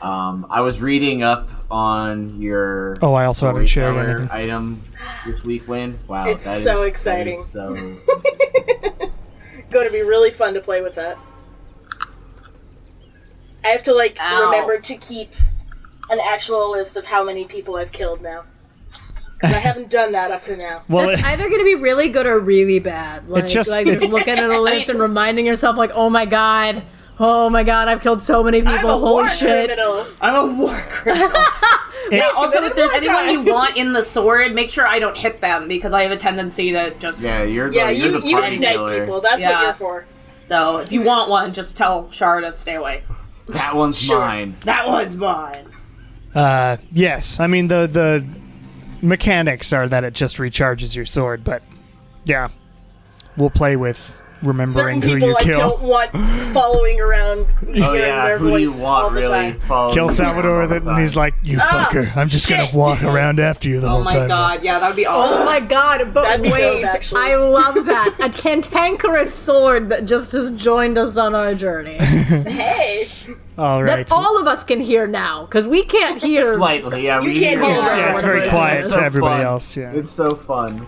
I was reading up on your I also haven't shared anything. Item this week, Win. Wow, It's so exciting. Going to be really fun to play with that. I have to remember to keep an actual list of how many people I've killed now. Because I haven't done that up to now. Well, it's either going to be really good or really bad. Like just looking at a list and reminding yourself, like, oh my god, I've killed so many people. Holy shit! I'm a war criminal. Yeah. Also, if there's anyone you want in the sword, make sure I don't hit them because I have a tendency to just you're the you snipe people. That's what you're for. So if you want one, just tell Char to stay away. That one's mine. That one's mine. Yes. I mean the mechanics are that it just recharges your sword, but yeah, we'll play with remembering who you kill. I don't want following around hearing their who voice do you want all the really time. Kill Salvador with it, and he's like, "You fucker! I'm just gonna walk around after you the whole time." Oh my god, yeah, that would be awesome. Oh my god, but wait, I love that. A cantankerous sword that just has joined us on our journey. Hey! All right. That all of us can hear now, because we can't hear. Slightly, yeah. You can't hear. Yeah, it's very quiet to everybody fun. else. Yeah. It's so fun.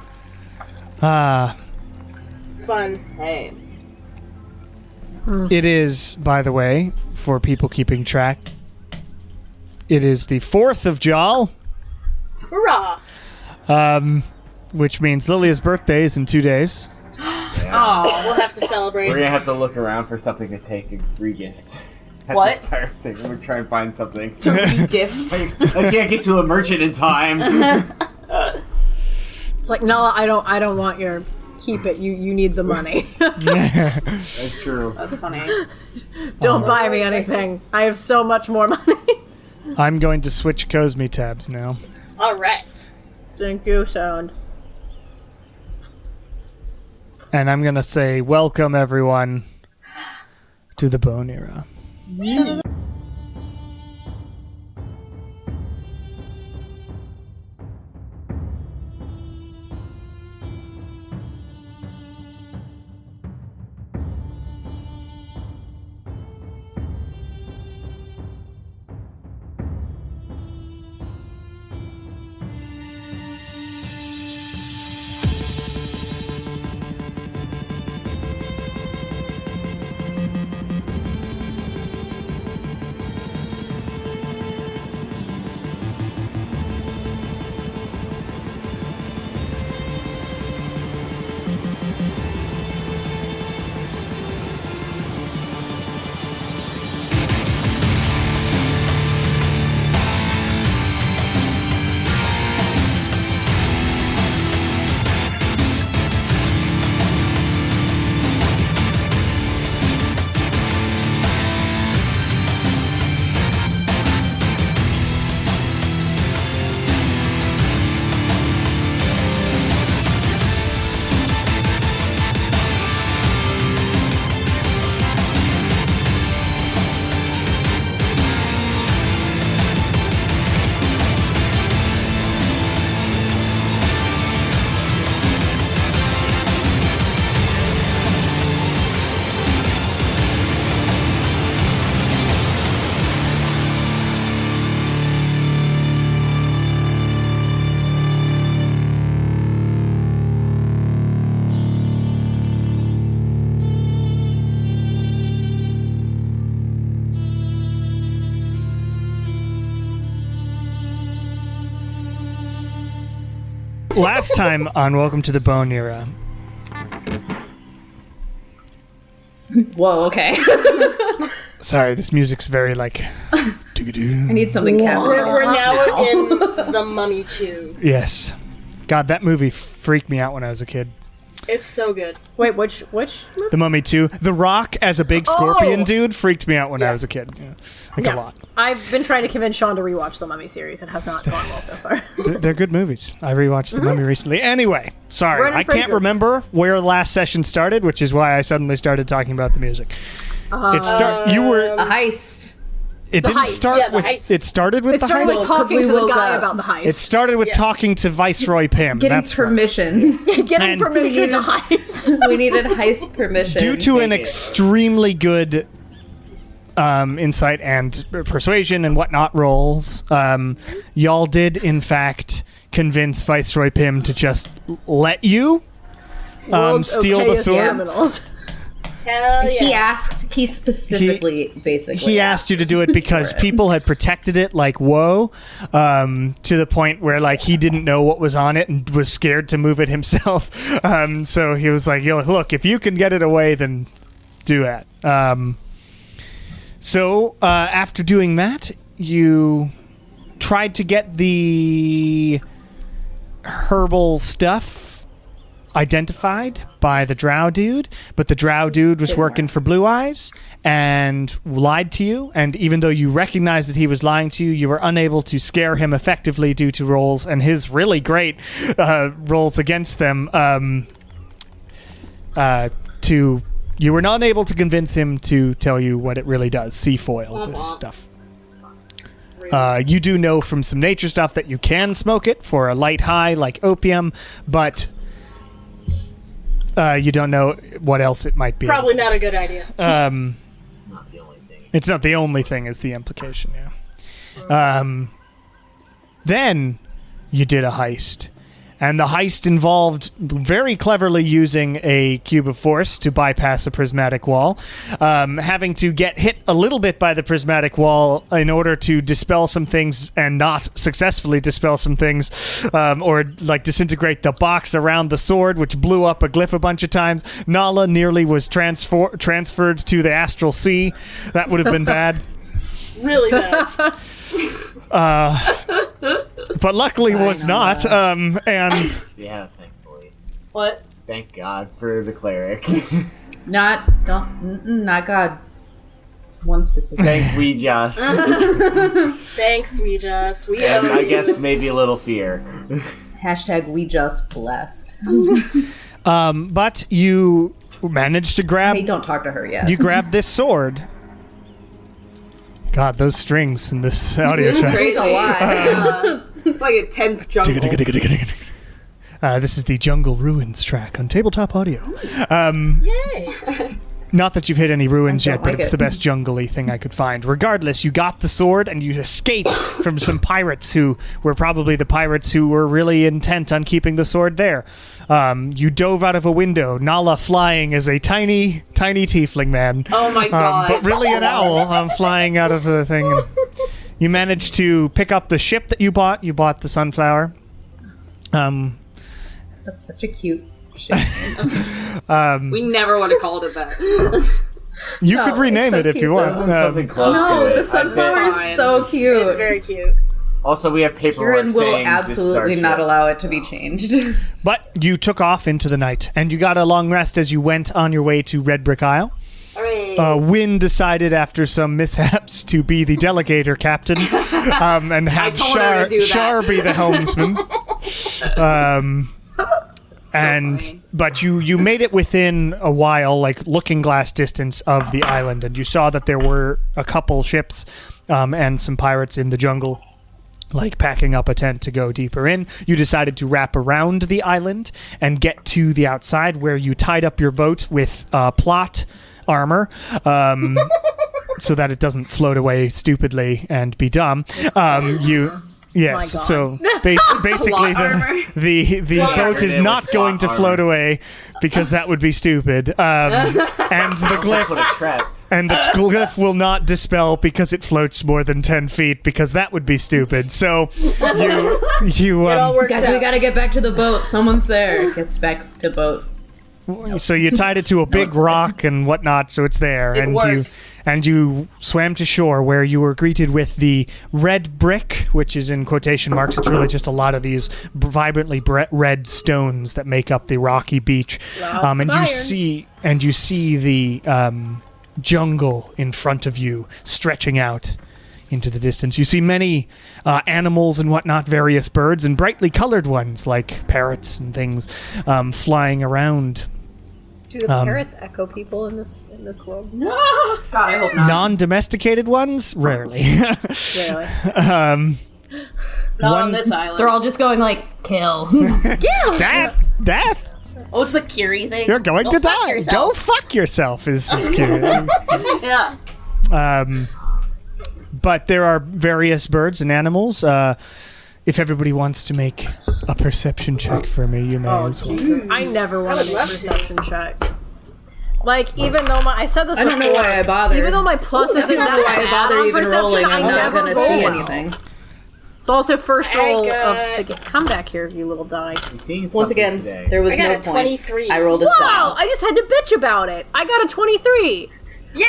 Fun. Hey. It is, by the way, for people keeping track, it is the 4th of Jal. Hurrah! Which means Lilia's birthday is in 2 days. Oh, we'll have to celebrate. We're gonna have to look around for something to take and re-gift. What? Thing. We're trying to find something. To re-gift. I can't get to a merchant in time. It's like, no, I don't want your... Keep it. You need the money. That's true. That's funny. Don't buy me anything. I have so much more money. I'm going to switch Cosme tabs now. All right. Thank you, Sound. And I'm going to say, welcome everyone to the Bone Era. Last time on Welcome to the Bone Era. Whoa, okay. Sorry, this music's very like... I need something capital. We're now in The Mummy 2. Yes. God, that movie freaked me out when I was a kid. It's so good. Wait, which movie? The Mummy 2. The Rock as a big scorpion dude freaked me out when I was a kid. Yeah. Like a lot. I've been trying to convince Sean to rewatch the Mummy series. It has not gone well so far. They're good movies. I rewatched The Mummy recently. Anyway, sorry. I can't remember where last session started, which is why I suddenly started talking about the music. You were a heist. It didn't start with. It started with the heist. It started with talking to the guy about the heist. It started with talking to Viceroy Pym. Getting permission. Getting permission to heist. We needed heist permission. Due to an extremely good insight and persuasion and whatnot rolls, y'all did, in fact, convince Viceroy Pym to just let you steal the sword. Hell yeah. He specifically, he asked you to do it because people had protected it like whoa, to the point where like he didn't know what was on it and was scared to move it himself. So he was like, "Yo, look, if you can get it away, then do that." So after doing that, you tried to get the herbal stuff identified by the drow dude, but the drow dude was working for Blue Eyes and lied to you, and even though you recognized that he was lying to you, you were unable to scare him effectively due to rolls and his really great rolls against them. You were not able to convince him to tell you what it really does, C-foil, this stuff. You do know from some nature stuff that you can smoke it for a light high like opium, but you don't know what else it might be. Probably not a good idea. Not the only thing. It's not the only thing is the implication, yeah. Then you did a heist. And the heist involved very cleverly using a cube of force to bypass a prismatic wall, having to get hit a little bit by the prismatic wall in order to dispel some things and not successfully dispel some things, or like disintegrate the box around the sword, which blew up a glyph a bunch of times. Nala nearly was transferred to the astral sea. That would have been bad. Really bad. But luckily was not, and... Yeah, thankfully. What? Thank God for the cleric. Not God. One specific. Thank we just. Thanks, we just. We And owe I you. guess maybe a little fear. Hashtag we just blessed. But you managed to grab... Hey, don't talk to her yet. You grabbed this sword. God, those strings in this audio track. Crazy. a lot. It's like a 10th jungle. This is the Jungle Ruins track on Tabletop Audio. Yay! Not that you've hit any ruins I yet, don't but like it's it. the best jungle-y thing I could find. Regardless, you got the sword and you escaped from some pirates who were probably the pirates who were really intent on keeping the sword there. You dove out of a window, Nala flying as a tiny, tiny tiefling man. Oh my god. But really an owl flying out of the thing. And you managed to pick up the ship that you bought. You bought the Sunflower. That's such a cute shit. We never would have called it that. You No, could rename it's so it if you cute, want. though. Something close to No, it. the sunflower Fine. is so cute. It's very cute. Also, we have paperwork Kieran will saying absolutely this is our not ship. allow it to be changed. But you took off into the night, and you got a long rest as you went on your way to Red Brick Isle. Hooray. Wynn decided after some mishaps to be the delegator captain, and have told her to do that. Shar be the helmsman. funny. But you made it within a while, like looking glass distance of the island, and you saw that there were a couple ships and some pirates in the jungle, like packing up a tent to go deeper in. You decided to wrap around the island and get to the outside, where you tied up your boat with plot armor, so that it doesn't float away stupidly and be dumb. Yes, so basically the boat is not going to float away because that would be stupid. And the Put a glyph trap. and the glyph will not dispel because it floats more than 10 feet because that would be stupid. So you It all works Guys, out. we gotta get back to the boat. Someone's there. Gets back to the boat. so you tied it to a big rock and whatnot, so it's there, It worked. and you swam to shore, where you were greeted with the red brick, which is in quotation marks. It's really just a lot of these vibrantly red stones that make up the rocky beach. And of iron. you see the jungle in front of you stretching out into the distance. You see many animals and whatnot, various birds, and brightly colored ones like parrots and things flying around. Do the parrots echo people in this world? God, I hope not. Non-domesticated ones? Rarely. Really? Not on this island. They're all just going like, kill. Death! Death! Oh, it's the Kiri thing. You're going to fuck die! yourself. Go fuck yourself is cute. Yeah. But there are various birds and animals. If everybody wants to make a perception check for me, you may as well. Jesus. I never want to make a love to. perception check. Like, even though I said this I don't know before, why I bothered. even though my plus isn't I don't know that why I bad bother on even perception, rolling. I I'm not never gonna roll see well. anything. It's also first I roll got- of the come back here, you little die. You seen Once something again, today. there was I got no a point. 23. I rolled a Wow, 7. I just had to bitch about it. I got a 23. Yay!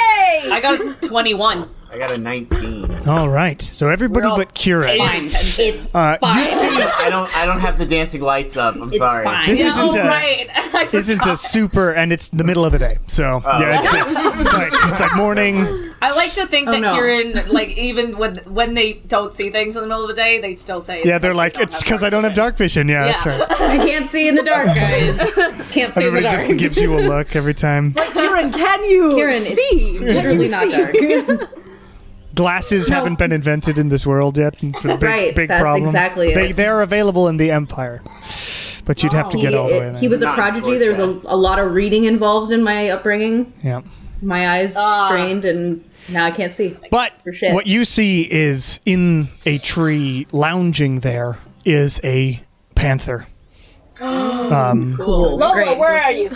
I got 21. I got a 19. All right. So everybody We're all but Kira. paying Fine. attention. It's You fine. see, I don't have the dancing lights up. I'm It's sorry. fine. this Yeah, isn't a right. I isn't a forgot. super, and it's the middle of the day. So yeah, it's like morning. I like to think Oh, that no. Kieran, like, even when they don't see things in the middle of the day, they still say, Yeah, they're like, it's because I don't have dark vision. Yeah, that's Yeah. right. I can't see in the dark, guys. Can't see in the Everybody dark. just gives you a look every time. Kieran, can you Kieran, it's see? Literally not dark. Glasses haven't been invented in this world yet. It's a big, Right, big that's problem. exactly it. They're available in the Empire, but you'd have to get all the way there. He was a Not prodigy. There was sports a lot of reading involved in my upbringing. Yeah. My eyes strained, and now I can't see. But For shit. what you see is in a tree, lounging there, is a panther. Cool. Lola, Great. where are you?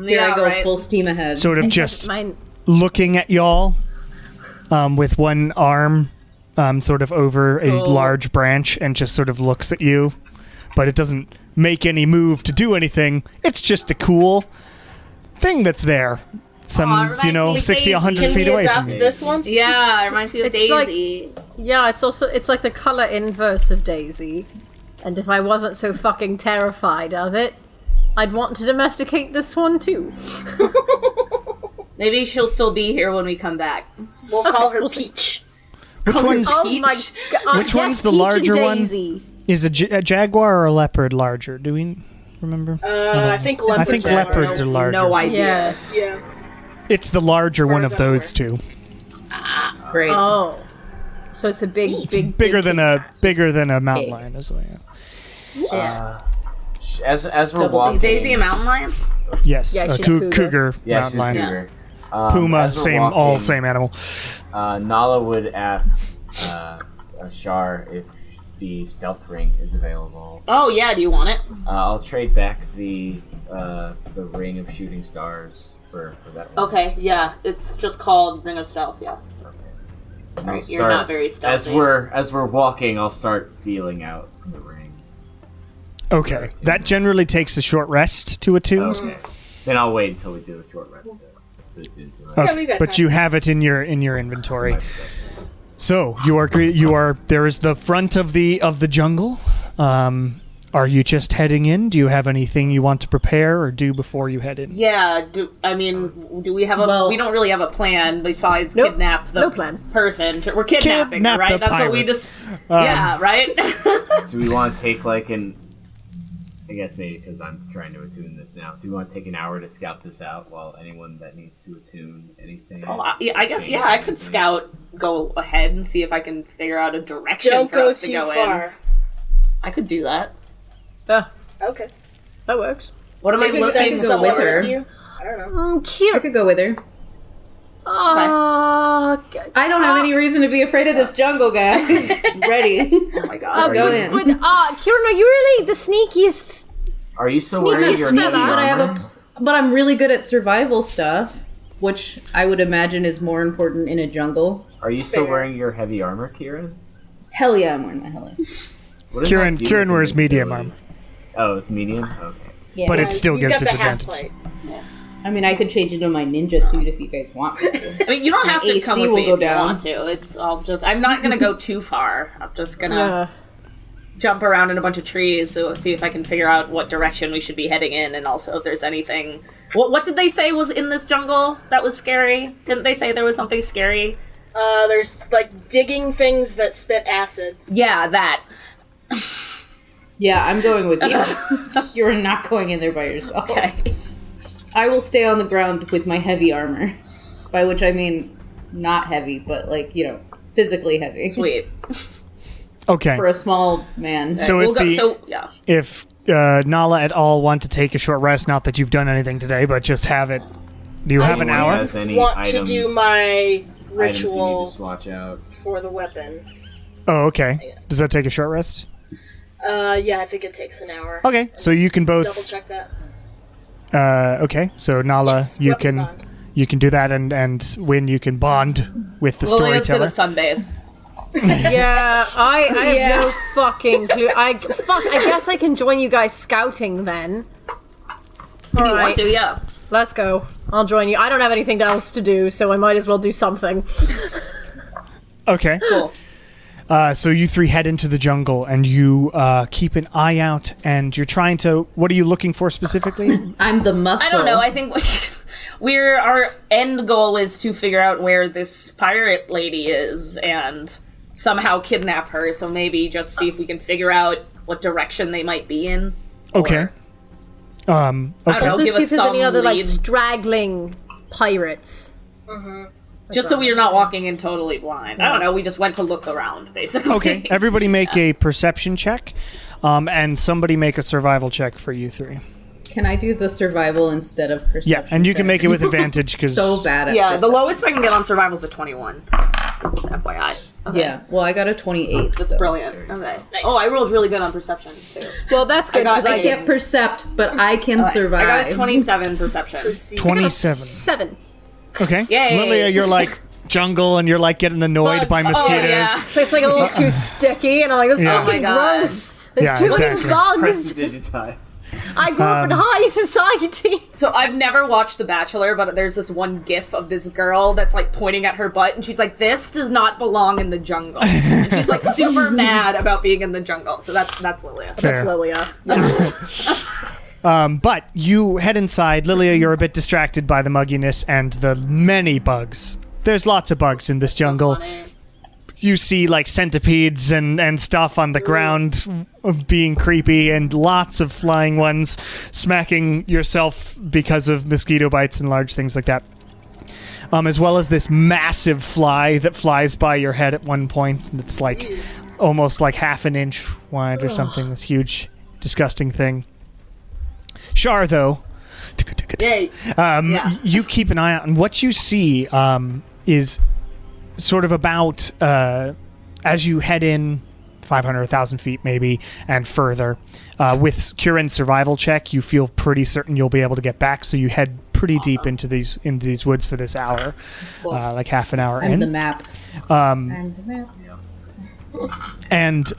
Here I go, full steam ahead. Sort of just Mine. looking at y'all with one arm sort of over a large branch and just sort of looks at you, but it doesn't make any move to do anything. It's just a cool thing that's there. Some, reminds me of 60, 100 Can feet we away from adopt you. this one? Yeah, it reminds me of It's Daisy. Yeah, it's like the color inverse of Daisy. And if I wasn't so fucking terrified of it, I'd want to domesticate this one too. Maybe she'll still be here when we come back. We'll call her Peach. Which one's Oh my god! Which one's the Peach and larger one? Daisy. is a jaguar or a leopard larger? Do we remember? I think leopards. I think leopards are larger. No idea. Yeah. Yeah. It's the larger As far one as of I'm those two. Great. Oh. So it's a big, Bigger than a mountain Okay. lion, is what. Yeah. As we're Double walking, Is Daisy a mountain lion? Yes, Yeah, a she's cougar, cougar. yeah, mountain she's lion. cougar. Puma, as we're same, walking, all same animal. Nala would ask Shar if the stealth ring is available. Oh yeah, do you want it? I'll trade back the ring of shooting stars for that one. Okay, yeah. It's just called Ring of Stealth, yeah. And I'll Right, you're not very stealthy. As we're walking, I'll start feeling out the ring. Okay, that generally takes a short rest to attune. Okay. Then I'll wait until we do a short rest. To attune to it. Okay, we've got but time. you have it in your inventory. My possession. So you are there is the front of the jungle. Are you just heading in? Do you have anything you want to prepare or do before you head in? Yeah, do we have a... Well- we don't really have a plan besides Nope, kidnap the no plan. person. We're kidnapping Kidnap her, right? the That's what we pirate. just... yeah, right? Do we want to take like an? I guess maybe because I'm trying to attune this now. Do we want to take an hour to scout this out while anyone that needs to attune anything? I guess, yeah, I could go ahead and see if I can figure out a direction Don't for go us to too go far. in. I could do that. Yeah, Okay. that works. What am Maybe I send looking go someone with her. with you. I don't know. I Cute. could go with her. Oh, I don't have any reason to be afraid of this jungle, guys. Ready. Oh my god. Go in. But, Kieran, are you really the sneakiest? Are you still Sneaky wearing your sneaky, heavy but I have armor? but I'm really good at survival stuff, which I would imagine is more important in a jungle. Are you still Fair. wearing your heavy armor, Kieran? Hell yeah, I'm wearing my helmet. What does Kieran that do Kieran with wears medium invisibility? armor, Oh, it's medium. Okay. Yeah. but it still You've gives got the half disadvantage. plate. I mean, I could change into my ninja suit if you guys want me to. I mean, you don't have to AC come with will me go if you down. want to. I'm not gonna go too far. I'm just gonna Yeah. jump around in a bunch of trees to see if I can figure out what direction we should be heading in, and also if there's anything. What did they say was in this jungle that was scary? Didn't they say there was something scary? There's like digging things that spit acid. Yeah, that. Yeah, I'm going with you. You're not going in there by yourself. Okay. I will stay on the ground with my heavy armor, by which I mean not heavy, but like, physically heavy. Sweet. Okay, For a small man. so We'll if go. the So yeah. if Nala at all want to take a short rest, not that you've done anything today, but just have it. Do you have an Anyone hour? has any Want items? to do my items you need ritual to swatch out. for the weapon. Oh, okay. Does that take a short rest? Yeah, I think it takes an hour. Okay, so you can both. Double check that. Okay, so Nala, Yes, you weapon can bond. you can do that, and Win, you can bond with the Lilia's storyteller. gonna sunbathe. Yeah, I have no fucking clue. I guess I can join you guys scouting then. If you want to, yeah. Let's go. I'll join you. I don't have anything else to do, so I might as well do something. Okay. Cool. So you three head into the jungle, and you keep an eye out, and you're trying to. What are you looking for specifically? I'm the muscle. I don't know. I think our end goal is to figure out where this pirate lady is and somehow kidnap her. So maybe just see if we can figure out what direction they might be in. Okay. Okay. Okay. Also, give see us if there's any some other like lead. straggling pirates. Just so we are not walking in totally blind. I don't know. We just went to look around, basically. Okay. Everybody make a perception check, and somebody make a survival check for you three. Can I do the survival instead of perception? Yeah, and you can check? make it with advantage because So bad at Yeah, the perception. lowest I can get on survival is a 21. Just FYI. Okay. Yeah, well, I got a 28. That's so. brilliant. Okay. Oh, I rolled really good on perception, too. Well, that's good because I can't percept, but I can survive. I got a 27 perception. 27. 7. Okay. Yay. Lilia, you're like jungle, and you're like getting annoyed by Bugs. mosquitoes. Oh, yeah. So it's like a little too sticky, and I'm like, this is Yeah. fucking Oh my God. gross. There's Yeah, too exactly. many bugs. Prestidigitize. I grew up in high society. So I've never watched The Bachelor, but there's this one gif of this girl that's like pointing at her butt, and she's like, "This does not belong in the jungle." And she's like super mad about being in the jungle. So that's Lilia. Fair. Lilia. But you head inside. Lilia, you're a bit distracted by the mugginess and the many bugs. There's lots of bugs in this jungle. Funny. You see like centipedes and stuff on the ground of being creepy, and lots of flying ones smacking yourself because of mosquito bites and large things like that. As well as this massive fly that flies by your head at one point. It's like almost like half an inch wide or something. This huge, disgusting thing. Shar, though, Yay. you keep an eye out, and what you see is sort of about as you head in 500, 1,000 feet maybe, and further. With Kieran's survival check, you feel pretty certain you'll be able to get back, so you head pretty deep into these woods for this hour, like half an hour And in. the map. And the map. And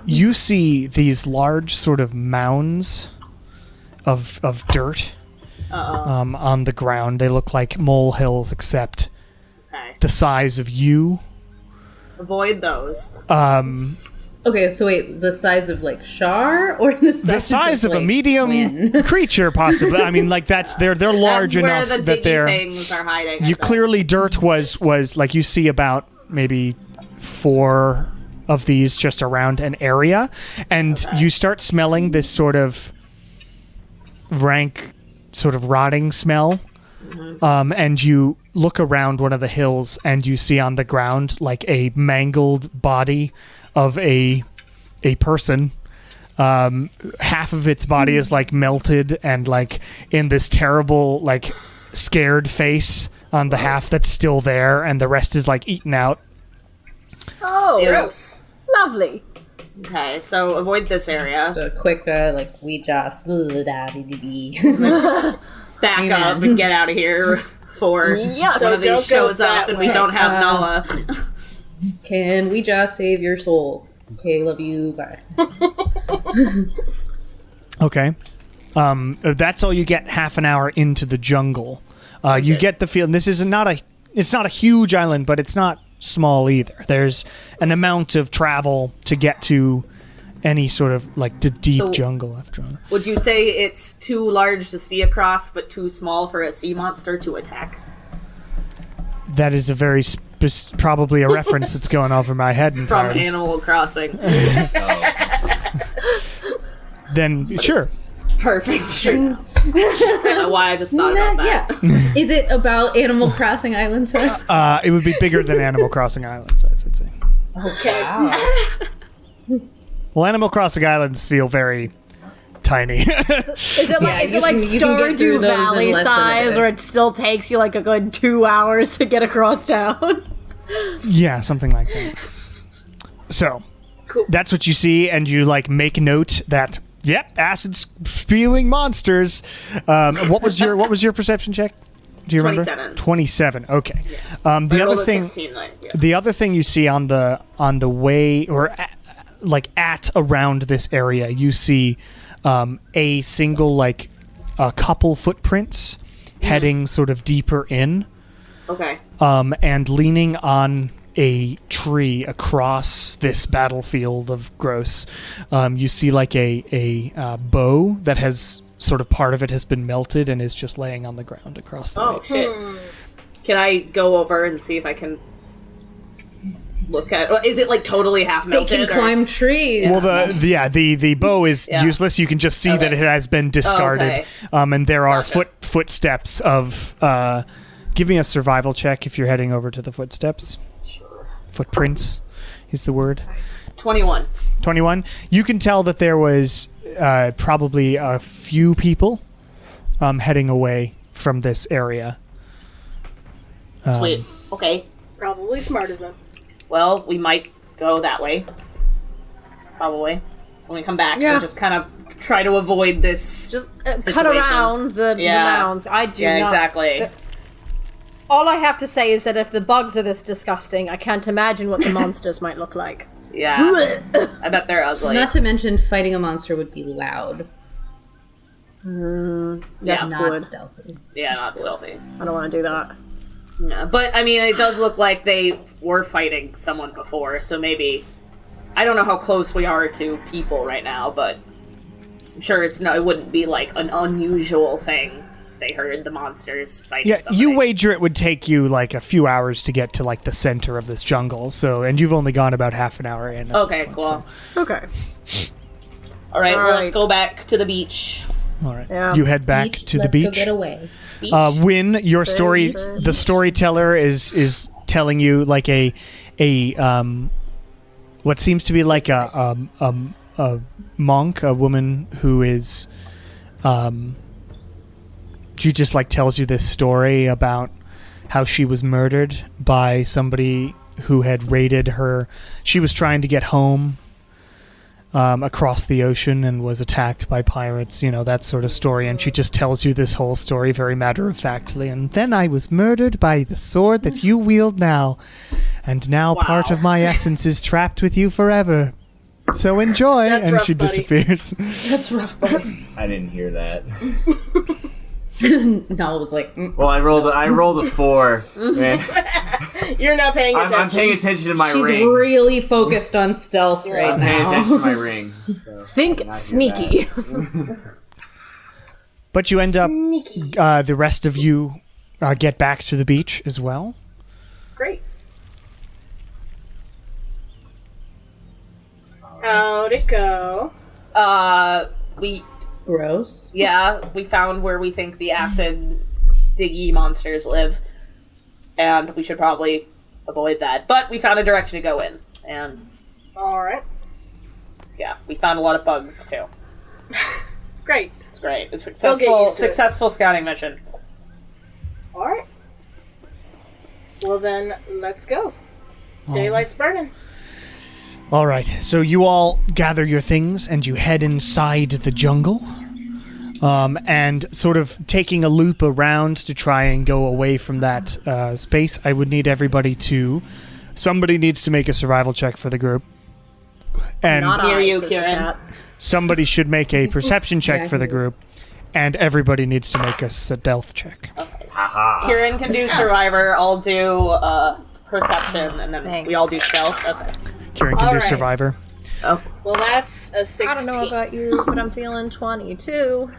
you see these large sort of mounds of dirt on the ground. They look like molehills, except Okay. the size of you. Avoid those. Okay, so wait, the size of like Shar or the size of a like, medium Wynn? creature, possibly. I mean, like they're large That's enough where the that diggy they're. things are hiding. I You bet. clearly dirt was like you see about maybe 4 of these just around an area, and you start smelling this sort of rank, sort of rotting smell. And you look around one of the hills, and you see on the ground like a mangled body of a person. Half of its body is like melted and like in this terrible like scared face on the half that's still there, and the rest is like eaten out. Oh, Gross. lovely. Okay, so avoid this area. A quick like we just Back Amen. up and get out of here before So one of don't these go shows up that and we way. don't have Nala. Can we just save your soul? Okay, love you. Bye. Okay. That's all you get half an hour into the jungle. You get the feeling this is it's not a huge island, but it's not small either. There's an amount of travel to get to any sort of like the deep So- jungle after all. Would you say it's too large to see across, but too small for a sea monster to attack? That is a very probably a reference that's going over my head From entirely. Animal Crossing. Then sure. Perfect. Sure. I don't know why I just thought about that. Yeah. Is it about Animal Crossing Island set? It would be bigger than Animal Crossing Islands, I'd say. Okay. Well, Animal Crossing Islands feel very tiny. Is it like you can get through Stardew those in Valley less than a size, day. or it still takes you like a good 2 hours to get across town? Yeah, something like that. So, Cool. that's what you see, and you like make note that acid spewing monsters. What was your perception check? Do you remember? 27. 27. Okay. I The rolled other a thing. 16, yeah. The other thing you see on the way, or at around this area, you see a single like a couple footprints heading sort of deeper in, Okay. and leaning on a tree across this battlefield of gross. You see like a bow that has sort of part of it has been melted and is just laying on the ground across the way. Oh, shit. Can I go over and see if I can look at... Is it, like, totally half They melted? can climb trees. Well, the bow is useless. You can just see that it has been discarded, and there are footsteps of. Give me a survival check if you're heading over to the footsteps. Sure. Footprints is the word. 21. 21. You can tell that there was probably a few people heading away from this area. Sweet. Okay. Probably smart of them. Well, we might go that way. Probably. When we come back, we'll just kind of try to avoid this Just situation. cut around the mounds. I do not. Exactly. All I have to say is that if the bugs are this disgusting, I can't imagine what the monsters might look like. Yeah. I bet they're ugly. Not to mention, fighting a monster would be loud. Yeah, Not stealthy. Yeah, not stealthy. I don't want to do that. No, but I mean, it does look like they were fighting someone before, so maybe I don't know how close we are to people right now, but I'm sure it wouldn't be like an unusual thing if they heard the monsters fighting. Yeah, somebody. you wager it would take you like a few hours to get to like the center of this jungle. So, and you've only gone about half an hour in. Okay, cool. Okay. All right, well, Alright. let's go back to the beach. All right, Yeah. you head back to the Let's beach. go get away. Beach. Win, your story. The storyteller is telling you like a what seems to be like a monk, a woman who is she just like tells you this story about how she was murdered by somebody who had raided her. She was trying to get home across the ocean and was attacked by pirates, you know, that sort of story. And she just tells you this whole story very matter-of-factly. And then I was murdered by the sword that you wield now. And now part of my essence is trapped with you forever. So enjoy. That's and rough, she buddy. disappears. That's rough, buddy. I didn't hear that. Nala was like, Well, I rolled a 4. Man, You're not paying attention. I'm paying attention to my she's ring. really focused on stealth right I'm paying now. attention to my ring. So Think I did not hear sneaky. that. But you end up, Sneaky. the rest of you get back to the beach as well. Great. How'd it go? We Gross. we found where we think the acid diggy monsters live, and we should probably avoid that. But we found a direction to go in, and Alright. yeah, we found a lot of bugs too. Great. It's great. It's We'll get successful. used to it. Successful scouting mission. Alright. Well then, let's go. Daylight's burning. All right, so you all gather your things and you head inside the jungle, and sort of taking a loop around to try and go away from that space. I would need everybody to. Somebody needs to make a survival check for the group, and Not Hear I, you, says the Kieran. cat. somebody should make a perception check Yeah, for the I hear you. group, and everybody needs to make a stealth check. Haha. Kieran can do survivor. I'll do perception, and then Thanks. we all do stealth. Okay. Kieran can All do right. survivor. Oh. Well, that's a 16. I don't know about you, but I'm feeling 22.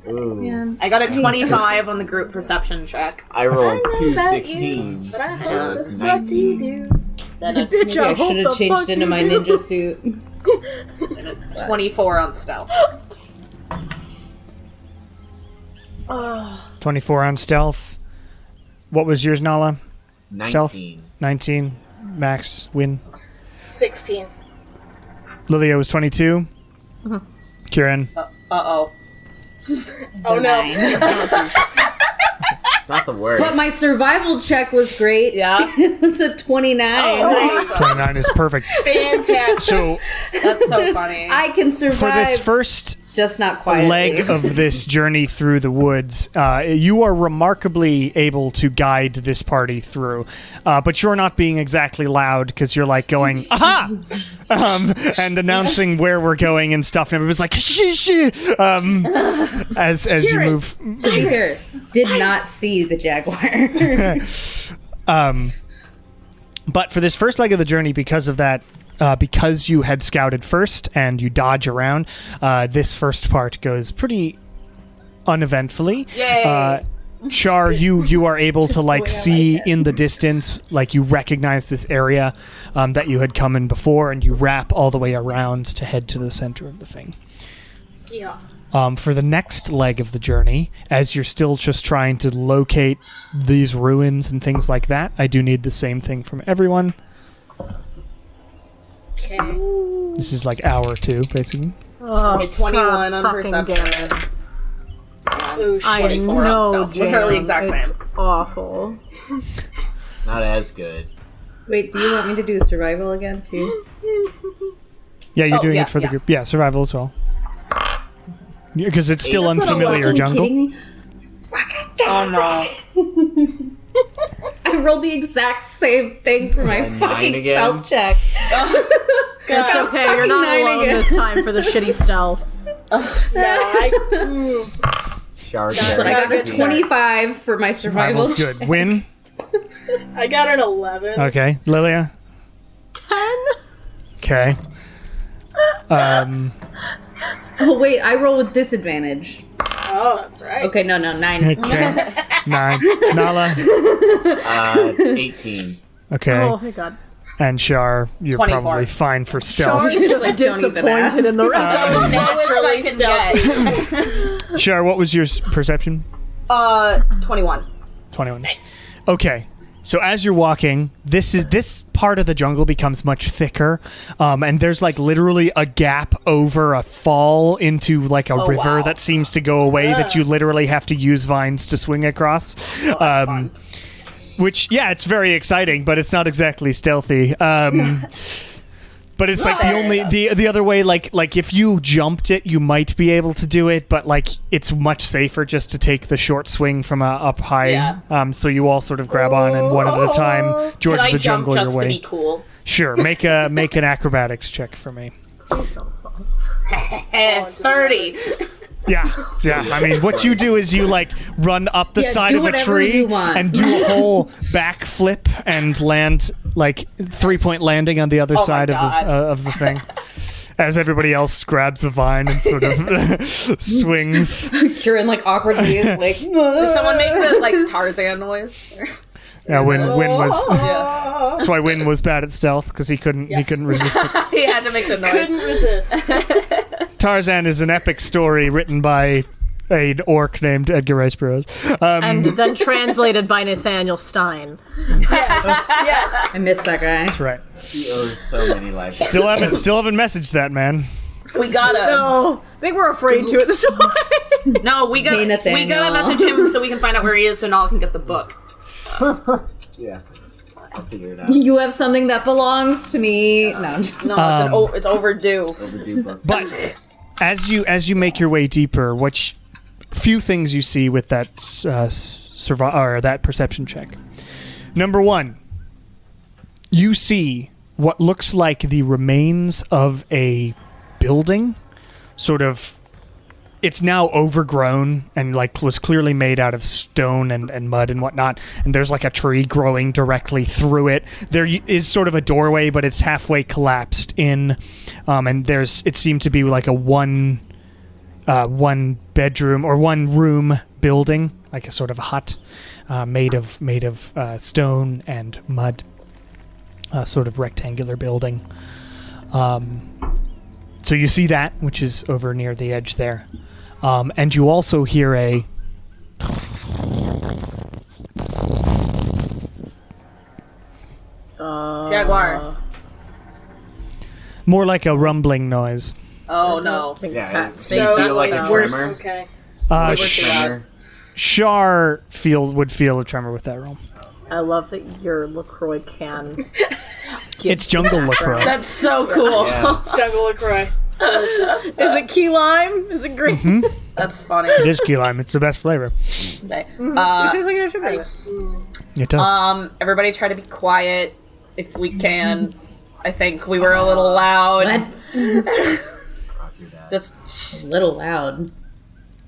Ooh. I got a 25 on the group perception check. I rolled two about 16s. But I So hope it's this is what you 19. do. Then a, Bitch, Maybe I should have changed into my ninja suit. and a 24 on stealth. 24 on stealth. What was yours, Nala? 19. 19. Max, win. 16. Lilia was 22. Kieran. Uh-oh. Oh no. It's not the worst. But my survival check was great. Yeah. It was a 29. Oh, awesome. 29 is perfect. Fantastic. So That's so funny. I can survive. for this first just not quietly. leg of this journey through the woods, you are remarkably able to guide this party through, but you're not being exactly loud because you're like going aha and announcing where we're going and stuff, and everybody's like shh, as you move. To be fair, did not see the jaguar. But for this first leg of the journey, because of that, because you had scouted first and you dodge around, this first part goes pretty uneventfully. Yay. Char, you are able to like see in the distance, like you recognize this area that you had come in before, and you wrap all the way around to head to the center of the thing. Yeah. For the next leg of the journey, as you're still just trying to locate these ruins and things like that, I do need the same thing from everyone. Okay. This is like hour 2, basically. Okay, 21 on perception. Ooh, I 24 on know, stealth. Literally exact it's same. awful. Not as good. Wait, do you want me to do survival again, too? Yeah, you're Oh, doing yeah, it for the yeah. group. Yeah, survival as well. Because it's still That's not a unfamiliar fucking jungle. Kidding me? Oh no. I rolled the exact same thing for my And 9 fucking again? stealth check. It's okay, you're not Fucking 9 alone again. this time for the shitty stealth. Shark. But I got a Good start. 25 for my survival Survival's check. good. Win. I got an 11. Okay. Lilia. 10? Okay. Oh, wait, I roll with disadvantage. Oh, that's right. Okay, no, 9. Okay. 9. Nala. 18. Okay. Oh, thank God. And Char, you're 24. probably fine for stealth. Char's just Like, don't even ask. disappointed in the rest of Naturally I can stealthy. Char, what was your perception? 21. 21. Nice. Okay. So as you're walking, this part of the jungle becomes much thicker, and there's like literally a gap over a fall into like a river wow. that seems to go away that you literally have to use vines to swing across. That's fun. Which, yeah, it's very exciting, but it's not exactly stealthy. But it's like the other way, like if you jumped it, you might be able to do it, but like it's much safer just to take the short swing from up high. Yeah. So you all sort of grab on and one at a time, George Can I the jump jungle your just to be way. cool? Sure, make an acrobatics check for me. And 30. Yeah. I mean, what you do is you like run up the Yeah, side do of a whatever tree you want. and do a whole backflip and land like 3-point landing on the other my side God. of the thing. As everybody else grabs a vine and sort of swings. Kieran, like, awkwardly is like, Did someone make the like Tarzan noise? Yeah, Win was. Yeah. That's why Win was bad at stealth because he couldn't resist it. He had to make the noise. Couldn't resist. Tarzan is an epic story written by an orc named Edgar Rice Burroughs. And then translated by Nathaniel Stein. Yes. I missed that guy. That's right. He owes so many lives. Still haven't messaged that man. We got us. No, I think we're afraid to at this point. No, we Hey, got Nathaniel. to message him so we can find out where he is so Nala can get the book. Yeah. I'll figure it out. You have something that belongs to me. No, I'm just- No, it's overdue. Overdue book. But as you make your way deeper, few things you see with that that perception check. Number 1, you see what looks like the remains of a building, sort of. It's now overgrown and like was clearly made out of stone and mud and whatnot. And there's like a tree growing directly through it. There is sort of a doorway, but it's halfway collapsed in. And it seemed to be like a one bedroom or one room building, like a sort of a hut, made of stone and mud. Sort of rectangular building. So you see that, which is over near the edge there. And you also hear a Jaguar. more like a rumbling noise. Oh no. Yeah, So feel like a we're tremor. okay. We're too loud. Tremor. Shar would feel a tremor with that roll. I love that your LaCroix can. It's jungle LaCroix. That's so cool. Yeah. Jungle LaCroix. Delicious. Is it key lime? Is it green? Mm-hmm. That's funny. It is key lime. It's the best flavor. Okay. It tastes like it should be. It does. Everybody try to be quiet if we can. I think we were a little loud. Just A little loud.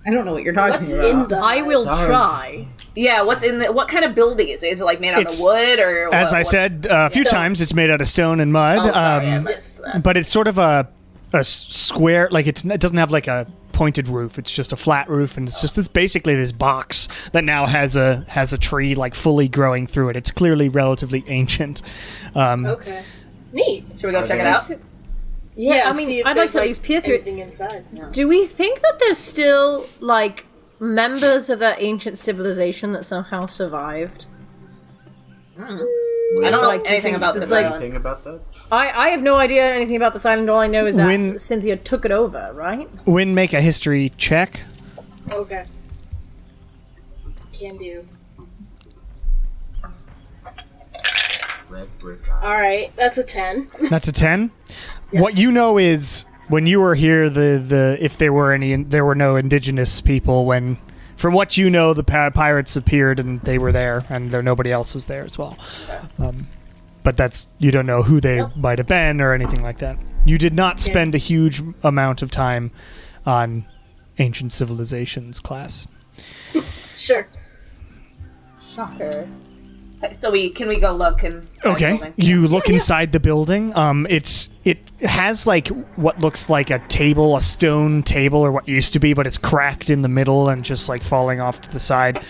I don't know what you're talking What's about. in the I will Sorry. try. yeah. What kind of building is it? Is it like made out It's- of wood or? As I said a few times, it's made out of stone and mud. Oh, sorry, I Yes. But it's sort of a square, like it doesn't have like a pointed roof. It's just a flat roof, and it's basically this box that now has a tree like fully growing through it. It's clearly relatively ancient. Okay. Neat. Should we go check it out? Yeah, I mean, see if I'd like there's, to at least peer through. anything inside. Do we think that there's still like members of that ancient civilization that somehow survived? I don't know Like, anything about it's this. like- island. Anything about that? I have no idea anything about this island. All I know is that When- Cynthia took it over, right? Wynn, make a history check. Okay. Can do. Red brick. Alright, that's a 10. That's a 10. Yes. What you know is when you were here, if there were no indigenous people. When, from what you know, the pirates appeared and they were there, and nobody else was there as well. But you don't know who they might have been or anything like that. You did not spend a huge amount of time on ancient civilizations class. Sure. Shocker. So can we go look and? Okay, you look inside the building. It has like what looks like a stone table, or what used to be, but it's cracked in the middle and just like falling off to the side.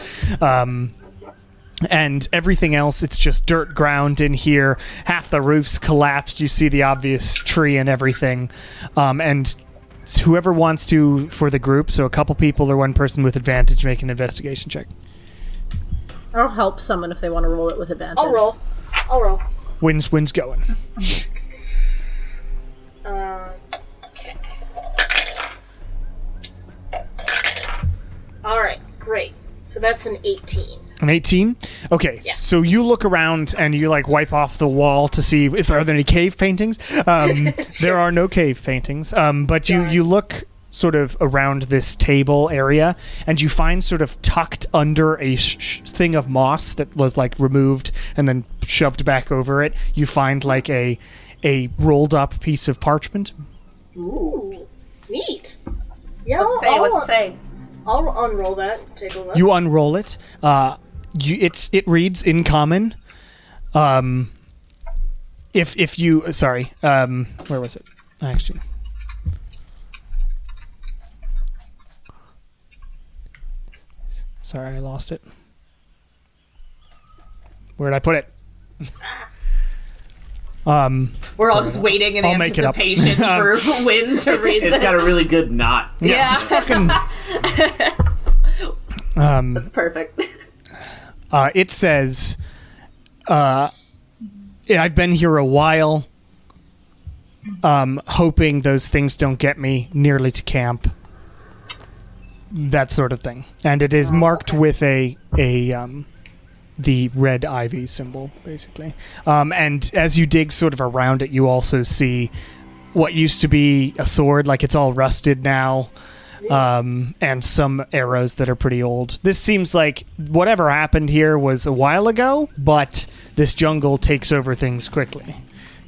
And everything else, it's just dirt ground in here. Half the roof's collapsed. You see the obvious tree and everything. And whoever wants to for the group, so a couple people or one person with advantage, make an investigation check. I'll help someone if they want to roll it with advantage. I'll roll. Wynn's going. Okay. Alright, great. So that's an 18. An 18? Okay, so you look around and you like wipe off the wall to see if there are any cave paintings. There are no cave paintings, but you look sort of around this table area, and you find sort of tucked under a thing of moss that was like removed and then shoved back over it. You find like a rolled up piece of parchment. Ooh. Neat. Yeah, What's it say? I'll unroll that and take a look. You unroll it. It reads in common. If you sorry, where was it? Actually, sorry, I lost it. Where did I put it? We're all just waiting in I'll make it up. anticipation for Wynn to read It's this. got a really good knot. Yeah. Just fucking. That's perfect. It says, I've been here a while, hoping those things don't get me nearly to camp. That sort of thing. And it is marked with the red ivy symbol, basically. And as you dig sort of around it, you also see what used to be a sword, like it's all rusted now. And some arrows that are pretty old. This seems like whatever happened here was a while ago, but this jungle takes over things quickly.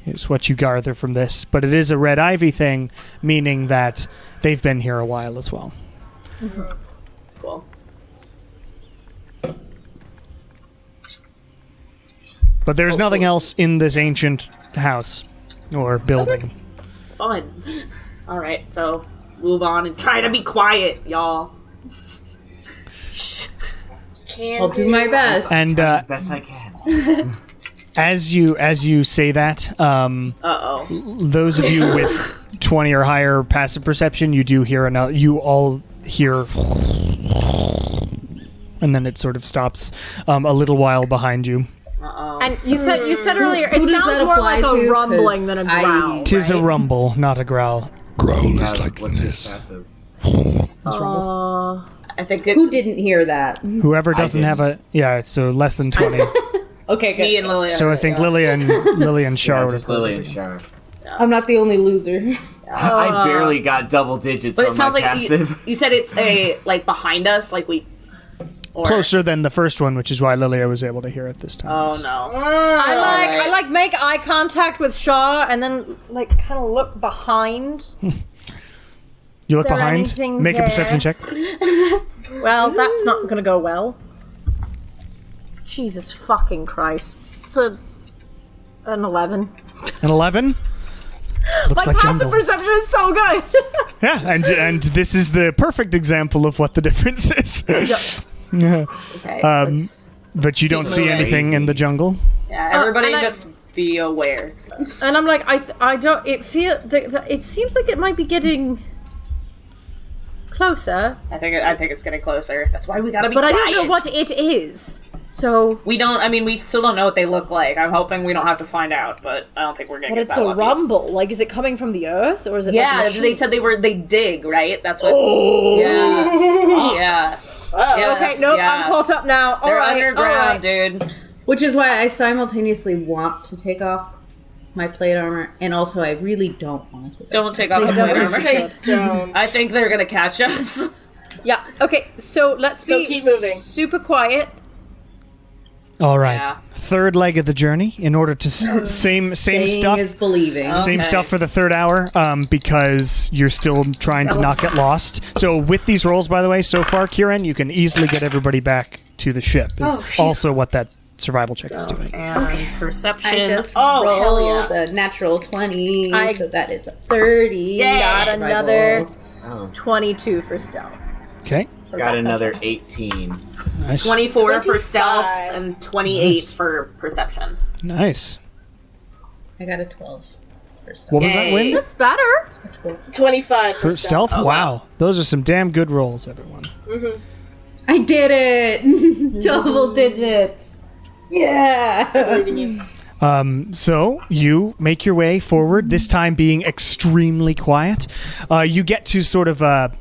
Is what you gather from this. But it is a red ivy thing, meaning that they've been here a while as well. Mm-hmm. Cool. But there's nothing else in this ancient house or building. Fun. All right, so move on and try to be quiet, y'all. I'll do my best. And Best I can. as you say that, those of you with 20 or higher passive perception, you do hear another. You all hear, and then it sort of stops a little while behind you. And you said earlier, it Who does sounds that more apply like a to? rumbling than a growl. Tis a rumble, not a growl. Growl is like What's this. passive? I think it's Who didn't hear that? Whoever doesn't have a so less than 20. Okay, good. me and Lily. So I think Lily and Char would just have Lily and Char. I'm not the only loser. I barely got double digits But on it sounds my like passive. you said it's behind us, like we. Or, closer than the first one, which is why Lilia was able to hear it this time. Oh no! I like make eye contact with Shaw and then like kind of look behind. You look there behind. anything Make a there? perception check. Well, that's not going to go well. Jesus fucking Christ! It's an 11. An 11. Looks My like passive jungle. perception is so good. Yeah, and this is the perfect example of what the difference is. Yeah. Okay, But you don't see moving. anything in the jungle. yeah, everybody and I- just be aware. And I'm like, I don't. It seems like it might be getting closer, I think it's getting closer. That's why we gotta be but I quiet. don't know what it is. So, We don't. I mean, we still don't know what they look like. I'm hoping we don't have to find out, but I don't think we're gonna but get it's that a lucky. rumble. Like, is it coming from the earth or is it? Yeah, like a they machine? said they dig, right? That's what. Oh. Yeah. Yeah. Yeah, Okay, that's- nope, yeah. I'm caught up now. All They're right, underground, all right. dude. Which is why I simultaneously want to take off my plate armor, and also I really don't want to. Don't take off the don't plate I armor. say don't. I think they're gonna catch us. Yeah. Okay. So let's So be keep moving. super quiet. All right. Yeah. Third leg of the journey. In order to same Saying stuff. is believing. Same Okay. stuff for the third hour, because you're still trying to not get lost. So with these rolls, by the way, so far, Kieran, you can easily get everybody back to the ship. Is also what that survival check is doing. And perception. I just hell yeah. rolled a natural 20, so that is a 30. Yay. Got another Oh, 22 for stealth. Okay. got another 18. Nice. 24 for stealth 25. and 28 Nice. for perception. Nice. I got a 12 for stealth. What was that Yay. win? It's better. 25 For stealth? Oh, wow. Those are some damn good rolls, everyone. I did it! Double digits! Yeah! Believe in you. So you make your way forward, this time being extremely quiet. You get to sort of a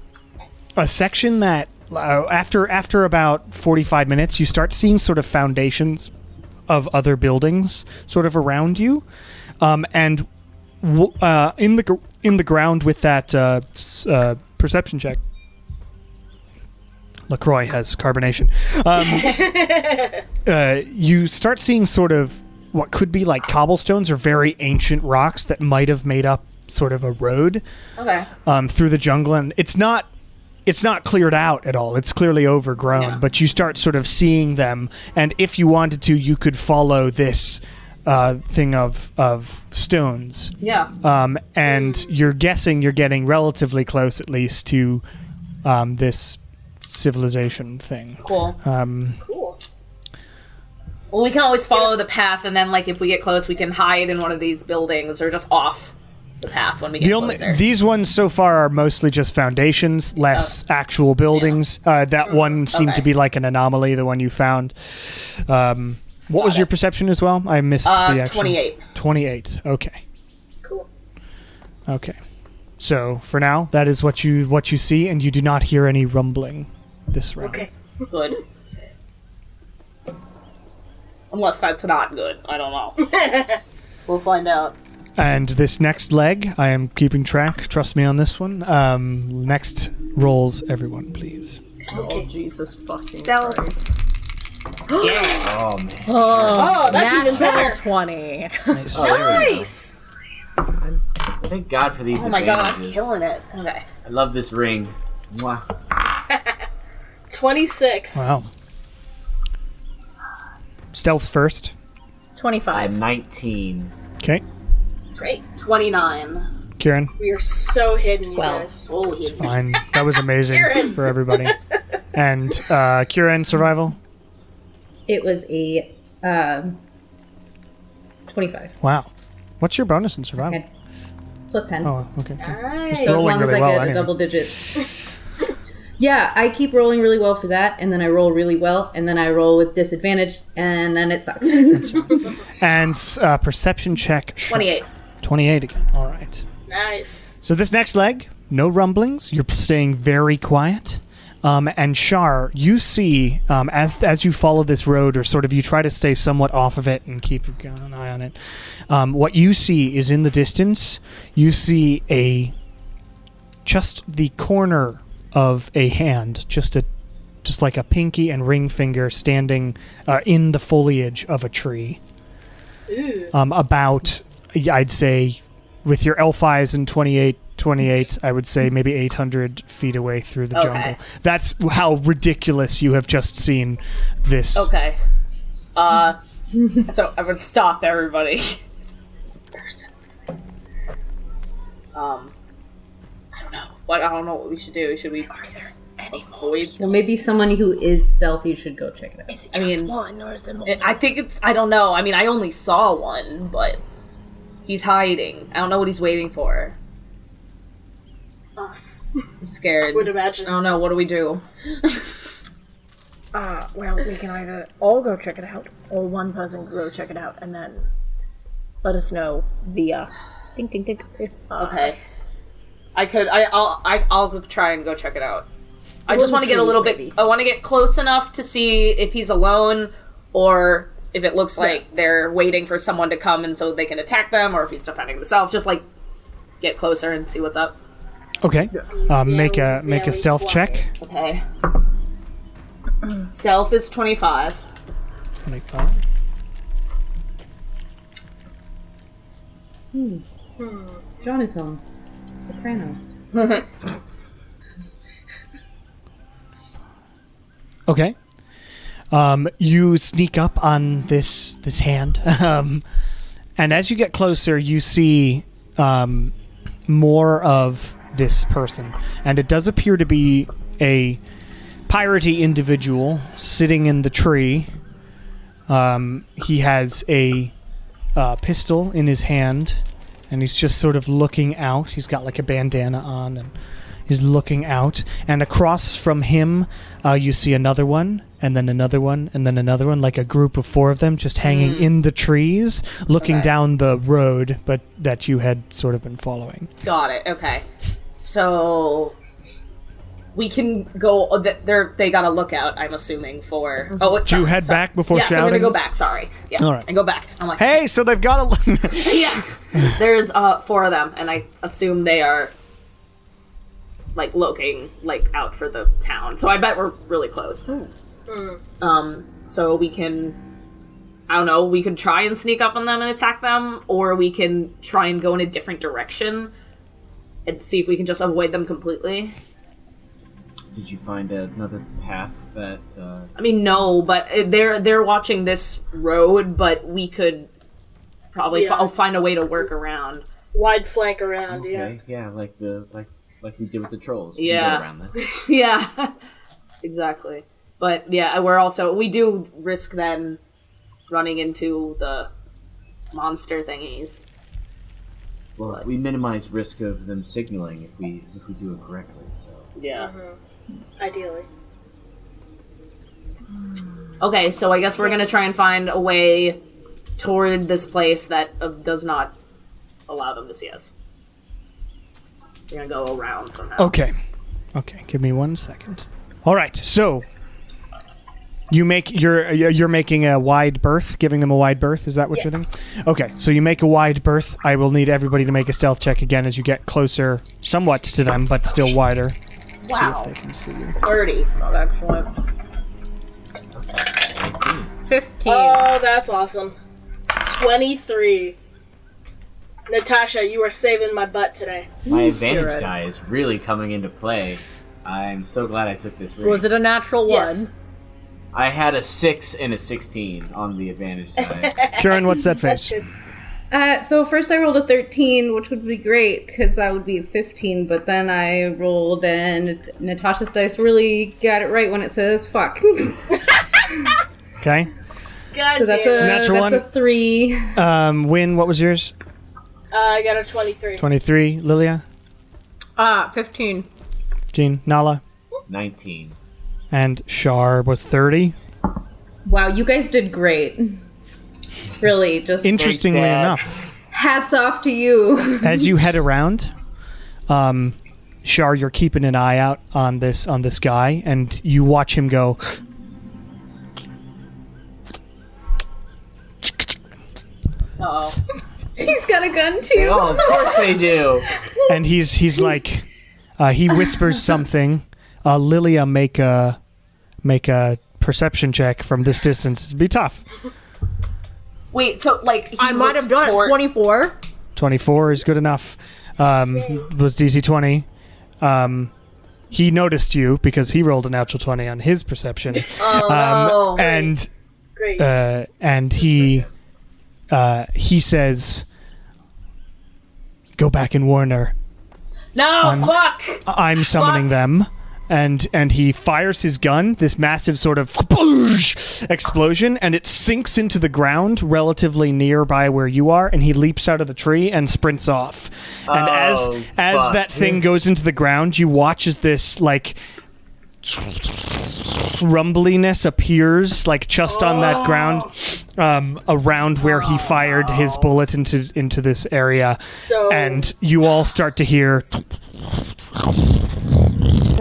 section that after about 45 minutes, you start seeing sort of foundations of other buildings sort of around you, and in the ground with that perception check. LaCroix has carbonation. You start seeing sort of what could be like cobblestones or very ancient rocks that might have made up sort of a road Okay. through the jungle, and it's not cleared out at all. It's clearly overgrown, Yeah. but you start sort of seeing them, and if you wanted to, you could follow this thing of stones. Yeah. And you're guessing you're getting relatively close, at least, to this civilization thing. Cool. Cool. Well, we can always follow the path, and then, like, if we get close, we can hide in one of these buildings or just off the path when we get closer. These ones so far are mostly just foundations, less actual buildings. That one seemed to be like an anomaly, the one you found. What was your perception as well? I missed the actual. 28. 28. Okay. Cool. Okay. So for now, that is what you see, and you do not hear any rumbling this round. Okay. Good. Unless that's not good. I don't know. We'll find out. And this next leg, I am keeping track. Trust me on this one. Next rolls, everyone, please. Oh, Jesus fucking Stealth. Christ. Yeah. Oh, man. Oh, that's even Natural better. 20. Oh, there we go. Nice. Thank God for these Oh my god, I'm advantages. killing it. Okay. I love this ring. Mwah. 26. Wow. Stealth's first. 25. I'm 19. Okay. Great. 29. Kieran. We are so hidden, you 12. guys. Oh, Fine. That was amazing Kieran. for everybody. And Kieran, survival? It was a 25. Wow. What's your bonus in survival? Okay. Plus 10. Oh, okay. Nice. So as rolling long as really I well get anyway. a double digit. Yeah, I keep rolling really well for that, and then I roll really well, and then I roll with disadvantage, and then it sucks. And perception check. 28. 28 again. All right. Nice. So this next leg, no rumblings. You're staying very quiet. And Shar, you see, as you follow this road, or sort of you try to stay somewhat off of it and keep an eye on it, what you see is in the distance, you see just the corner of a hand, just like a pinky and ring finger standing in the foliage of a tree. About, I'd say, with your elf eyes and 28, I would say maybe 800 feet away through the jungle. That's how ridiculous you have just seen this. Okay. So I would stop everybody. I don't know. I don't know what we should do. Should we avoid? Well, maybe someone who is stealthy should go check it out. Is it just one or is there more? I think it's. I don't know. I mean, I only saw one, but he's hiding. I don't know what he's waiting for. Us. I'm scared. I would imagine. I don't know. What do we do? Well, we can either all go check it out, or one person go check it out, and then let us know via. Think. If, Okay. I'll go try and go check it out. I just want to get a little bit. I want to get close enough to see if he's alone, or if it looks like they're waiting for someone to come and so they can attack them, or if he's defending himself. Just like get closer and see what's up. Okay. Make a stealth check. Okay. Stealth is 25. 25. John is home. Sopranos. Okay. You sneak up on this hand, and as you get closer, you see more of this person, and it does appear to be a piratey individual sitting in the tree. He has a pistol in his hand, and he's just sort of looking out. He's got like a bandana on, and he's looking out. And across from him, you see another one, and then another one, and then another one, like a group of 4 of them just hanging in the trees, looking down the road, but that you had sort of been following. Got it. Okay. So we can go. They got a lookout. I'm assuming for. Oh, Do you head back before shouting? Yeah, so I'm gonna go back. Sorry. Yeah. All right. And go back. I'm like, hey, so they've got a. Yeah. There's 4 of them, and I assume they are like looking like out for the town. So I bet we're really close. So we can. I don't know. We could try and sneak up on them and attack them, or we can try and go in a different direction and see if we can just avoid them completely. Did you find another path that... I mean, no, but they're watching this road, but we could probably find a way to work around. Wide flank around, okay, yeah, like we did with the trolls. Yeah. We go around that. Yeah, exactly. But yeah, we do risk then running into the monster thingies. Well, we minimize risk of them signaling if we do it correctly. So yeah. Ideally. Okay, so I guess we're gonna try and find a way toward this place that does not allow them to see us. We're gonna go around somehow. Okay, give me 1 second. All right, so you're making a wide berth, giving them a wide berth. Is that what you're thinking? Okay, so you make a wide berth. I will need everybody to make a stealth check again as you get closer, somewhat to them, but still wider. Wow. See if they can see you. 30. Oh, excellent. 15. Oh, that's awesome. 23. Natasha, you are saving my butt today. My advantage die is really coming into play. I'm so glad I took this ring. Was it a natural one? Yes. I had a 6 and a 16 on the advantage die. Karen, what's that face? So first I rolled a 13, which would be great, because that would be a 15, but then I rolled, and Natasha's dice really got it right when it says fuck. Okay. God So that's damn. a 3. Win, what was yours? I got a 23. 23. Lilia? 15. Jean? Nala? 19. And Shar was 30. Wow, you guys did great. Really, just Interestingly Dad. enough, hats off to you. as you head around, Shar, you're keeping an eye out on this guy, and you watch him go. Uh-oh. He's got a gun too. Oh, of course they do. And he's like, he whispers something. Lilia, make a perception check from this distance. It'd be tough. Wait, so like he I might have done it. 24. 24 is good enough. Was DC 20. He noticed you because he rolled a natural 20 on his perception. Oh, no. And Great. and he says, "Go back and warn her. No, fuck! I'm summoning them." And he fires his gun, this massive sort of explosion, and it sinks into the ground relatively nearby where you are, and he leaps out of the tree and sprints off. And as that thing goes into the ground, you watch as this, like, rumbliness appears, like, just on that ground, around where he fired his bullet into this area. And you all start to hear...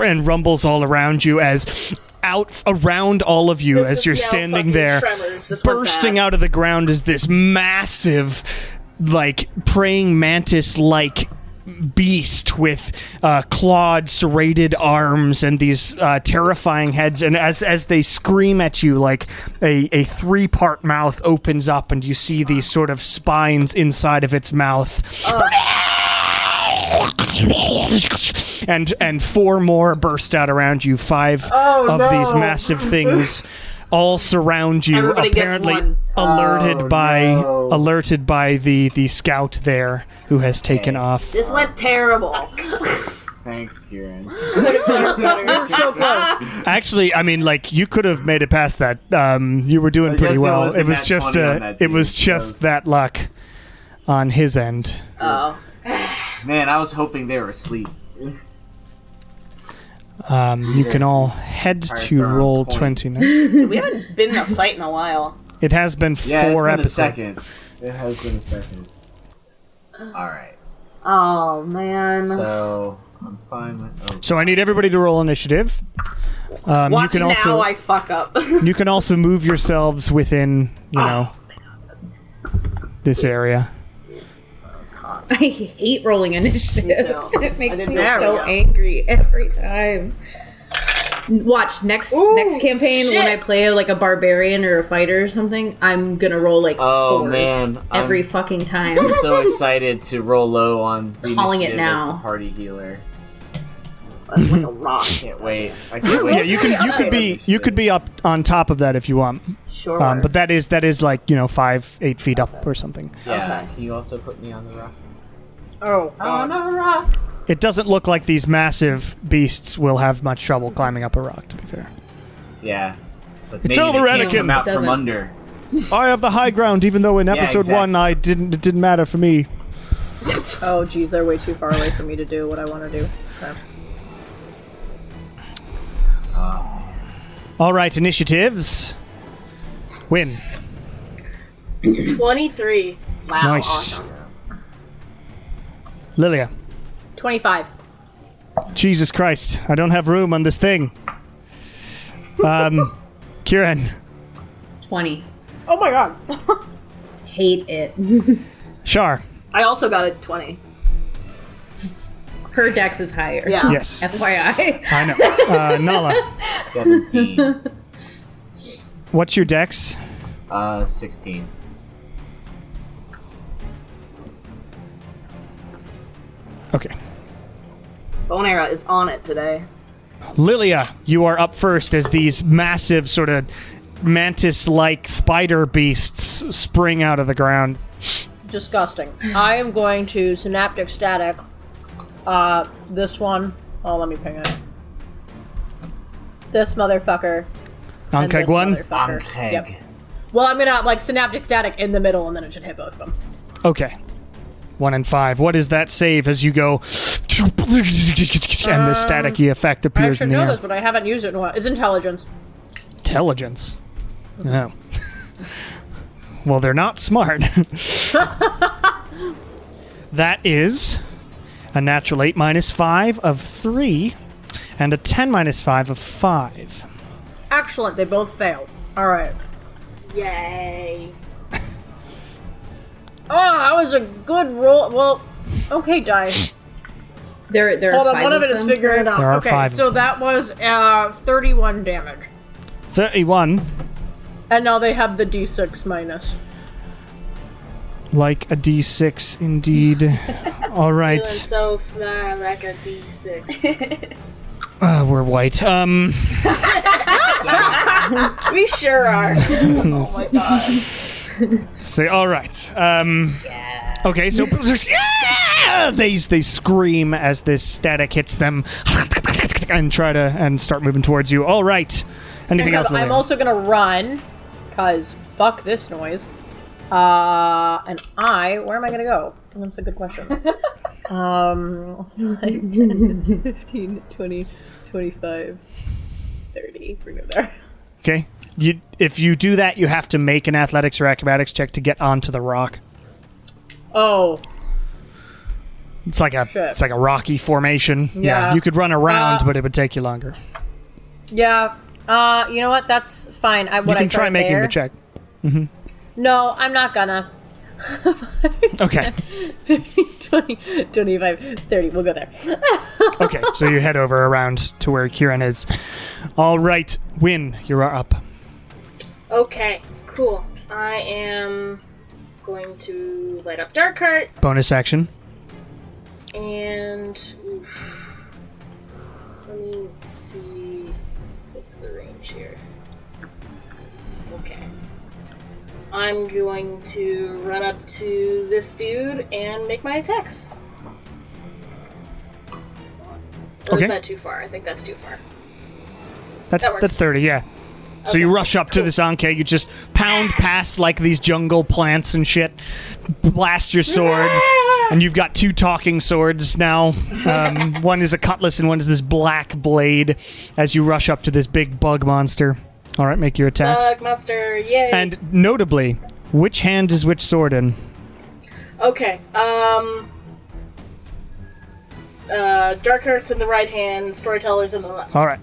and rumbles all around you as out around all of you as you're standing there. Bursting out of the ground is this massive, like, praying mantis-like beast with clawed, serrated arms and these terrifying heads. And as they scream at you, like a three-part mouth opens up and you see these sort of spines inside of its mouth. And four more burst out around you. Five of these massive things all surround you. Everybody apparently gets one. alerted by the scout there who has taken off. This went terrible. Thanks, Kieran. So close. Actually, I mean, like, you could have made it past that. You were doing pretty well. It was just that luck on his end. Oh. Man, I was hoping they were asleep. You can all head to roll 20 now. We haven't been in a fight in a while. It has been four episodes. It has been a second. Alright. Oh, man. So, I'm fine with... So I need everybody to roll initiative. Watch you can now also, I fuck up. you can also move yourselves within, this area. I hate rolling initiative. Me too. It makes me There we so go. angry every time. Watch next campaign when I play like a barbarian or a fighter or something. I'm gonna roll like fours every fucking time. I'm so excited to roll low on the Calling it initiative now. as the party healer. That's like a rock. I can't wait. Yeah, you could be up on top of that if you want. Sure. But that is like 5-8 feet up or something. Yeah. Okay. Can you also put me on the rock? Oh, On a rock. It doesn't look like these massive beasts will have much trouble climbing up a rock, to be fair. Yeah. But It's maybe over, they can't Anakin. come out It from doesn't. under. I have the high ground, even though in episode 1 it didn't matter for me. oh, geez, they're way too far away for me to do what I want to do. Okay. All right, initiatives. Win. 23. Wow. Nice. Awesome. Lilia. 25. Jesus Christ, I don't have room on this thing. Kieran. 20. Oh my god. Hate it. Shar. I also got a 20. Her dex is higher. Yeah. Yes. FYI. I know. Nala. 17. What's your dex? 16. Okay. Bone Era is on it today. Lilia, you are up first as these massive sort of mantis-like spider beasts spring out of the ground. Disgusting. I am going to Synaptic Static. This one. Oh, let me ping it. This motherfucker. And this Ankeg-1? motherfucker. Ankeg. Yep. Well, I'm gonna Synaptic Static in the middle, and then it should hit both of them. Okay. 1 and 5. What is that save as you go and the staticky effect I appears should in the know air? this, but I haven't used it in a while. It's intelligence. Intelligence. Oh. Well, they're not smart. That is a natural 8 minus 5 of 3, and a 10 minus 5 of 5. Excellent. They both failed. All right. Yay. Oh, that was a good roll. Well, okay, dice. There Hold are on, one of it is figuring it out. There are Okay, 5. so that was 31 damage. 31, And now they have the d6 minus. like a d6 indeed. All right. Feeling so fly like a D6. We're white. We sure are. Oh my god. Say, all right. Okay, so they scream as this static hits them and try to start moving towards you. All right. Anything else? I'm also gonna run, cause fuck this noise. And where am I gonna go? That's a good question. 10, 15, 20, 25, 30. Bring it there. Okay. If you do that, you have to make an athletics or acrobatics check to get onto the rock. Oh. It's like a rocky formation. Yeah. You could run around, but it would take you longer. Yeah. You know what? That's fine. You can try making the check. Mm-hmm. No, I'm not gonna. Okay. 15, 20, 25, 30. We'll go there. Okay, so you head over around to where Kieran is. All right, Win, you're up. Okay, cool. I am going to light up Darkheart Bonus action. and let me see what's the range here. Okay. I'm going to run up to this dude and make my attacks. Or Okay. is that too far? I think that's too far. That's That works. 30, yeah. So you rush up to this Anke, you just pound past like these jungle plants and shit, blast your sword, and you've got 2 talking swords now. One is a cutlass and one is this black blade as you rush up to this big bug monster. All right, make your attacks. Bug monster, yay! And notably, which hand is which sword in? Okay, Darkheart's in the right hand, Storyteller's in the left. All right.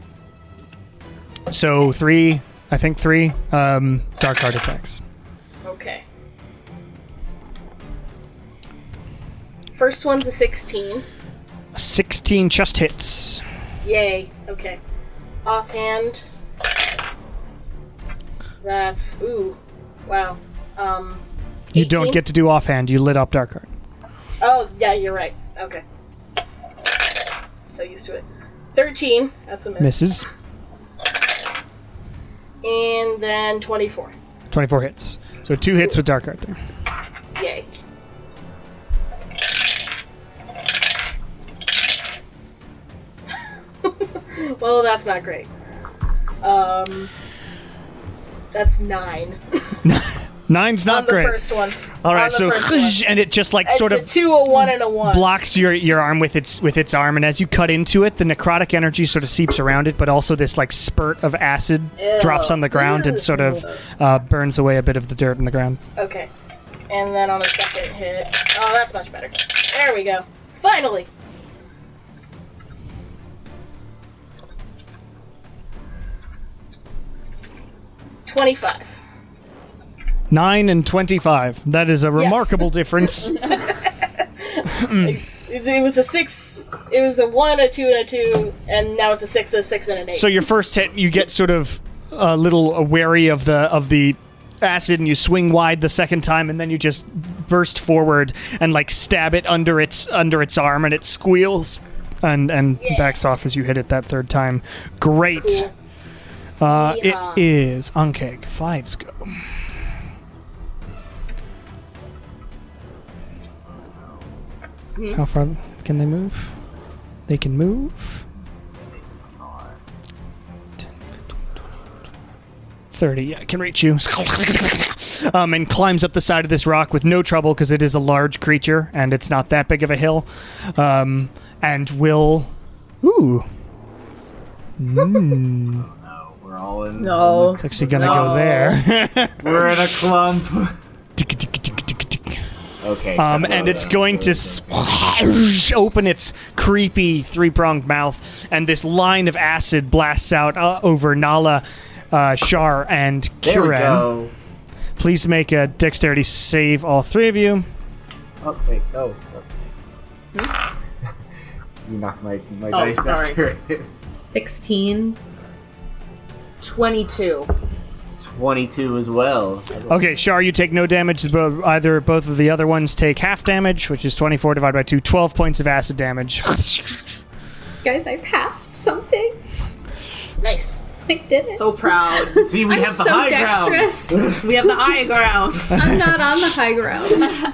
So 3, I think 3 dark heart attacks. Okay. First one's a 16. 16 just hits. Yay. Okay. Offhand. That's wow. You 18? don't get to do offhand. You lit up dark heart. Oh, yeah, you're right. Okay. So used to it. 13. That's a miss. Misses. And then 24. 24 hits. So 2 hits with dark heart there. Yay. Well, that's not great. That's 9. 9's not on the great. first one. All right, On the so first one. and it just like It's sort a of 2, a 1, and a 1. blocks your arm with its arm, and as you cut into it, the necrotic energy sort of seeps around it, but also this like spurt of acid drops on the ground and sort of burns away a bit of the dirt in the ground. Okay. And then on a second hit. Oh, that's much better. There we go. Finally! $25. 9 and 25. That is a remarkable difference. It was a 6. It was a 1, a 2, and a 2, and now it's a 6, a 6, and an 8. So your first hit, you get sort of a little wary of the acid, and you swing wide the second time, and then you just burst forward and like stab it under its arm, and it squeals and backs off as you hit it that third time. Great. Cool. It is Ankeg. 5s go. How far can they move? They can move. 10, 15, 20, 30, yeah, can reach you. And climbs up the side of this rock with no trouble because it is a large creature and it's not that big of a hill. And will... Ooh. No, we're all in. No. It's actually gonna go there. We're in a clump. Okay. And it's going to open its creepy three-pronged mouth, and this line of acid blasts out over Nala, Shar, and Kiran. There we go. Please make a dexterity save, all three of you. Oh, wait, go. You knocked my dice sorry. 16. 22. 22 as well. Okay, Shar, you take no damage. Both of the other ones take half damage, which is 24 divided by 2. 12 points of acid damage. Guys, I passed something. Nice. I did it. So proud. See, we have the high ground. We have the high ground. I'm not on the high ground.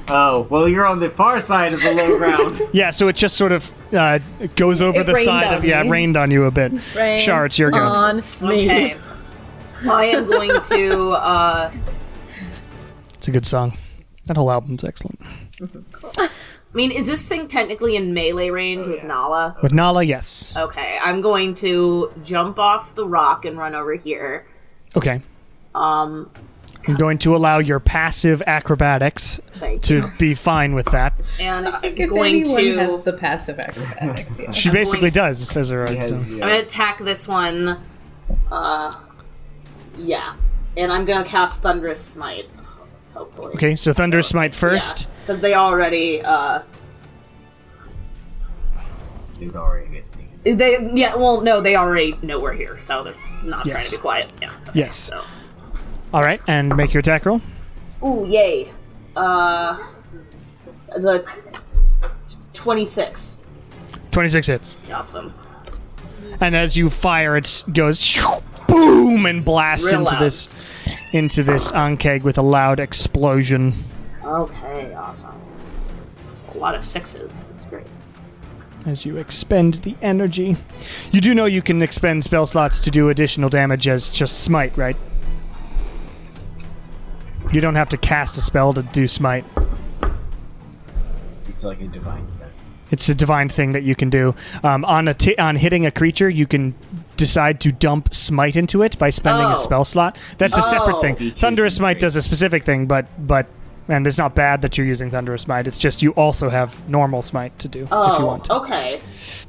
Oh, well, you're on the far side of the low ground. Yeah, so it just sort of goes over the side of... Yeah, rained on you a bit. Rain Shar, it's your go. on me. Okay. I am going to, It's a good song. That whole album's excellent. I mean, is this thing technically in melee range with Nala? With Nala, yes. Okay, I'm going to jump off the rock and run over here. Okay. I'm going to allow your passive acrobatics to be fine with that. And I'm If going anyone to... has the passive acrobatics, yeah. She basically does, says her. Yeah, So. yeah. I'm going to attack this one. Yeah. And I'm going to cast Thunderous Smite. Hopefully. Okay, so Thunderous Smite first. Because they already, Dude already gets sneaky. they already know we're here, so they're not trying to be quiet. Yeah. Okay, Yes. So. All right, and make your attack roll. Ooh, yay. The 26. 26 hits. Awesome. And as you fire, it goes boom and blasts Real into loud. this Ankeg with a loud explosion. Okay, awesome. It's a lot of sixes. That's great. As you expend the energy. You do know you can expend spell slots to do additional damage as just smite, right? You don't have to cast a spell to do smite. It's like a divine sense. It's a divine thing that you can do. On hitting a creature, you can decide to dump smite into it by spending a spell slot. That's a separate thing. Features Thunderous and Smite does a specific thing, but and it's not bad that you're using Thunderous Smite. It's just you also have normal smite to do if you want to. Okay.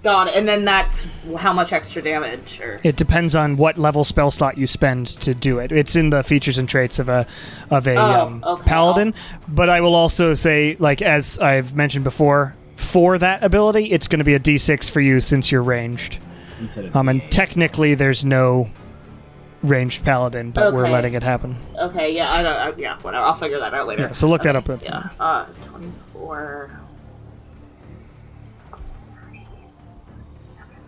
Got it. And then that's how much extra damage? Or... It depends on what level spell slot you spend to do it. It's in the features and traits of a okay. paladin. But I will also say, like as I've mentioned before, for that ability, it's going to be a D6 for you since you're ranged. Instead of And technically, there's no ranged paladin, but we're Okay. letting it happen. Okay, yeah, yeah, whatever. I'll figure that out later. Yeah, so look that up. That's Yeah. 24.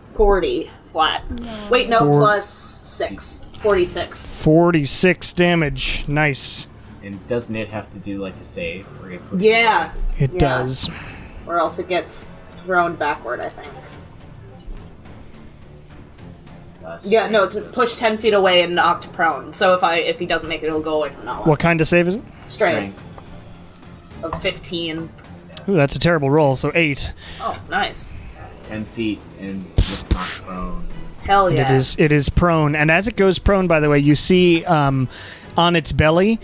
40 flat. Wait, no, plus 6. 46. 46 damage. Nice. And doesn't it have to do like a save? Or get pushed Yeah. It Yeah. does. Or else it gets thrown backward, I think. away? Yeah, no, it's pushed 10 feet away and knocked prone. So if he doesn't make it, it'll go away from Nala. What kind of save is it? Strength. Of 15. Ooh, that's a terrible roll, so 8. Oh, nice. 10 feet and it's not prone. Hell yeah. It is prone, and as it goes prone, by the way, you see on its belly,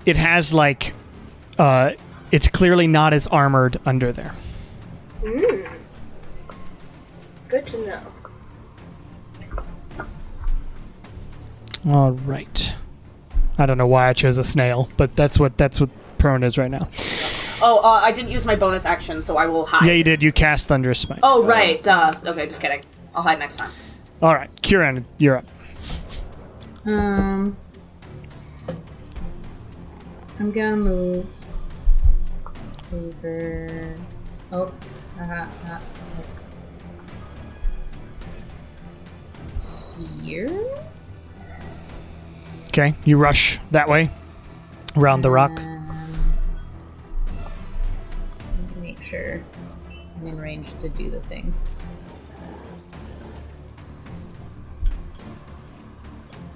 it has like, it's clearly not as armored under there. Good to know. All right. I don't know why I chose a snail, but that's what prone is right now. Oh, I didn't use my bonus action, so I will hide. Yeah, you did. You cast Thunderous Smite. Oh, right. Okay, just kidding. I'll hide next time. All right, Kieran, you're up. I'm gonna move over. Oh, here. Okay, you rush that way, around the rock. Make sure I'm in range to do the thing.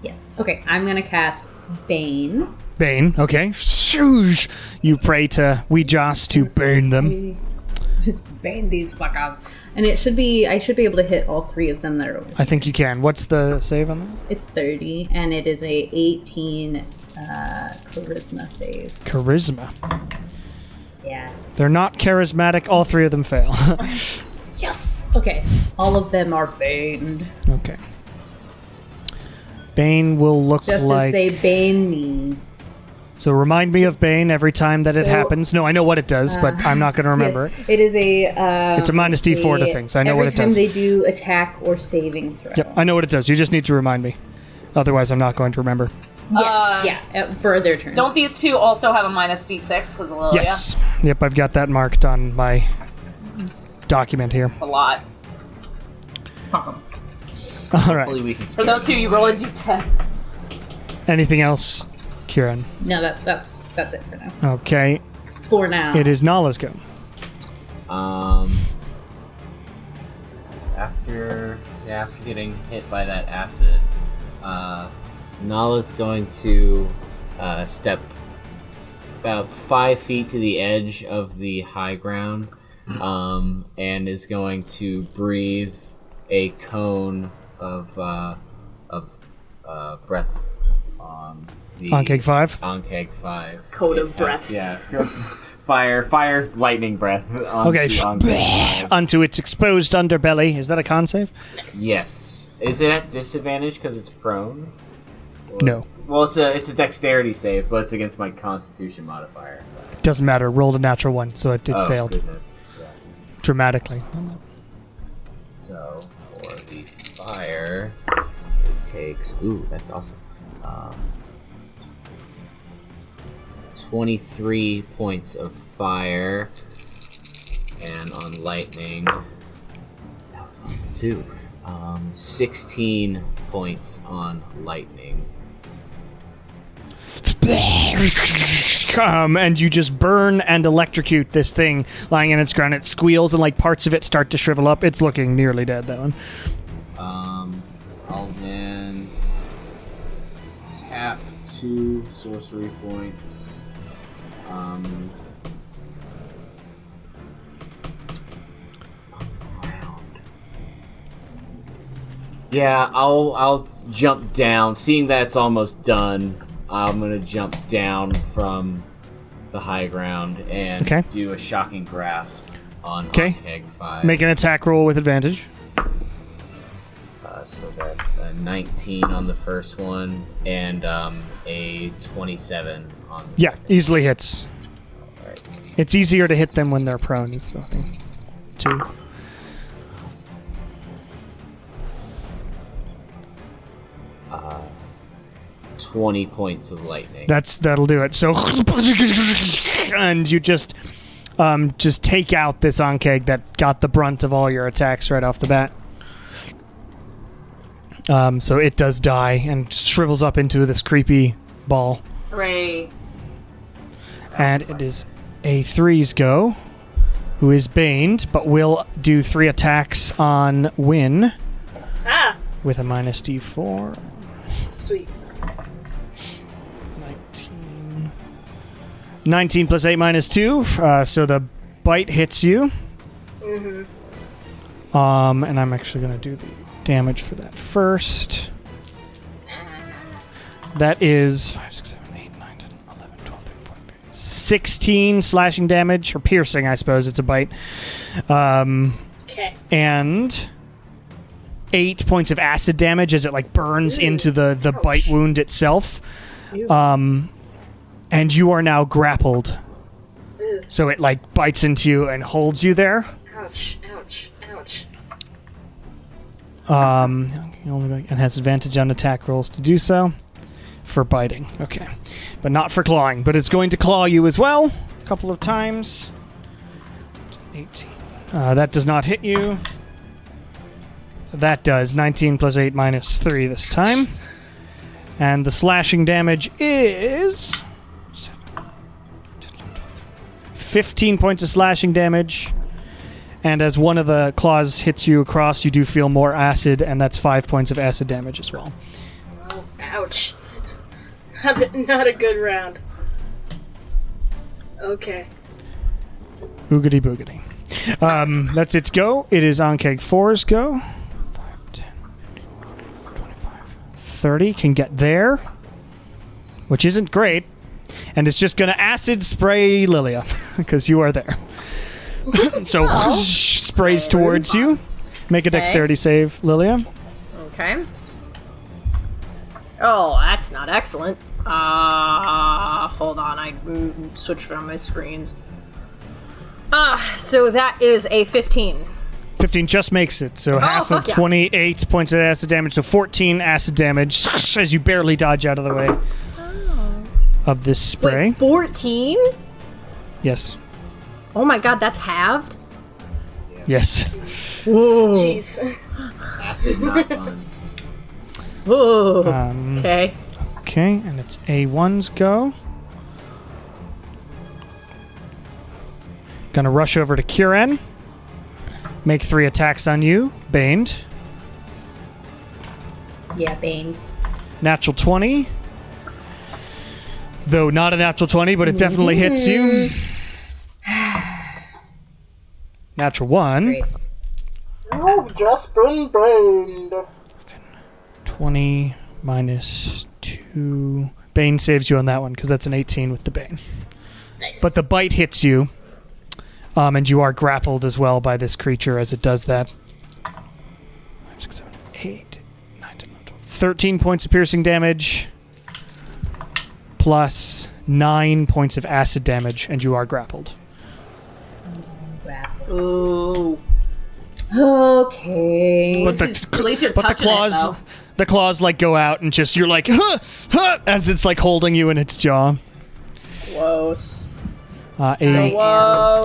Yes. Okay, I'm gonna cast Bane. Bane, okay. Shoosh! You pray to Weejas to burn them. Bane these fuck-offs. And I should be able to hit all 3 of them that are over. I think you can. What's the save on that? It's 30, and it is a 18 charisma save. Charisma. Yeah. They're not charismatic. All 3 of them fail. Yes. Okay. All of them are baned. Okay. Bane will look Just like... as they bane me. So remind me of Bane every time that it happens. No, I know what it does, but I'm not going to remember Yes, it is a... it's a minus D4 to things. I know what it does. Every time they do attack or saving throw. Yep, I know what it does. You just need to remind me. Otherwise, I'm not going to remember. Yes, for their turns. Don't these 2 also have a minus D6 because of Lilia? Yes. Yep, I've got that marked on my document here. It's a lot. Fuck 'em. All right. Hopefully we can For those 2, you roll a D10. Anything else, Kieran? No, that's it for now. Okay. For now. It is Nala's go. After getting hit by that acid, Nala's going to step about 5 feet to the edge of the high ground, and is going to breathe a cone of breath on the On Keg 5? On Keg 5. Code of breath. Yeah. Fire, lightning breath. Okay. On Keg 5. Onto its exposed underbelly. Is that a con save? Yes. Is it at disadvantage because it's prone? Or... No. Well, it's a dexterity save, but it's against my Constitution modifier. So. Doesn't matter. Rolled a natural 1, so it failed. Goodness. Yeah. Dramatically. So for the fire, it takes. Ooh, that's awesome. 23 points of fire, and on lightning, that was awesome too. 16 points on lightning. And you just burn and electrocute this thing lying in its ground. It squeals and like parts of it start to shrivel up. It's looking nearly dead, that one. I'll then tap 2 sorcery points. It's on the ground. Yeah, I'll jump down. Seeing that it's almost done, I'm gonna jump down from the high ground and do a shocking grasp on Keg 5. Make an attack roll with advantage. So that's a 19 on the first one and a 27 on the second. Easily hits. All right. It's easier to hit them when they're prone is the thing. 2. 20 points of lightning. That'll do it. So, and you just take out this Ankeg that got the brunt of all your attacks right off the bat. So it does die and shrivels up into this creepy ball. Hooray. And it is A3's go, who is baned, but will do 3 attacks on Win. With a minus D4. Sweet. 19 plus 8 minus 2, so the bite hits you. Mm-hmm. And I'm actually going to do the damage for that first. That is 5, 6, 7, 8, 9, 10, 11, 12, 13, 14, 15, 16 slashing damage, or piercing, I suppose. It's a bite. Okay. And 8 points of acid damage as it like burns into the bite wound itself. And you are now grappled. So it like bites into you and holds you there. Ouch, ouch, ouch. And has advantage on attack rolls to do so. For biting. Okay. But not for clawing. But it's going to claw you as well. A couple of times. 18. That does not hit you. That does. 19 plus 8 minus 3 this time. And the slashing damage is 15 points of slashing damage. And as one of the claws hits you across, you do feel more acid, and that's 5 points of acid damage as well. Oh, ouch. Not a good round. Okay. Boogity boogity. That's its go. It is Ankeg 4's go. 5, 10, 15, 25, 30. Can get there, which isn't great. and it's just going to acid spray Lilia because you are there. So sprays towards you. Make a dexterity save, Lilia. Okay. Oh, that's not excellent. Hold on, I switched around my screens. So that is a 15. 15 just makes it, so half of 28 points of acid damage, so 14 acid damage as you barely dodge out of the way of this spray. Wait, 14? Yes. Oh my god, that's halved? Yes. Whoa. Jeez. Acid, not fun. Whoa. Okay. Okay, and it's A1's go. Gonna rush over to Kieran. Make 3 attacks on you. Baned. Yeah, Bane. Natural 20. Though not a natural 20, but it definitely hits you. Natural 1. Great. You've just been burned. 20 minus 2. Bane saves you on that one because that's an 18 with the Bane. Nice. But the bite hits you. And you are grappled as well by this creature as it does that. 5, 6, 7, 8, 9, 10, 11, 12. 13 points of piercing damage. Plus 9 points of acid damage, and you are grappled. Ooh. Okay. But At least you're touching it, though. the claws like go out and just you're like as it's like holding you in its jaw. Gross. I am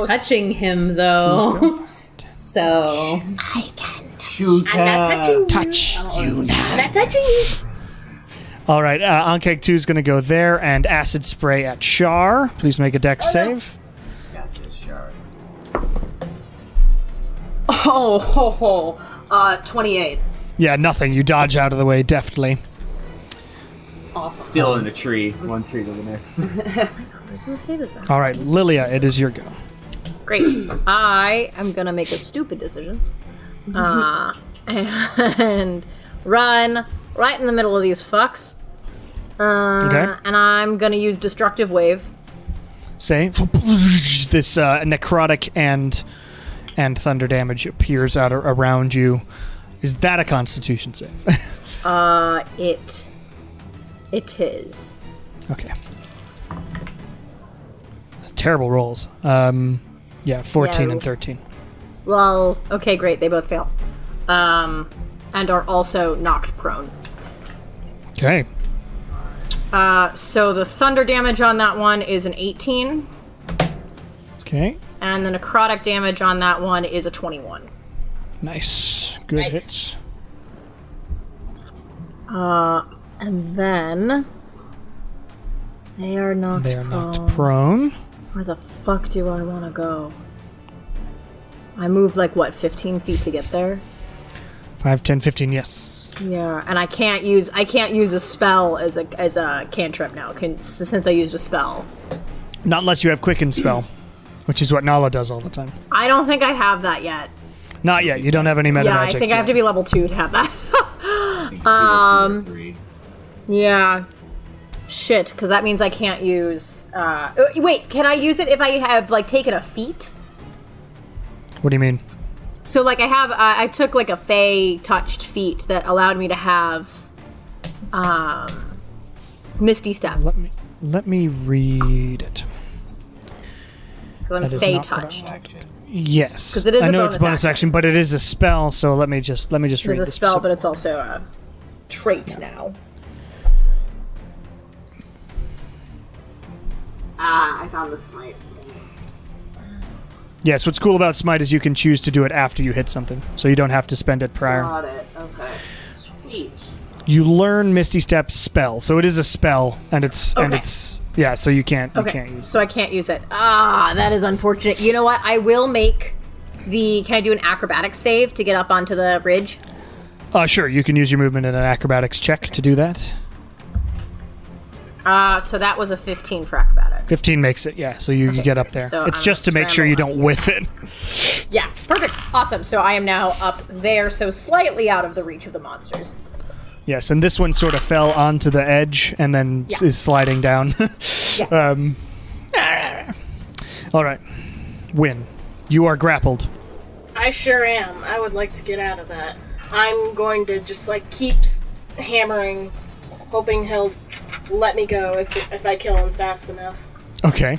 touching him though. So Shoot. I'm not touching you. Touch you now. I'm not touching you. All right, Ankeg 2 is going to go there and acid spray at Shar. Please make a dex save. Got this shard. 28. Yeah, nothing. You dodge out of the way deftly. Awesome. Still in a tree. One tree to the next. What save is that? All right, Lilia, it is your go. Great. I am gonna make a stupid decision. And run right in the middle of these fucks. Okay. And I'm gonna use Destructive Wave. Say this necrotic and thunder damage appears out around you. Is that a Constitution save? It is. Okay. Terrible rolls. 14 and 13. Well, okay, great. They both fail. And are also knocked prone. Okay. So the thunder damage on that one is an 18. Okay. And the necrotic damage on that one is a 21. Nice. Good Nice. hits. And then they are knocked They are prone. knocked prone. Where the fuck do I want to go? I moved 15 feet to get there. 5, 10, 15, yes. Yeah, and I can't use a spell as a cantrip now since I used a spell. Not unless you have Quicken spell, which is what Nala does all the time. I don't think I have that yet. Not yet. You don't have any meta Yeah, magic. I think I have to be level 2 to have that. It's either 2 or 3. Yeah. Shit, because that means I can't use... wait, can I use it if I have, taken a feat? What do you mean? So, I took, a Fey-touched feat that allowed me to have, Misty Step. Let me read it. Because I'm That is not Fey-touched. Action. Yes. 'Cause it is I a know bonus it's a bonus action, but it is a spell, so let me just read It's a this. spell, but it's also a trait now. I found the smite. Yes, what's cool about Smite is you can choose to do it after you hit something, so you don't have to spend it prior. Got it. Okay. Sweet. You learn Misty Step's spell, so it is a spell, and it's Okay. so you can't use it. So I can't use it. That is unfortunate. You know what? I will make can I do an acrobatics save to get up onto the ridge? Sure, you can use your movement in an acrobatics check to do that. So that was a 15 for acrobatics. 15 makes it, yeah, so you get up there. So it's I'm just to gonna make sure you scramble don't whiff it. Yeah, perfect. Awesome. So I am now up there, so slightly out of the reach of the monsters. Yes, and this one sort of fell onto the edge and then is sliding down. All right. Win. You are grappled. I sure am. I would like to get out of that. I'm going to just keep hammering, hoping he'll let me go if I kill him fast enough. Okay.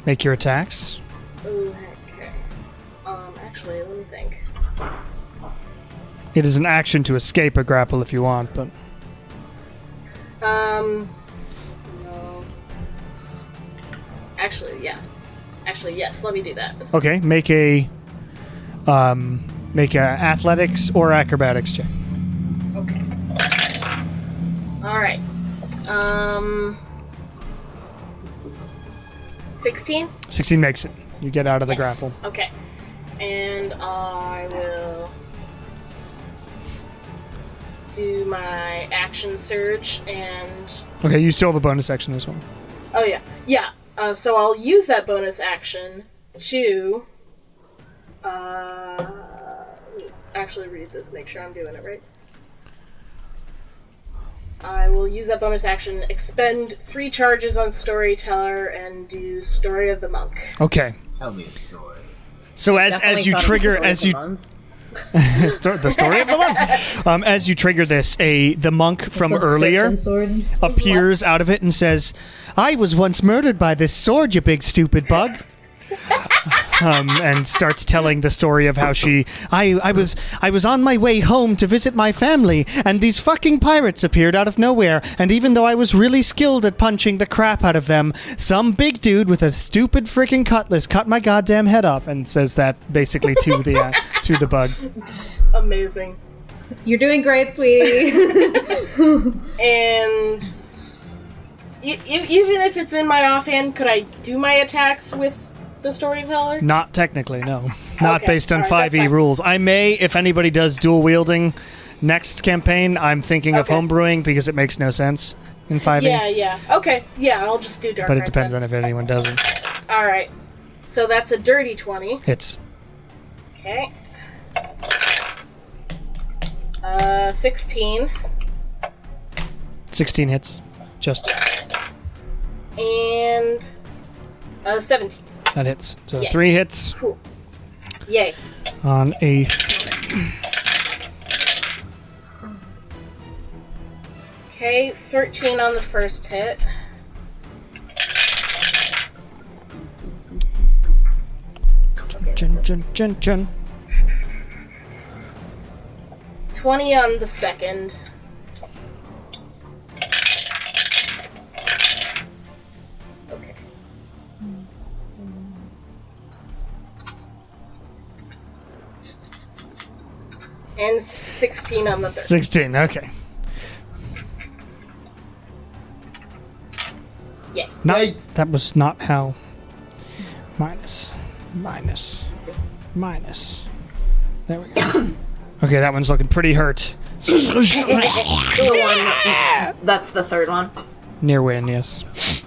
Make your attacks. Ooh, okay. Actually, let me think. It is an action to escape a grapple if you want, but... No. Actually, yes, let me do that. Okay, make a athletics or acrobatics check. Okay. Alright. 16? 16 makes it. You get out of the Yes. grapple. Okay. And I will do my action surge and... Okay, you still have a bonus action as well. Oh, yeah. Yeah. So I'll use that bonus action to... actually read this, make sure I'm doing it right. I will use that bonus action, expend 3 charges on Storyteller, and do Story of the Monk. Okay. Tell me a story. So as you trigger the story of the month. As you trigger this, the monk from earlier appears out of it and says, "I was once murdered by this sword, you big stupid bug." And starts telling the story of how I was on my way home to visit my family, and these fucking pirates appeared out of nowhere, and even though I was really skilled at punching the crap out of them, some big dude with a stupid freaking cutlass cut my goddamn head off, and says that basically to the bug. Amazing. You're doing great, sweetie. And even if it's in my offhand, could I do my attacks with the Storyteller? Not technically, no. Not Okay, based on all right, 5e that's fine. rules. I may, if anybody does dual wielding next campaign, I'm thinking of Okay. homebrewing because it makes no sense in 5e. Yeah. Okay. Yeah, I'll just do Dark But it Knight depends then. on if anyone doesn't. Alright. So that's a dirty 20. Hits. Okay. 16. 16 hits. Just. And 17. That hits. So Yeah. 3 hits Cool. Yay. on a... Okay, 13 on the first hit. Jun. 20 on the second. Okay. And 16 on the third. 16, okay. Yeah. That was not how... Minus. There we go. Okay, that one's looking pretty hurt. That's the third one. Near win, yes.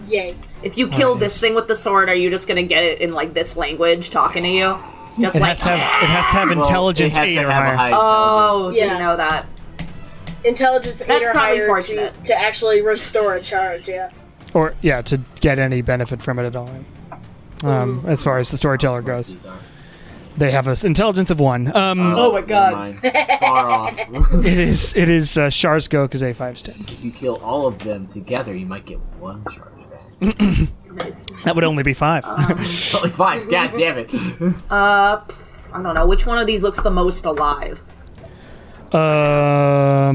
Yay. If you kill this thing with the sword, are you just gonna get it in this language talking to you? Just It has to have intelligence it has 8 to or have a higher. high Oh, intelligence. didn't know that. Intelligence 8 That's or probably higher fortunate. to actually restore a charge, yeah. Or, yeah, to get any benefit from it at all. As far as the storyteller goes. These are. They have an intelligence of 1. Oh my god. Mine. Far off. It is Char's go because A5's dead. If you kill all of them together, you might get 1 charge back. Nice. That would only be 5. Only 5. God damn it. I don't know. Which one of these looks the most alive? 2 are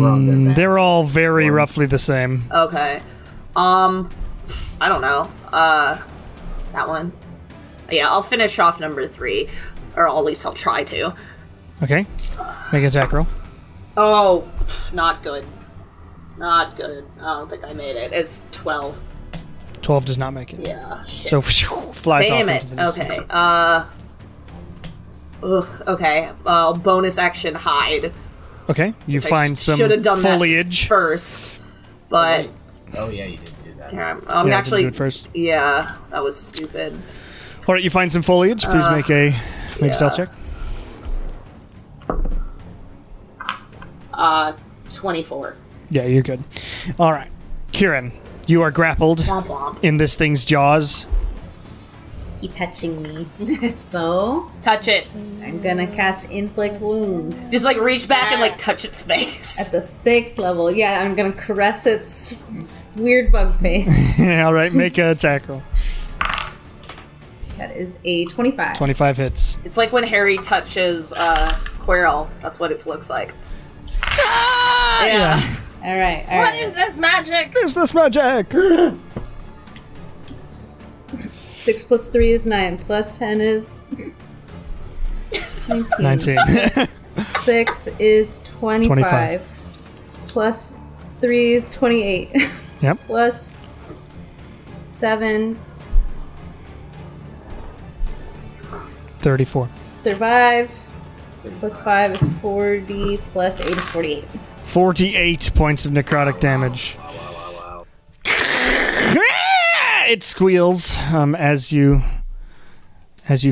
on their back. They're all very roughly the same. Okay. I don't know. That one. Yeah, I'll finish off number 3. Or at least I'll try to. Okay. Make an attack roll. Oh, not good. Not good. I don't think I made it. It's 12. 12 does not make it. Yeah, shit. So flies Damn off it. into the distance. Okay. Okay. Bonus action hide. Okay. You find some Should have done foliage. that first. But Oh, yeah, you did do that. I'm Yeah, I didn't actually do it first. Yeah, that was stupid. All right, you find some foliage. Please make a stealth check. 24. Yeah, you're good. All right. Kieran, you are grappled Womp womp. in this thing's jaws. Keep touching me. So Touch it. I'm gonna cast Inflict Wounds Just like reach back and like touch its face. at the 6th level. Yeah, I'm gonna caress its weird bug face. All right, make an attack roll. That is a 25. 25 hits. It's like when Harry touches Quirrell. That's what it looks like. Yeah. All right. What is this magic? Is this magic? 6 plus 3 is 9. Plus 10 is 19. 6 is 25. Plus 3 is 28. Yep. Plus 7, 34. 35. Plus 5 is 40. Plus 8 is 48. 48 points of necrotic damage. Wow. It squeals as you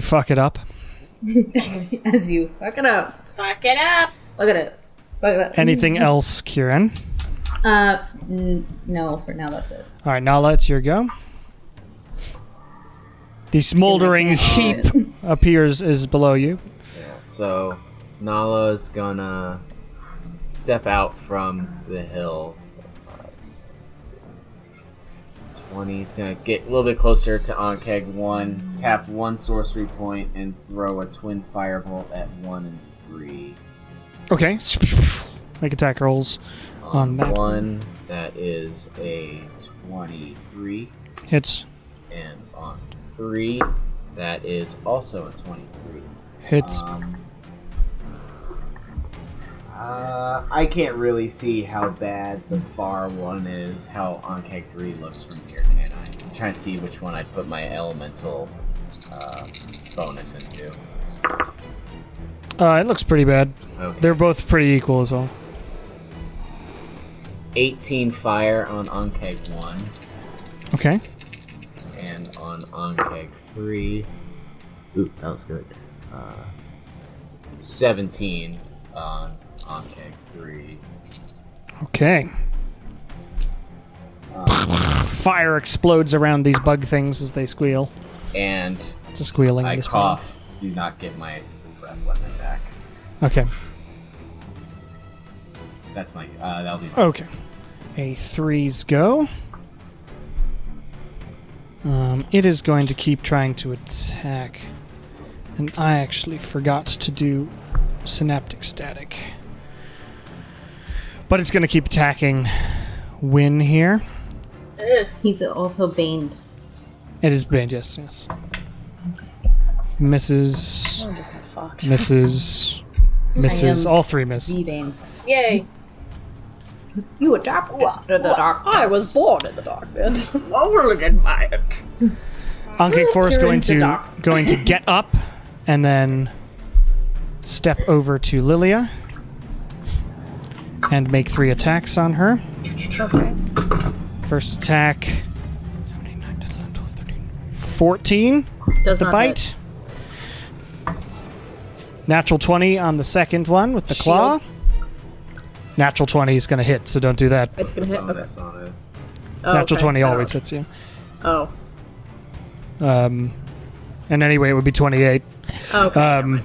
fuck it up. As you fuck it up. Fuck it up. Fuck it up. Fuck it up. Anything else, Kieran? No, for now that's it. All right, Nala, it's your go. The smoldering heap is below you. Yeah, so Nala's gonna step out from the hill. So 20. He's gonna get a little bit closer to Ankeg 1, tap 1 sorcery point, and throw a twin firebolt at 1 and 3. Okay. Make attack rolls on that 1. That is a 23. Hits. And on 3, that is also a 23. Hits. I can't really see how bad the far one is, how Ankeg 3 looks from here, can I? I'm trying to see which one I put my elemental bonus into. It looks pretty bad. Okay. They're both pretty equal as well. 18 fire on Ankeg 1, Okay. and on Ankeg 3... Ooh, that was good. 17 on Ankeg 3. Okay. Fire explodes around these bug things as they squeal. And It's a squealing. I this cough. Do not get my breath weapon back. one. Okay. That's my... that'll be... Okay. A 3's go. It is going to keep trying to attack. And I actually forgot to do synaptic static. But it's going to keep attacking Win here. He's also baned. It is banned, yes. Misses. I'm just fucked. Misses. Misses. All 3 miss. D-bane. Yay. You adapt to the dark. I was born in the darkness. Lowered in my Ankeg 4 is You're going into to dark. going to get up and then step over to Lilia and make 3 attacks on her. Okay. First attack 14 Does to not bite. Natural 20 on the second one with the claw. Natural 20 is going to hit, so don't do that. It's gonna hit. Okay. bonus on it. Oh, Natural okay. 20 always hits you. Oh. And anyway, it would be 28. Okay.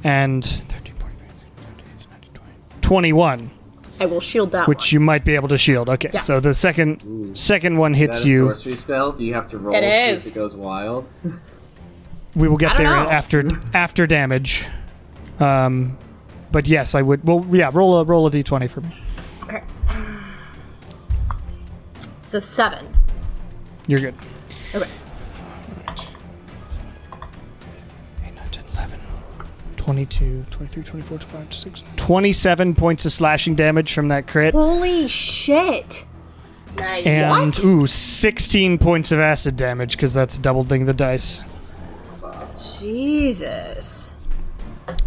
And 13, 14, 21, I will shield that which you might be able to shield. Okay, Yeah. so the second one Is hits that a you. sorcery spell? Do you have to roll It to see is. if it goes wild? We will get I don't there know. after damage. But yes, I would. Well, yeah, roll a d20 for me. one. Okay. It's a 7. You're good. Okay. 8, 9, 10, 11, 22, 23, 24, 25, 26, 27 points of slashing damage from that crit. Holy shit! Nice. And, 16 points of acid damage, because that's doubling the dice. Jesus.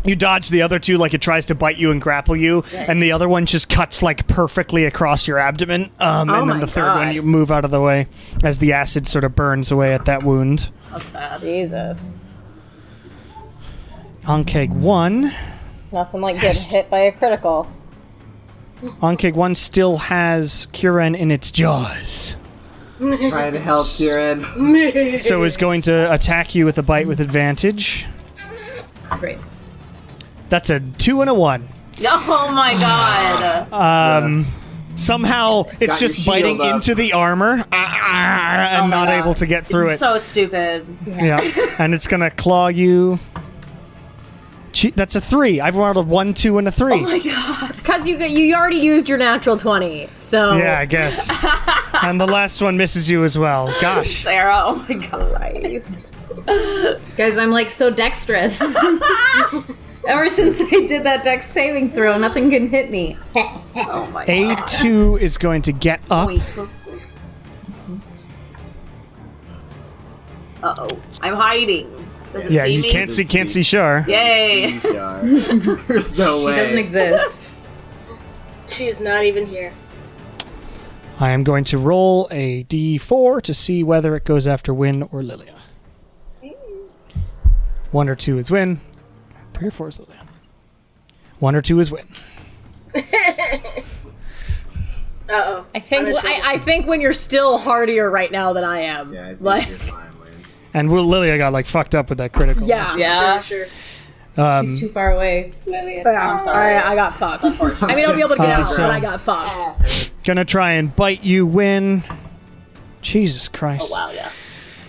You dodge the other two like it tries to bite you and grapple you, and the other one just cuts like perfectly across your abdomen. And then my the third one God. you move out of the way as the acid sort of burns away at that wound. That's bad. Jesus. Ankeg 1 Nothing like getting hit by a critical. Ankig 1 still has Kieran in its jaws. Trying to help Kieran. So is going to attack you with a bite with advantage. Great. That's a 2 and a 1. Oh my god. Somehow it's Got your just biting shield up. into the armor and not able to get through it. So stupid. Yeah, and it's gonna claw you. That's a 3. I've rolled a 1, 2, and a 3. Oh my god. It's because you already used your natural 20, so... Yeah, I guess. And the last one misses you as well. Gosh. Sarah, oh my god. Christ. Guys, I'm like so dexterous. Ever since I did that dex saving throw, nothing can hit me. Oh my god. A2 is going to get up. Uh-oh. I'm hiding. Does it Yeah, see you me? can't see Shar. Yay. There's no way. She doesn't exist. She is not even here. I am going to roll a d4 to see whether it goes after Win or Lilia. 1 or 2 is Win. 3 or 4 is Lilia. 1 or 2 is Win. Uh-oh. I think when you're still hardier right now than I am. Yeah, I think like, you're fine, Wayne. And Lilia got like fucked up with that critical. yeah. Yeah. Sure. She's too far away. I'm sorry. I got fucked. I mean, I'll be able to get out, so- but I got fucked. Gonna try and bite you, Win. Jesus Christ. Wow, yeah.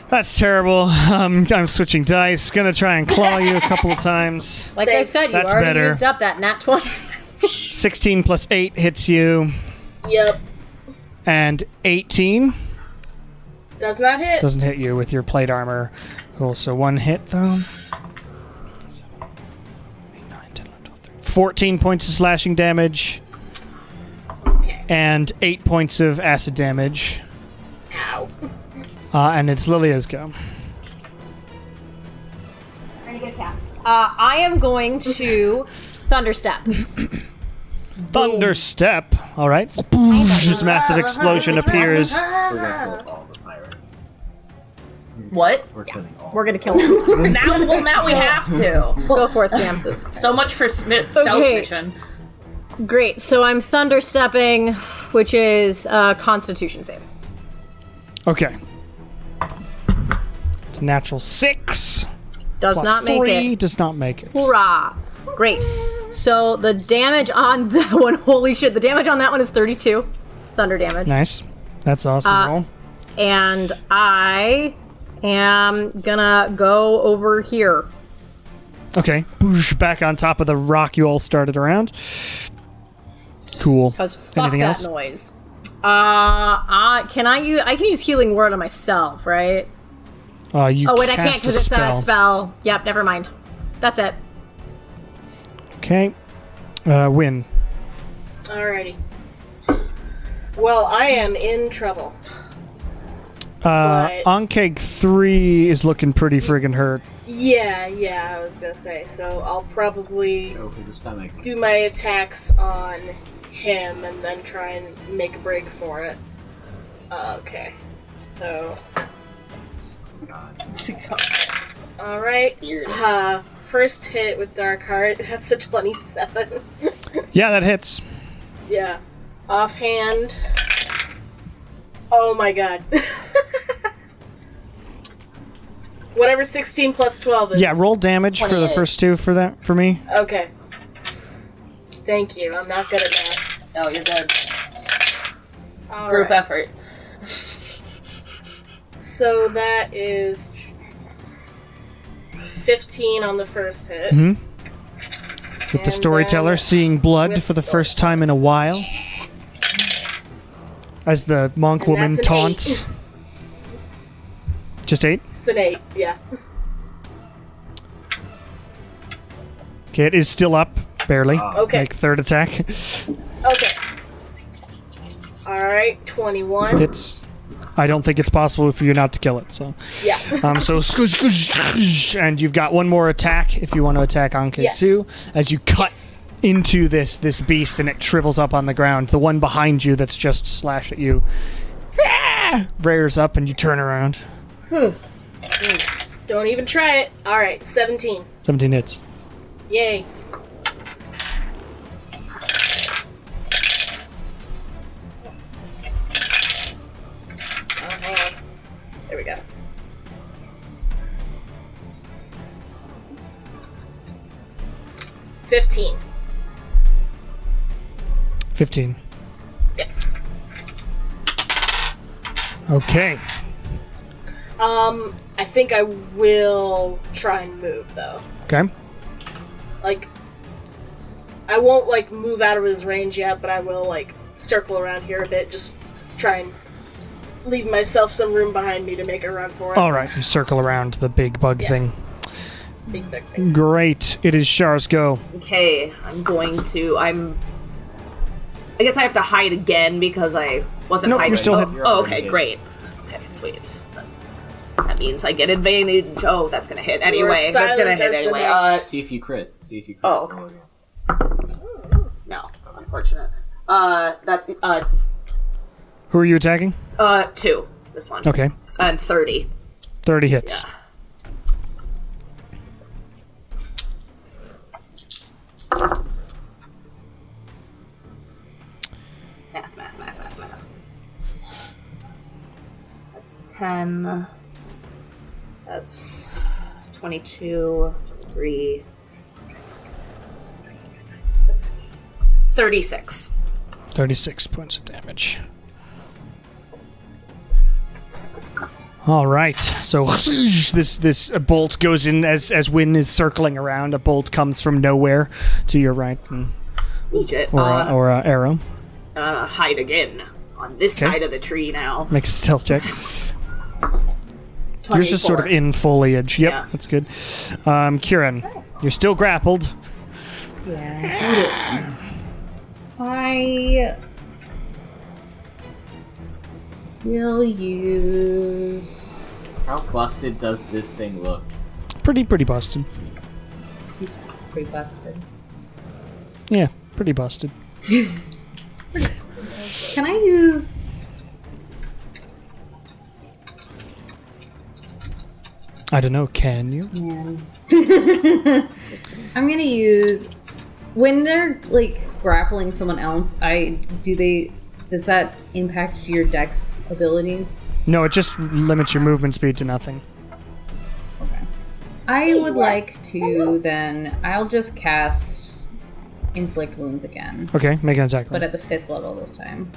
That's terrible. I'm switching dice. Gonna try and claw you a couple of times. Like Thanks. I said, you That's already better. used up that nat 20. 16 plus 8 hits you. Yep. And 18 Does not hit. doesn't hit you with your plate armor. Cool, so 1 hit though. 14 points of slashing damage. Okay. And 8 points of acid damage. Ow. And it's Lilia's go. I am going to Thunderstep. Thunderstep. All right. This massive explosion appears. We're gonna kill all the pirates. What? We're killing all. We're gonna kill him. Now we have to. Go forth, Cam. So much for stealth Okay. mission. Great. So I'm Thunderstepping, which is Constitution save. Okay. It's a natural 6. Does Plus not make 3 it. does not make it. Hoorah! Great. So the damage on that one, holy shit, the damage on that one is 32 thunder damage. Nice. That's awesome. Roll. And I am gonna go over here. Okay. Boosh, back on top of the rock you all started around. Cool. Because fuck Anything that else? noise. I can use Healing Word on myself, right? You Oh wait, I can't cast because it's a spell. Yep, never mind. That's it. Okay. Win. Alrighty. Well, I am in trouble. Ankeg 3 is looking pretty friggin' hurt. Yeah, I was gonna say. So I'll probably Go for the stomach. do my attacks on him and then try and make a break for it. Okay. So, alright. First hit with Dark Heart, that's a 27. Yeah, that hits. Yeah. Offhand. Oh my god. Whatever 16 plus 12 is. Yeah, roll damage for the 28. first 2 for that for me. Okay. Thank you. I'm not good at math. Oh, you're good. All Group right. effort. So that is 15 on the first hit. Mhm. With the And storyteller then seeing blood with for the first time in a while. As the monk And woman that's an taunts. 8. Just 8? It's an 8, yeah. Okay, it is still up, barely. Okay. Like third attack. Okay. Alright, 21. It's. I don't think it's possible for you not to kill it. So, Yeah. so and you've got one more attack if you want to attack Anke Yes. too. As you cut Yes. into this beast and it shrivels up on the ground. The one behind you that's just slashed at you rears up and you turn around. Don't even try it. Alright, 17. 17 hits. Yay. 15. 15. Yeah. Okay. I think I will try and move, though. Okay. Like, I won't, like, move out of his range yet, but I will, like, circle around here a bit, just try and leave myself some room behind me to make a run for it. All right. You circle around the big bug thing. Big bug thing. Great. It is Char's go. Okay, I guess I have to hide again because I wasn't Nope, hiding. you're still hidden. Oh, okay, great. Okay, sweet. That means I get advantage. Oh, that's gonna hit anyway. That's gonna hit anyway. See if you crit. Oh. No, unfortunate. That's Who are you attacking? 2. This one. Okay. And 30. 30 hits. Yeah. Math. That's 10. That's 22, 23, 36. 36 points of damage. All right. So this bolt goes in as Wynn is circling around. A bolt comes from nowhere to your right, Legit. or a arrow. Hide again on this side of the tree now. Make a stealth check. 24. You're just sort of in foliage. Yep, Yeah. that's good. Kieran, you're still grappled. Yeah. I will use. How busted does this thing look? Pretty busted. He's pretty busted. Yeah, pretty busted. Can I use? I don't know. Can you? I'm gonna use when they're like grappling someone else. Does that impact your dex abilities? No, it just limits your movement speed to nothing. Okay. I would like to then. I'll just cast inflict wounds again, Okay, make an attack. but at the 5th level this time.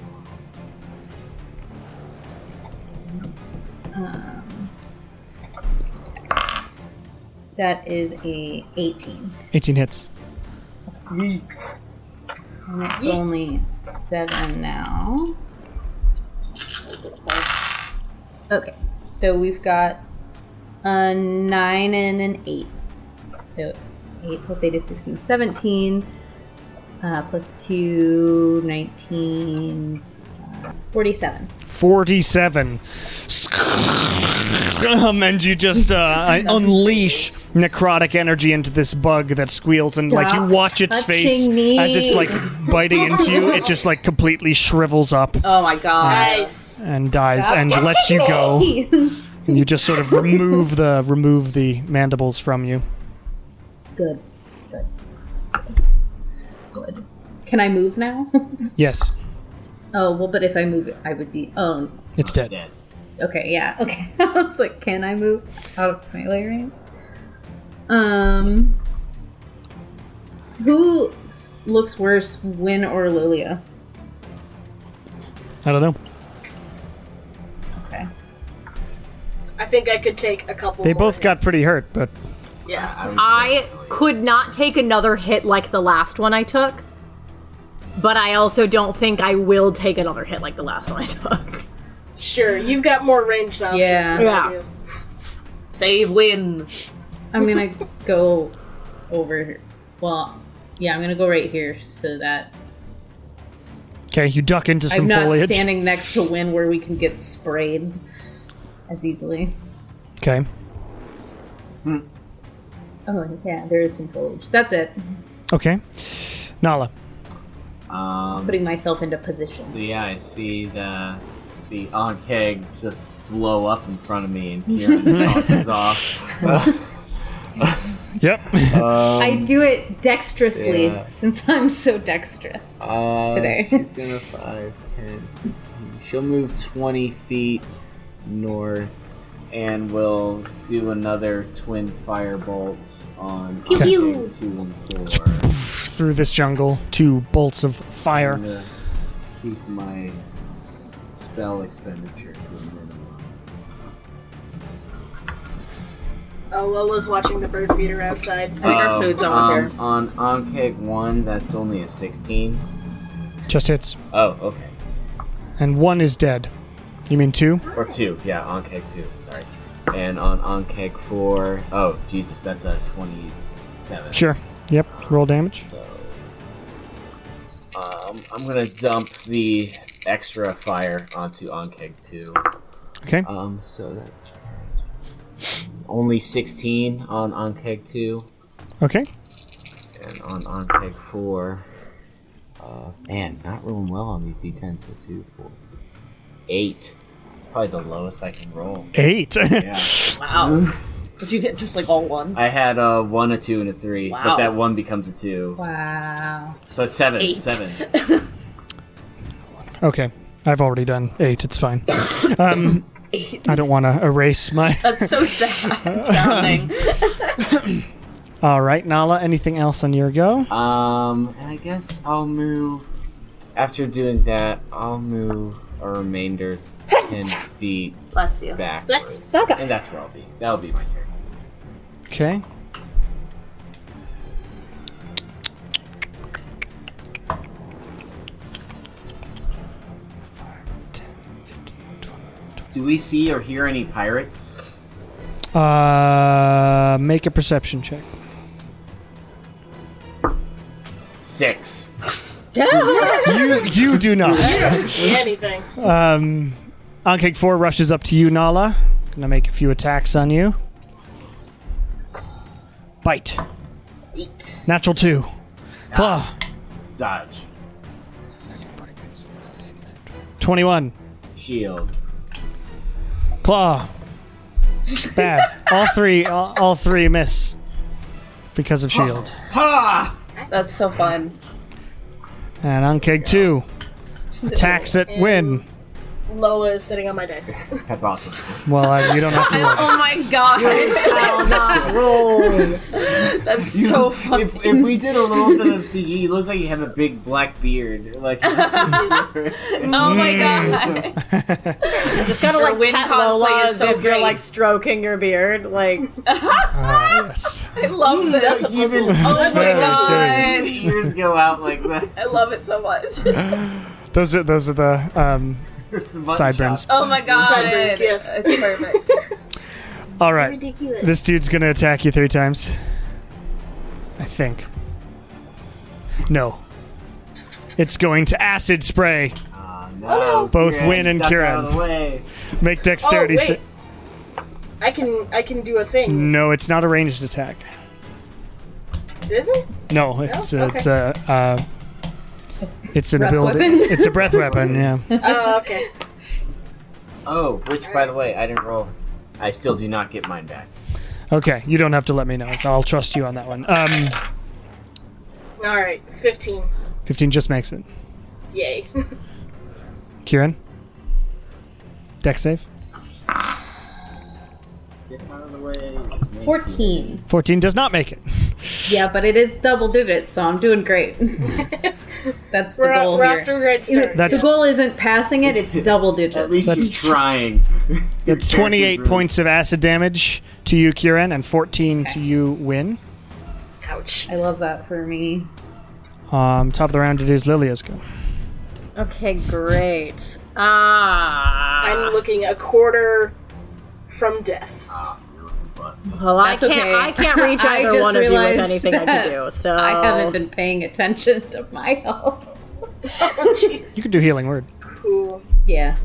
That is a 18. 18 hits. And it's only 7 now. Okay, so we've got a 9 and an 8. So 8 plus 8 is 16, 17. Plus 2, 19, 47. 47. And you just unleash necrotic energy into this bug that squeals, and like you watch its face as it's like biting into you, it just like completely shrivels up Oh my god. Nice. and dies and lets you go. And you just sort of remove the mandibles from you. Good. Can I move now? Yes, Oh, well, but if I move, I would be... Oh, it's dead. Dead. okay, yeah, okay. I was like, can I move out of melee range? Who looks worse, Wynn or Lilia? I don't know. Okay. I think I could take a couple They more both got hits. pretty hurt, but Yeah. I could not take another hit like the last one I took, but I also don't think I will take another hit like the last one I took. Sure, you've got more ranged options. Yeah. than I Yeah. do. Save win. I'm gonna go over here. Well, yeah, I'm gonna go right here so that okay, you duck into some I'm not foliage. standing next to Wynn where we can get sprayed as easily. Okay. Oh, yeah, there is some foliage. That's it. Okay. Nala. Putting myself into position. So yeah, I see the Ankh just blow up in front of me, and Kieran saunters off. Yep. I do it dexterously yeah. since I'm so dexterous today. She's gonna 5, 10. She'll move 20 feet north and we'll do another twin firebolt on Pew, pew. Onkeg 2 and 4. Through this jungle, 2 bolts of fire. I'm gonna keep my spell expenditure to a minimum. Oh, Lola's watching the bird feeder outside. I think our food's almost here. On Onkeg 1, that's only a 16. Just hits. Oh, okay. And 1 is dead. You mean 2? Or 2, yeah, Onkeg 2, sorry. And on Onkeg 4, oh, Jesus, that's a 27. Sure. Yep. Roll damage. So, I'm gonna dump the extra fire onto Onkeg 2. Okay. So that's 10. Only 16 on Onkeg 2. Okay. And on Onkeg 4, man, not rolling well on these d10s, so 2, 4, 8. Probably the lowest I can roll. 8. Yeah. Wow. Did you get just like all ones? I had a 1, a 2, and a 3, Wow. but that 1 becomes a 2. Wow. So it's 7. 8. 7. Okay. I've already done 8. It's fine. 8. I don't want to erase my... That's so sad sounding. All right, Nala, anything else on your go? And I guess I'll move. After doing that, I'll move a remainder 10 feet Bless you. back. Bless you. Okay. And that's where I'll be. That'll be my turn. Okay. Do we see or hear any pirates? Make a perception check. 6. You do not. I don't see anything. Onkeg 4 rushes up to you, Nala. Gonna make a few attacks on you. Bite. 8. Natural 2. Claw. Dodge. 21. Shield. Claw. Bad. All three miss. Because of shield. Ha! That's so fun. And Onkeg 2 attacks at win. Lola is sitting on my dice. That's awesome. Well, you don't have to roll. Oh my god. I'll not roll. That's so funny. If we did a little bit of CG, you look like you have a big black beard. Like, Oh my god. Just gotta Your like wind pet cosplay Lola is as so if you're great. like stroking your beard. Like, Yes. I love this. That's a puzzle. Oh my Very god. the ears go out like that. I love it so much. Those are the It's the button sideburns. shots. Oh my god. Sideburns, yes. It's perfect. All right. Ridiculous. This dude's gonna attack you 3 times. I think. No. It's going to acid spray. No, Both Kieran, Win and duck Kieran. out of the way. Make dexterity. Oh, wait. I can do a thing. No, it's not a ranged attack. Is it? No, it's okay. it's an Breath ability. weapon? It's a breath weapon. Yeah. Oh, okay. Oh, which, by the way, I didn't roll. I still do not get mine back. Okay, you don't have to let me know. I'll trust you on that one. All right, 15. 15 just makes it. Yay. Kieran? Dex save? Get out of the way. 14. 14 does not make it. Yeah, but it is double digits, so I'm doing great. That's the goal We're here. off to a great start. That's The goal isn't passing it, it's double digits. At least That's you're trying. that's 28 points of acid damage to you, Kieran, and 14 to you, Win. Ouch. I love that for me. Top of the round, it is Lilia's go. okay, great. I'm looking a quarter from death. Well, That's okay. I can't reach I either just one of you with realized anything I that can do. So I haven't been paying attention to my health. Oh, jeez. You could do Healing Word. Cool. Yeah,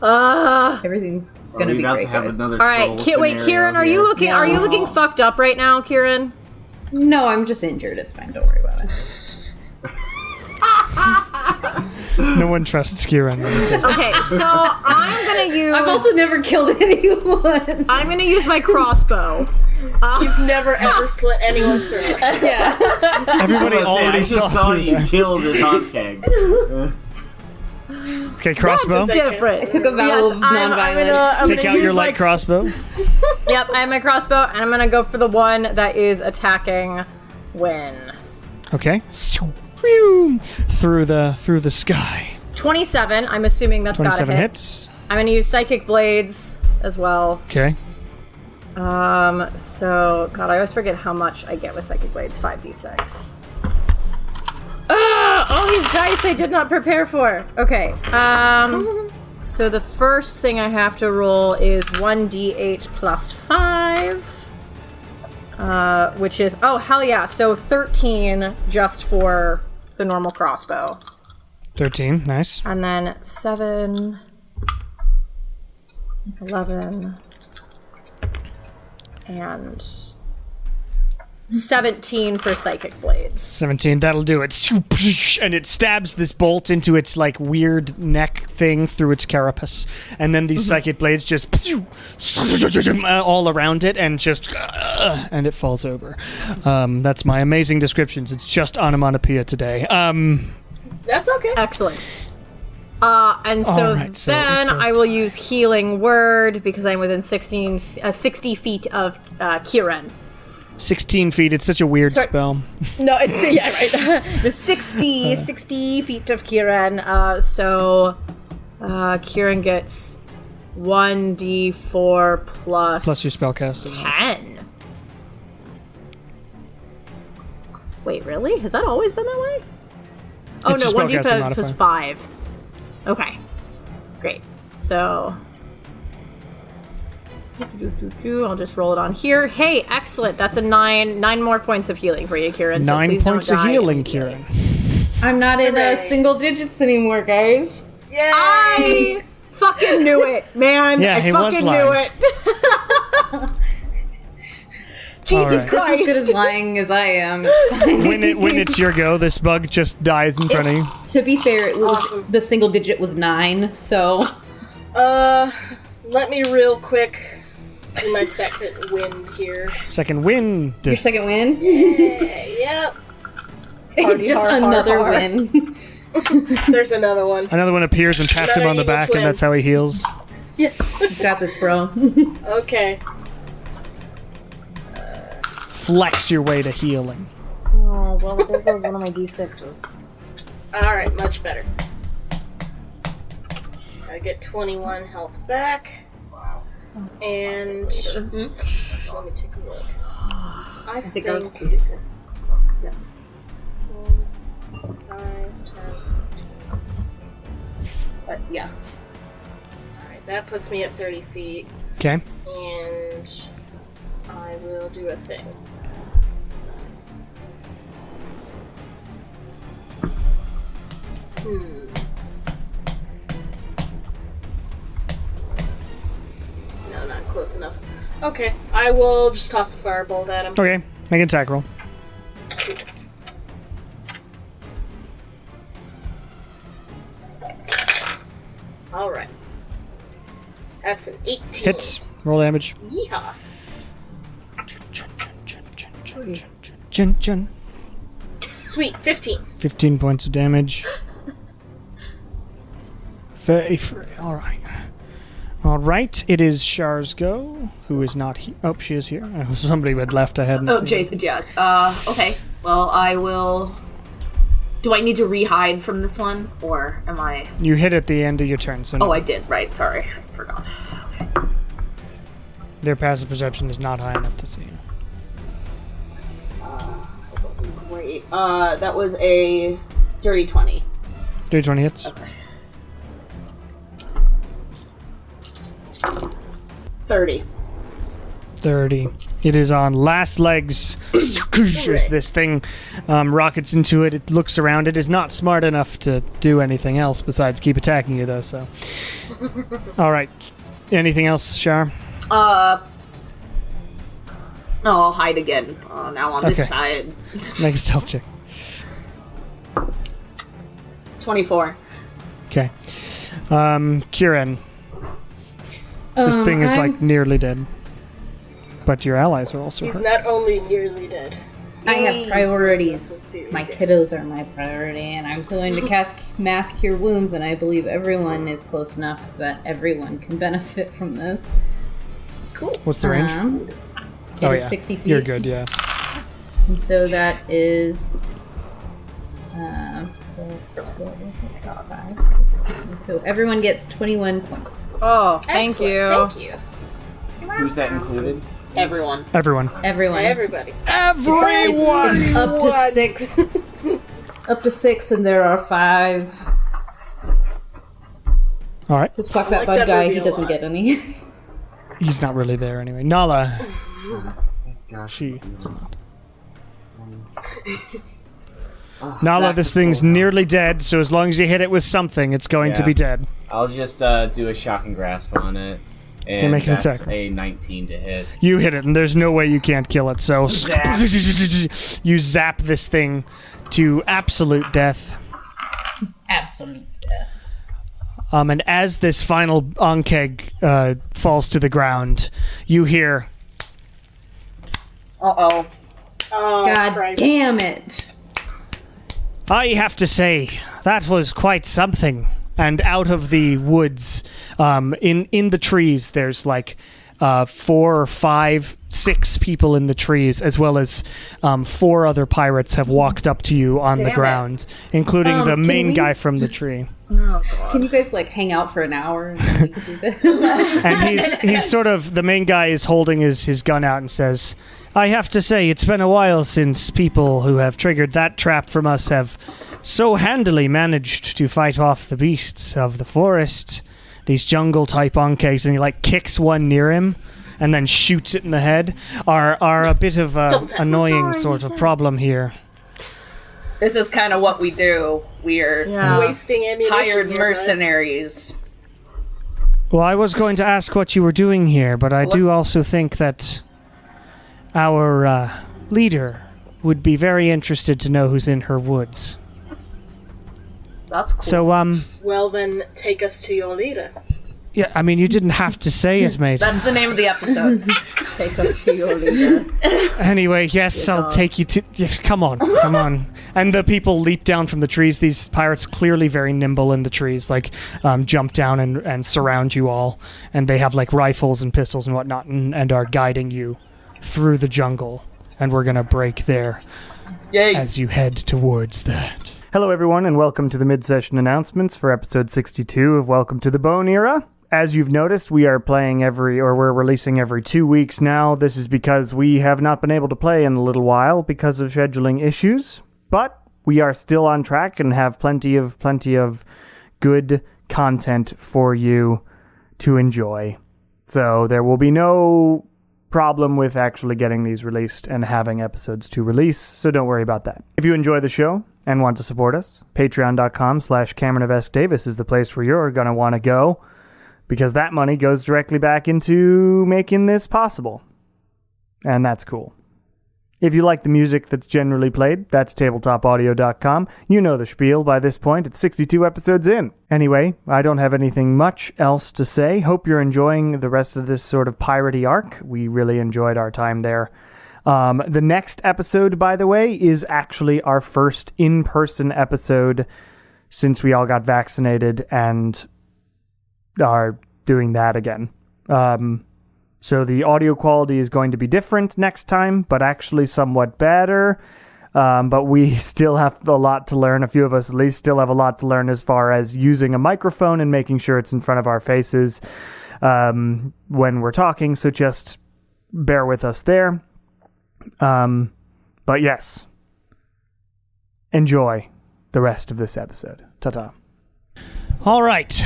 Uh, everything's Are gonna we be about great, to have guys. another all right, troll wait, scenario Kieran, are you here? looking? Are you looking fucked up right now, Kieran? No, I'm just injured. It's fine. Don't worry about it. No one trusts Kieran when he says that. Okay, so I'm gonna use. I've also never killed anyone. I'm gonna use my crossbow. You've never ever slit anyone's throat. Yeah. Everybody I already just saw through you that. kill this hot keg. Okay, crossbow. That's different. I took a vow of non-violence. Take out your light crossbow. Yep, I have my crossbow, and I'm gonna go for the one that is attacking Win. Okay. Through the sky. 27. I'm assuming that's got to 27 hit. hits. I'm gonna use psychic blades as well. Okay. So God, I always forget how much I get with psychic blades. 5d6. All these dice I did not prepare for. Okay. So the first thing I have to roll is 1d8 plus 5. Which is, oh, hell yeah. So 13 just for the normal crossbow. 13, nice. And then 7, 11, and 17 for psychic blades. 17, that'll do it. And it stabs this bolt into its like weird neck thing through its carapace. And then these psychic blades just all around it and just and it falls over. That's my amazing descriptions. It's just onomatopoeia today. That's okay. Excellent. And so, right, so then I will use Healing Word because I'm within 60 feet of Kieran. 16 feet, it's such a weird spell. No, it's, yeah, right. The 60 feet of Kieran. So Kieran gets 1d4 Plus your spellcasting. 10. Wait, really? Has that always been that way? Oh, It's no, your spellcasting 1d4 plus 5. Okay. Great. So I'll just roll it on here. Hey, excellent. That's a 9 more points of healing for you, Kieran. So 9 points of healing, Kieran. I'm not in single digits anymore, guys. Yay! I fucking knew it, man. Yeah, I he was fucking lying. knew it. Jesus right. Just as Christ. good as lying as I am. It's fine. When it's your go, this bug just dies in front of you. To be fair, it was, Awesome. the single digit was 9, so... Let me real quick do my second wind here. Second wind. Your second win? Yep. Party Just hard, another hard, hard. win. There's another one. Another one appears and pats him Another on the evil back, twin. and that's how he heals. Yes. You got this, bro. Okay. Flex your way to healing. Oh, well, there goes one of my d6s. Alright, much better. I get 21 health back. And let me take a look. I think I was 5, 10. But yeah. Alright, that puts me at 30 feet. Okay. And I will do a thing. No, not close enough. Okay, I will just toss a firebolt at him. Okay. Make an attack roll. Alright. That's an 18. Hits. Roll damage. Yeehaw. Jun. Sweet, 15. 15 points of damage. 33. Alright. Alright, it is Char's go, who is not here. Oh, she is here. Somebody had left. I hadn't seen. Jason, yeah. Okay. Well, I will... Do I need to re-hide from this one, or am I... You hit at the end of your turn, so no. Oh, I did. Right, sorry. I forgot. Okay. Their passive perception is not high enough to see you. Great. That was a dirty 20. Dirty 20 hits. Okay. 30. 30. It is on last legs as this thing rockets into it. It looks around. It is not smart enough to do anything else besides keep attacking you, though, so. Alright. Anything else, Char? No, I'll hide again. Now on Okay. this side. Make a stealth check. 24. Okay. Kieran. This thing is, like, nearly dead. But your allies are also He's hurt. not only nearly dead. I have priorities. Let's see what My we get. kiddos are my priority, and I'm going to cast Mass Cure Wounds, and I believe everyone is close enough that everyone can benefit from this. Cool. What's the range? It is 60 feet. You're good, yeah. And so that is... plus, what was it? 5, 6, 7. So everyone gets 21 points. Oh, thank Excellent, you. Thank you. Who's that included? Everyone. Everyone. Everyone. Everybody. Everyone! It's up to 6. Up to 6, and there are 5. All right. Just fuck I that like bud that guy. He reveal doesn't a lot. get any. He's not really there anyway. Nala. Gosh. She. Nala, this thing's nearly dead, so as long as you hit it with something, it's going to Yeah. be dead. I'll just do a shocking grasp on it. And make an that's attack. a 19 to hit. You hit it, and there's no way you can't kill it, so Zap. you zap this thing to absolute death. Absolute death. And as this final Ankeg falls to the ground, you hear, Uh-oh. Oh, God Christ. damn it. I have to say, that was quite something. And out of the woods, in the trees, there's like 4, 5, 6 people in the trees, as well as 4 other pirates have walked up to you on the Damn ground, including the can main we- guy from the tree. Can you guys like hang out for an hour and then we could do this? And he's sort of, the main guy is holding his gun out and says, I have to say, it's been a while since people who have triggered that trap from us have so handily managed to fight off the beasts of the forest, these jungle-type Ankegs, and he like kicks one near him and then shoots it in the head, are a bit of a annoying sort of problem here. This is kind of what we do. We're Wasting ammunition. hired here, mercenaries. Well, I was going to ask what you were doing here, but I do also think that our leader would be very interested to know who's in her woods. That's cool. So, guys. Well, then take us to your leader. yeah, I mean, you didn't have to say it, mate. That's the name of the episode. Take us to your leader. Anyway, yes, I'll take you to... Yes, come on. And the people leap down from the trees. These pirates, clearly very nimble in the trees, like, jump down and surround you all. And they have, like, rifles and pistols and whatnot, and are guiding you through the jungle. And we're gonna break there Yay. as you head towards that. Hello, everyone, and welcome to the mid-session announcements for episode 62 of Welcome to the Bone Era. As you've noticed, we are we're releasing every 2 weeks now. This is because we have not been able to play in a little while because of scheduling issues, but we are still on track and have plenty of good content for you to enjoy. So there will be no problem with actually getting these released and having episodes to release, so don't worry about that. If you enjoy the show and want to support us, patreon.com/CameronofSDavis is the place where you're going to want to go, because that money goes directly back into making this possible. And that's cool. If you like the music that's generally played, that's tabletopaudio.com. You know the spiel by this point. It's 62 episodes in. Anyway, I don't have anything much else to say. Hope you're enjoying the rest of this sort of piratey arc. We really enjoyed our time there. The next episode, by the way, is actually our first in-person episode since we all got vaccinated and are doing that again. So the audio quality is going to be different next time, but actually somewhat better. But we still have a lot to learn. A few of us at least still have a lot to learn as far as using a microphone and making sure it's in front of our faces when we're talking. So just bear with us there. But yes, enjoy the rest of this episode. Ta-ta. All right.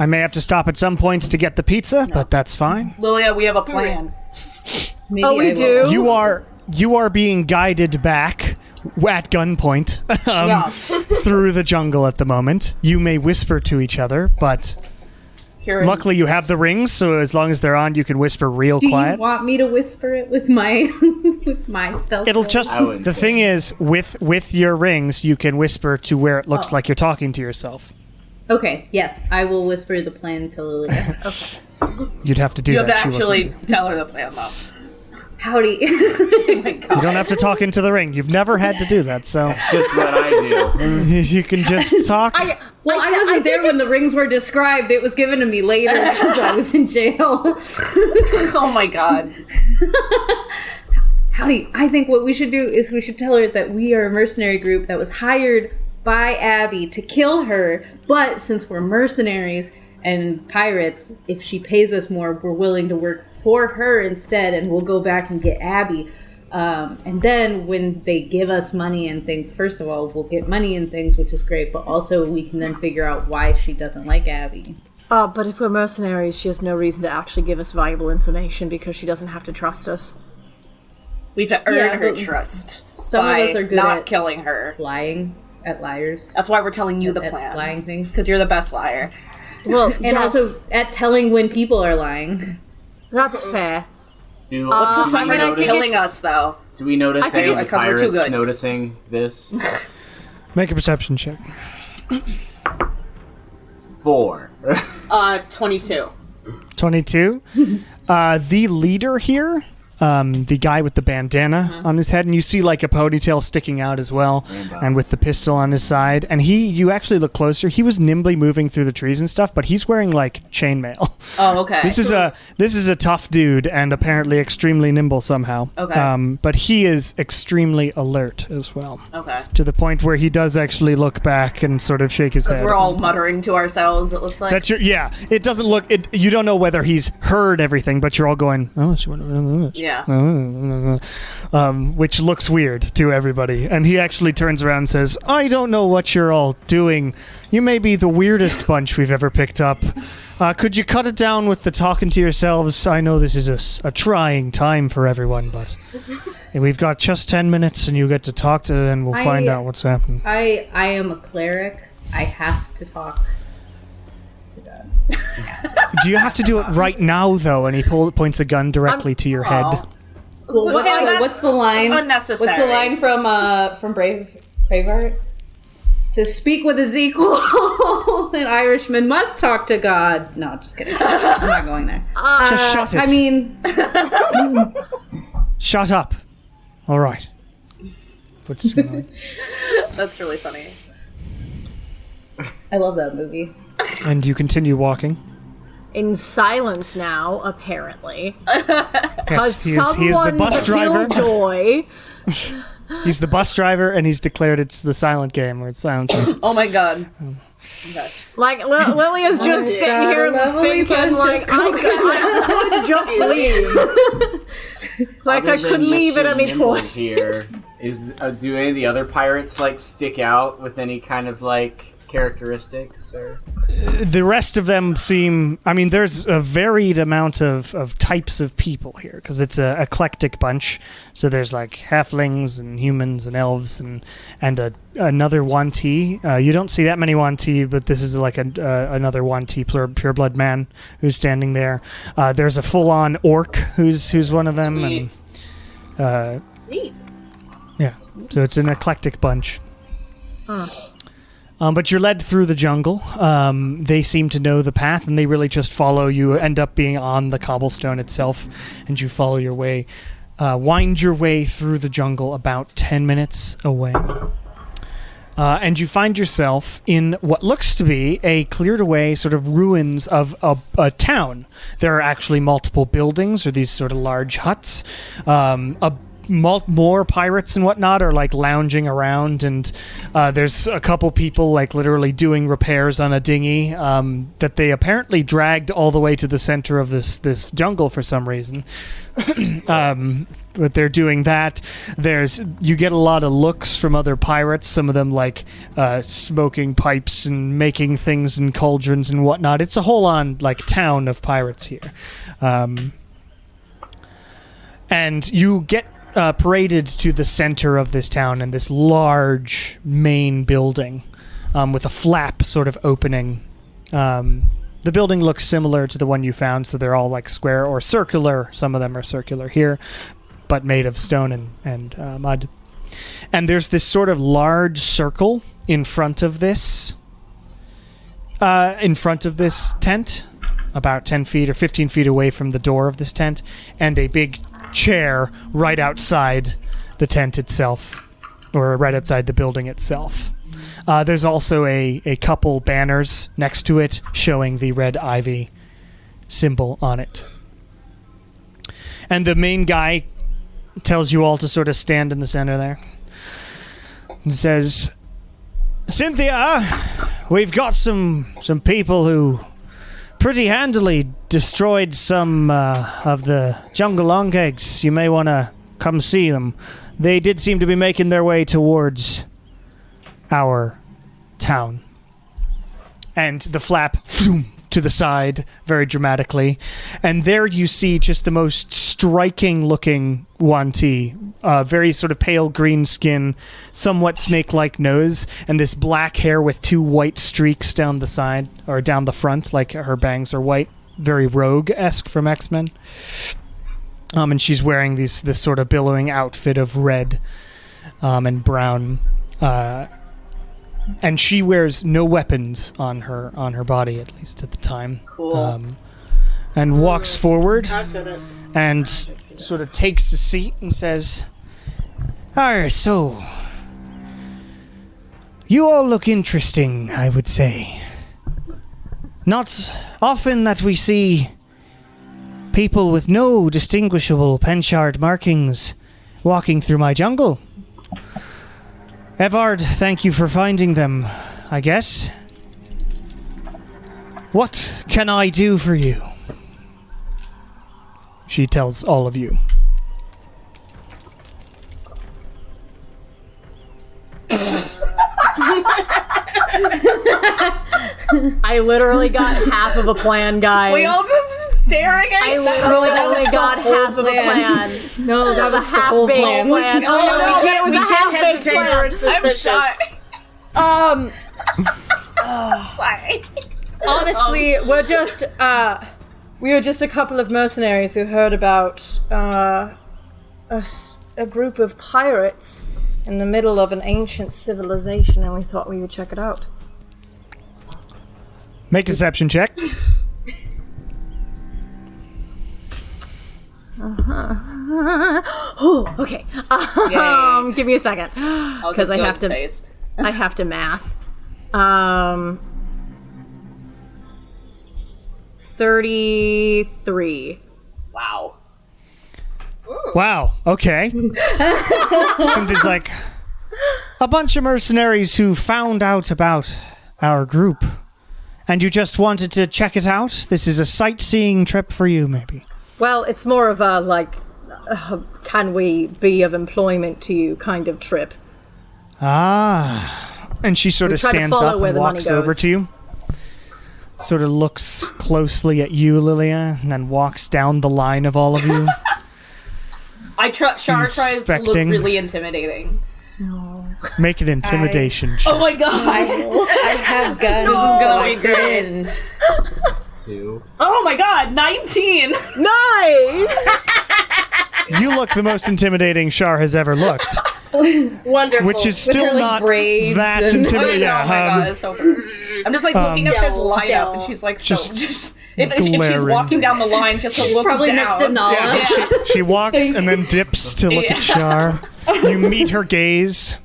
I may have to stop at some point to get the pizza, but that's fine. Lilia, we have a plan. Maybe Oh, we I do? will. You are being guided back at gunpoint through the jungle at the moment. You may whisper to each other, but luckily you have the rings, so as long as they're on, you can whisper real Do quiet. you want me to whisper it with my with my stealth? It'll roll? just the thing is with your rings, you can whisper to where it looks like you're talking to yourself. Okay, yes, I will whisper the plan to Lilia. You'd have to do You that. have to She wasn't- actually tell her the plan, though. Howdy. Oh my God. You don't have to talk into the ring. You've never had to do that, so It's just what I do. you can just talk. I wasn't there when the rings were described. It was given to me later because I was in jail. Oh my God. Howdy. I think what we should do is we should tell her that we are a mercenary group that was hired by Abby to kill her, but since we're mercenaries and pirates, if she pays us more, we're willing to work for her instead, and we'll go back and get Abby. And then when they give us money and things, first of all, we'll get money and things, which is great, but also we can then figure out why she doesn't like Abby. But if we're mercenaries, she has no reason to actually give us valuable information because she doesn't have to trust us. We've earned her trust. Some by of us are good not at killing her. lying, at liars. That's why we're telling you the At plan. lying things. Because you're the best liar. Well, And also at telling when people are lying. that's fair. What's the sign for killing us, though? Do we notice any it's 'cause we're too pirates good. noticing this? Make a perception check. 4. 22. 22. The leader here, the guy with the bandana on his head, and you see like a ponytail sticking out as well, and with the pistol on his side. And you actually look closer, he was nimbly moving through the trees and stuff, but he's wearing like chainmail. Oh, okay. This is a tough dude and apparently extremely nimble somehow. Okay. But he is extremely alert as well. Okay. To the point where he does actually look back and sort of shake his head. Because we're all muttering to ourselves, it looks like. That's yeah. It doesn't look. You don't know whether he's heard everything, but you're all going. Oh, Yeah. which looks weird to everybody. And he actually turns around and says, "I don't know what you're all doing. You may be the weirdest bunch we've ever picked up. Could you cut it down with the talking to yourselves? I know this is a trying time for everyone, but we've got just 10 minutes, and you get to talk to, and we'll find out what's happening." I am a cleric. I have to talk to God. Do you have to do it right now, though? And he points a gun directly to your head. Well, what's the line? Unnecessary. What's the line from Braveheart? To speak with his equal, an Irishman must talk to God. No, just kidding. I'm not going there. Just shut it. I mean, Shut up. All right. That's really funny. I love that movie. And you continue walking. In silence now, apparently. Yes, he is the bus driver. Killjoy. He's the bus driver, and he's declared it's the silent game, where it's silent. Oh my God. Okay. Like, Lily is just sitting here thinking, like, I could just leave. Like, I could leave at any point. Here. Do any of the other pirates, like, stick out with any kind of, like, characteristics? Or? The rest of them seem... I mean, there's a varied amount of types of people here, because it's an eclectic bunch. So there's, like, halflings and humans and elves and another Yuan-Ti. You don't see that many Yuan-Ti, but this is, like, another Yuan-Ti pureblood man who's standing there. There's a full-on orc who's one of them. Sweet. And, Neat. yeah, so it's an eclectic bunch. But you're led through the jungle. They seem to know the path, and they really just follow. You end up being on the cobblestone itself, and you follow your way. Wind your way through the jungle about 10 minutes away. And you find yourself in what looks to be a cleared-away sort of ruins of a town. There are actually multiple buildings, or these sort of large huts. More pirates and whatnot are like lounging around, and there's a couple people like literally doing repairs on a dinghy that they apparently dragged all the way to the center of this jungle for some reason. But they're doing that. You get a lot of looks from other pirates, some of them like smoking pipes and making things in cauldrons and whatnot. It's a whole-on like town of pirates here. And you get paraded to the center of this town in this large main building with a flap sort of opening. The building looks similar to the one you found, so they're all like square or circular. Some of them are circular here, but made of stone and mud. And there's this sort of large circle in front of this tent, about 10 feet or 15 feet away from the door of this tent, and a big chair right outside the tent itself, or right outside the building itself. There's also a couple banners next to it showing the red ivy symbol on it. And the main guy tells you all to sort of stand in the center there. And says, Cynthia, we've got some people who pretty handily destroyed some of the jungle long eggs. You may want to come see them. They did seem to be making their way towards our town. And the flap to the side very dramatically, and there you see just the most striking looking Wanti, very sort of pale green skin, somewhat snake-like nose, and this black hair with 2 white streaks down the side, or down the front, like her bangs are white, very Rogue-esque from X-Men. And she's wearing this sort of billowing outfit of red and brown, and she wears no weapons on her body, at least at the time. Cool. And walks forward and sort of takes a seat and says, so you all look interesting, I would say. Not often that we see people with no distinguishable penchard markings walking through my jungle. Evard, thank you for finding them, I guess. What can I do for you? She tells all of you. I literally got half of a plan, guys. We all just staring at I literally only got half of a plan. No, that was the half whole baked plan. plan. No, it was we a can't half baked hesitate plan. or it's suspicious. Sorry. Honestly, we're just a couple of mercenaries who heard about a group of pirates in the middle of an ancient civilization, and we thought we would check it out. Make a deception check. Oh, okay. Give me a second, because I have to. Face. I have to math. 33. Wow. Wow, okay. Cynthia's like, a bunch of mercenaries who found out about our group, and you just wanted to check it out? This is a sightseeing trip for you, maybe? Well, it's more of a, can we be of employment to you kind of trip. Ah. And she sort of stands up and walks over to you. Sort of looks closely at you, Lilia, and then walks down the line of all of you. Shar tries to look really intimidating. Make an intimidation check. Oh my god! I have guns. This is gonna be great. 2. Oh my god, 19! Nice! You look the most intimidating Shar has ever looked. Wonderful. Which is still her, not braids that and- intimidating. Oh my god, it's so perfect. I'm just looking at this lineup, and she's like, just if she's glaring. walking down the line just to look Probably down. next to Nala. Yeah. She walks and then dips to look at Shar. You meet her gaze.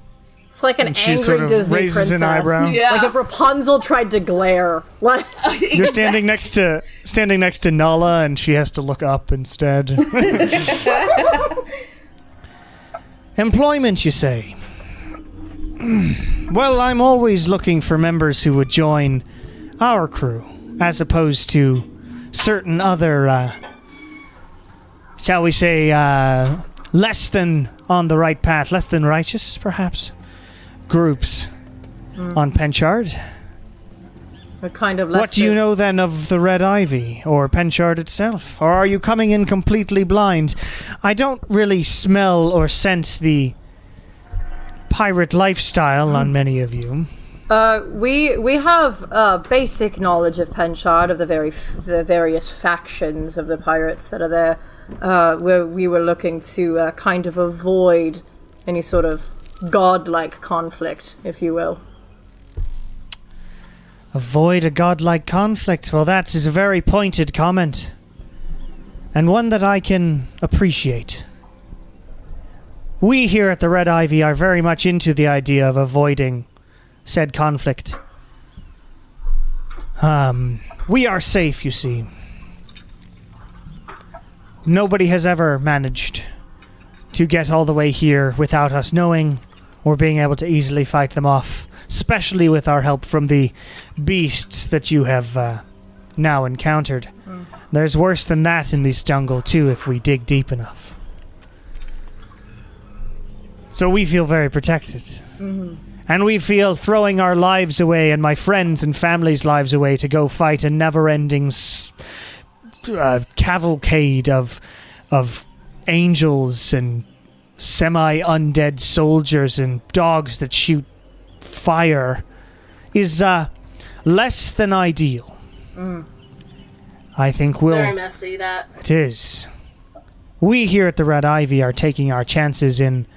It's like an And she angry sort of Disney raises princess. an eyebrow. Yeah. Like if Rapunzel tried to glare. What? You're standing next to Nala, and she has to look up instead. Employment, you say? Well, I'm always looking for members who would join our crew, as opposed to certain other, shall we say, less than on the right path, less than righteous, perhaps, groups on Penchard. We're kind of less. What do you know then of the Red Ivy, or Penchard itself? Or are you coming in completely blind? I don't really smell or sense the pirate lifestyle on many of you. We have basic knowledge of Penchard, of the various factions of the pirates that are there. Where we were looking to kind of avoid any sort of godlike conflict, if you will. Avoid a godlike conflict. Well, that is a very pointed comment. and one that I can appreciate. We here at the Red Ivy are very much into the idea of avoiding said conflict. We are safe, you see. Nobody has ever managed to get all the way here without us knowing or being able to easily fight them off, especially with our help from the beasts that you have now encountered. There's worse than that in this jungle, too, if we dig deep enough. So we feel very protected. Mm-hmm. And we feel throwing our lives away and my friends' and family's lives away to go fight a never-ending cavalcade of angels and semi-undead soldiers and dogs that shoot fire is less than ideal. I think we'll... Very messy, that. It is. We here at the Red Ivy are taking our chances in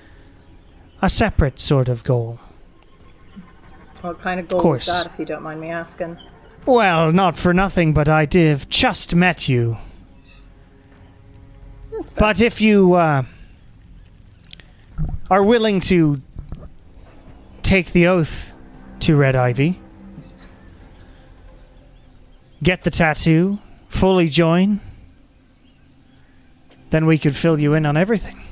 a separate sort of goal. What kind of goal is that, if you don't mind me asking? Well, not for nothing, but I have just met you. But if you are willing to take the oath to Red Ivy, get the tattoo, fully join, then we could fill you in on everything.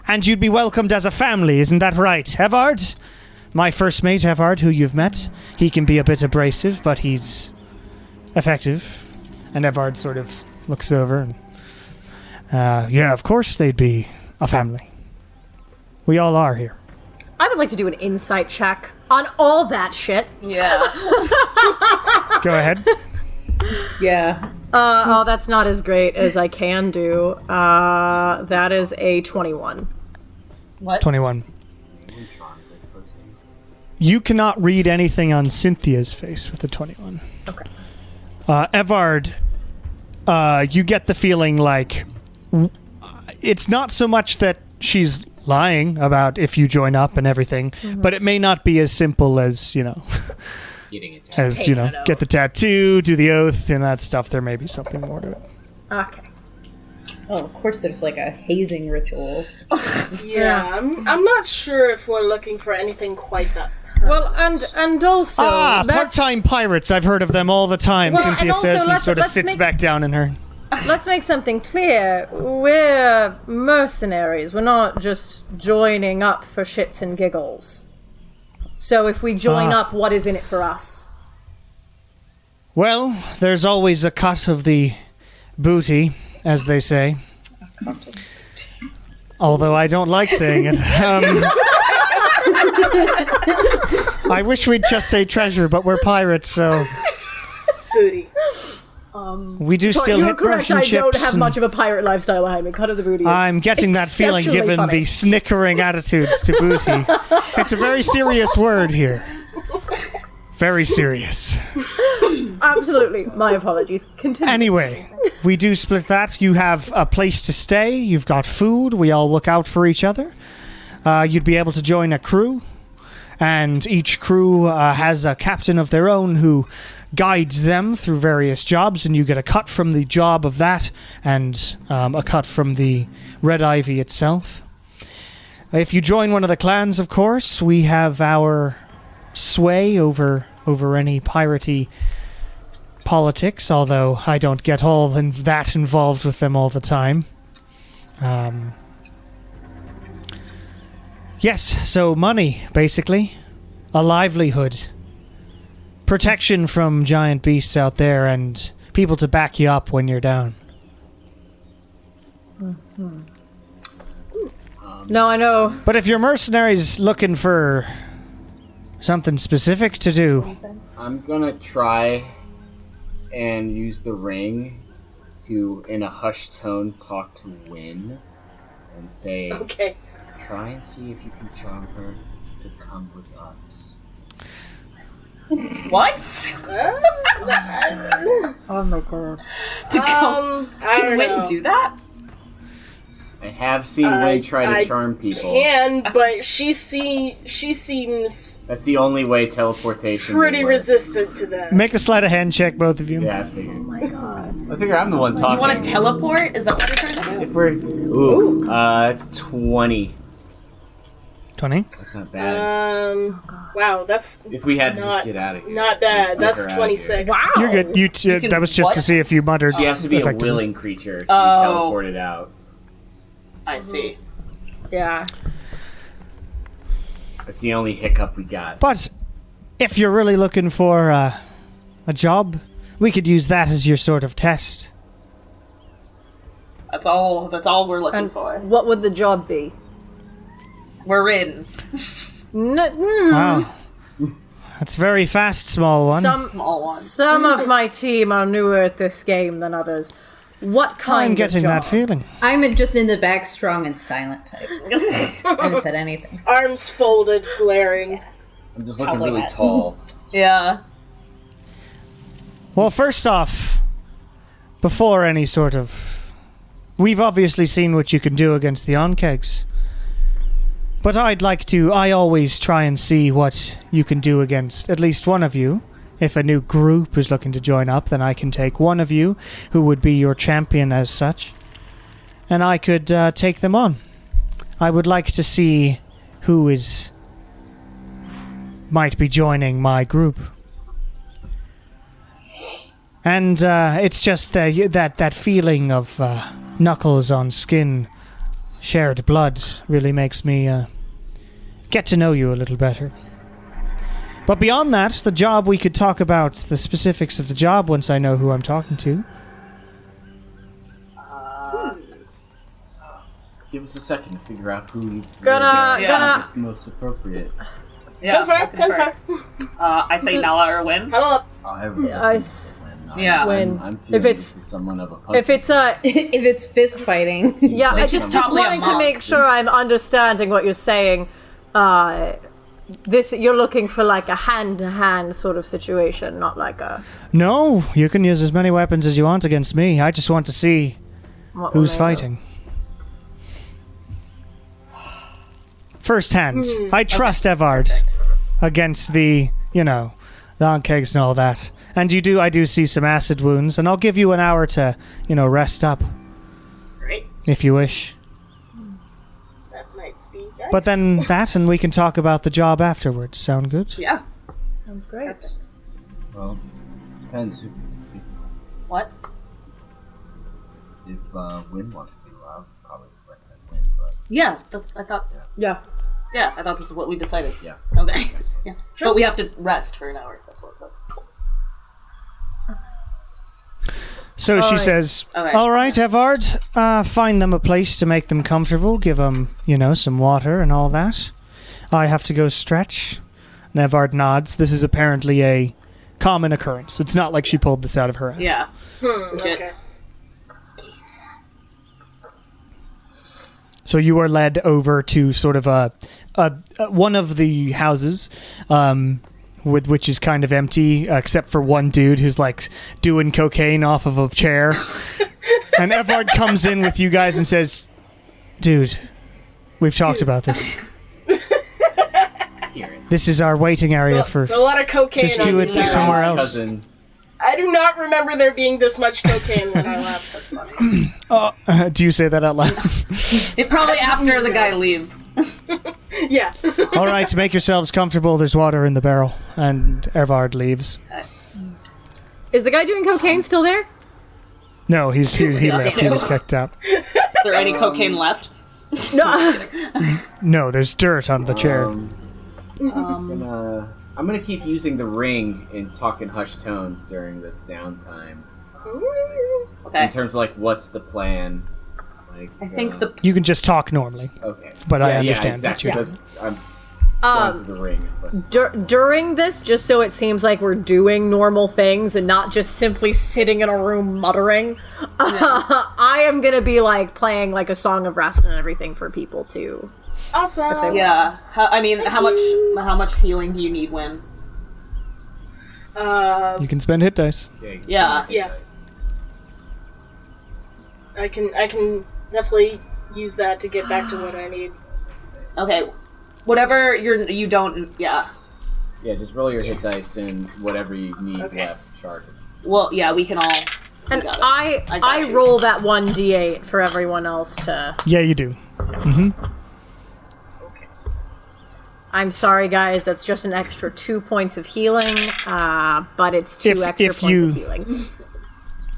And you'd be welcomed as a family, isn't that right, Evard? My first mate, Evard, who you've met, he can be a bit abrasive, but he's effective. And Evard sort of looks over and... yeah, of course they'd be a family. We all are here. I would like to do an insight check on all that shit. Yeah. Go ahead. Yeah. Oh, that's not as great as I can do. That is a 21. What? 21. You cannot read anything on Cynthia's face with a 21. Okay. Evard, you get the feeling like it's not so much that she's lying about if you join up and everything, but it may not be as simple as, you know, as, you know, get the tattoo, do the oath, and that stuff. There may be something more to it. Okay. Oh, of course there's like a hazing ritual. Yeah, I'm not sure if we're looking for anything quite that. Well, and also... part-time pirates. I've heard of them all the time, Well, Cynthia and also says, and let's- sort of let's sits make- back down in her. Let's make something clear. We're mercenaries. We're not just joining up for shits and giggles. So if we join up, what is in it for us? Well, there's always a cut of the booty, as they say. Although I don't like saying it. I wish we'd just say treasure, but we're pirates, so... Booty. We do still you're hit correct. Russian I chips. don't have and much of a pirate lifestyle behind me. Cut of the booty. Is I'm getting that feeling exceptionally given funny. the snickering attitudes to booty. It's a very serious word here. Very serious. Absolutely. My apologies. Continue. Anyway, we do split that. You have a place to stay. You've got food. We all look out for each other. You'd be able to join a crew. And each crew has a captain of their own who guides them through various jobs, and you get a cut from the job of that and a cut from the Red Ivy itself. If you join one of the clans, of course, we have our sway over any piratey politics, although I don't get all that involved with them all the time. Yes, so money, basically. A livelihood. Protection from giant beasts out there, and people to back you up when you're down. No, I know. But if your mercenaries looking for something specific to do... I'm gonna try and use the ring to, in a hushed tone, talk to Wynn and say, Okay. try and see if you can charm her to come with us. What? Oh my god. To go? I Can don't Wynn know. do that? I have seen Wynn try to charm people. Can, but she seems That's the only way teleportation pretty will work. resistant to that. Make a sleight of hand check, both of you. Yeah, I figured. Oh my god. I figure I'm the one talking. You want to teleport? Is that what you're trying to do? If we're it's 20. 20? That's not bad. Wow, that's If we had to not just get out of here. not bad. Get That's her out of 26. Wow. You're good. can- That was just what? to see if you muttered. She has to be a effectively. willing creature to Oh. teleport it out. I see. Yeah. That's the only hiccup we got. But if you're really looking for a job, we could use that as your sort of test. That's all we're looking And for. what would the job be? We're in. Wow. That's very fast, small one. Small one. Some of my team are newer at this game than others. What kind I'm getting of that job? feeling. I'm just in the back, strong and silent type. I haven't said anything. Arms folded, glaring. I'm just looking Probably really that. tall. Yeah. Well, first off, before any sort of... We've obviously seen what you can do against the Onkegs. But I always try and see what you can do against at least one of you. If a new group is looking to join up, then I can take one of you, who would be your champion as such, and I could take them on. I would like to see who might be joining my group. And it's just that feeling of knuckles on skin, shared blood, really makes me get to know you a little better. But beyond that, the job, we could talk about the specifics of the job once I know who I'm talking to. Give us a second to figure out who you Gonna- most appropriate. Yeah. Confirm. I say Nala or Win. Huddle up. I'll have Yeah. When- I'm if feeling it's- someone of a If it's a If it's fist fighting. yeah, I like just probably a wanting to monk. make sure I'm understanding what you're saying. This you're looking for like a hand-to-hand sort of situation, not like a No, you can use as many weapons as you want against me. I just want to see what who's will they do? fighting. First hand, I trust Evard against the Onkegs and all that. And I do see some acid wounds, and I'll give you an hour to, rest up Great. if you wish. That might be nice. But then that, and we can talk about the job afterwards. Sound good? Yeah. Sounds great. Well, depends. What? If Win wants to, I'll probably recommend Win. But Yeah. Yeah. Yeah. I thought this is what we decided. yeah. Okay. Yeah. But we have to rest for an hour. That's what. So she Alright. says, Okay. all right, Evard, find them a place to make them comfortable. Give them, some water and all that. I have to go stretch. And Evard nods. This is apparently a common occurrence. It's not like she pulled this out of her ass. Yeah. Legit. Okay. So you are led over to sort of a one of the houses, which is kind of empty, except for one dude who's like doing cocaine off of a chair. And Evard comes in with you guys and says, "Dude, we've talked about this. Here, it's This is our waiting area for. It's a lot of cocaine. Just on do it these somewhere islands. else. cousin. I do not remember there being this much cocaine when I left. That's funny. Do you say that out loud? It probably after the guy leaves. Yeah. All right, make yourselves comfortable. There's water in the barrel." And Evard leaves. Is the guy doing cocaine still there? No, he left. He was kicked out. Is there any cocaine left? No. No, there's dirt on the chair. I'm gonna keep using the ring and talk in hushed tones during this downtime. Okay. In terms of like, what's the plan? Like, I think the You can just talk normally, okay, but I Yeah, understand exactly. that But I'm going through the ring. As much as During this, just so it seems like we're doing normal things and not just simply sitting in a room muttering, I am gonna be like playing like a song of rest and everything for people too. Awesome. yeah. How much healing do you need, Win? You can spend hit dice. Yeah. Yeah. I can definitely use that to get back to what I need. Okay. Whatever you don't. Yeah. Yeah, just roll your hit dice and whatever you need Okay. left, charge it. Well, yeah. We can all. And got it. I got you. roll that 1d8 for everyone else to. Yeah, you do. I'm sorry, guys. That's just an extra 2 points of healing, but it's two extra if points you- of healing.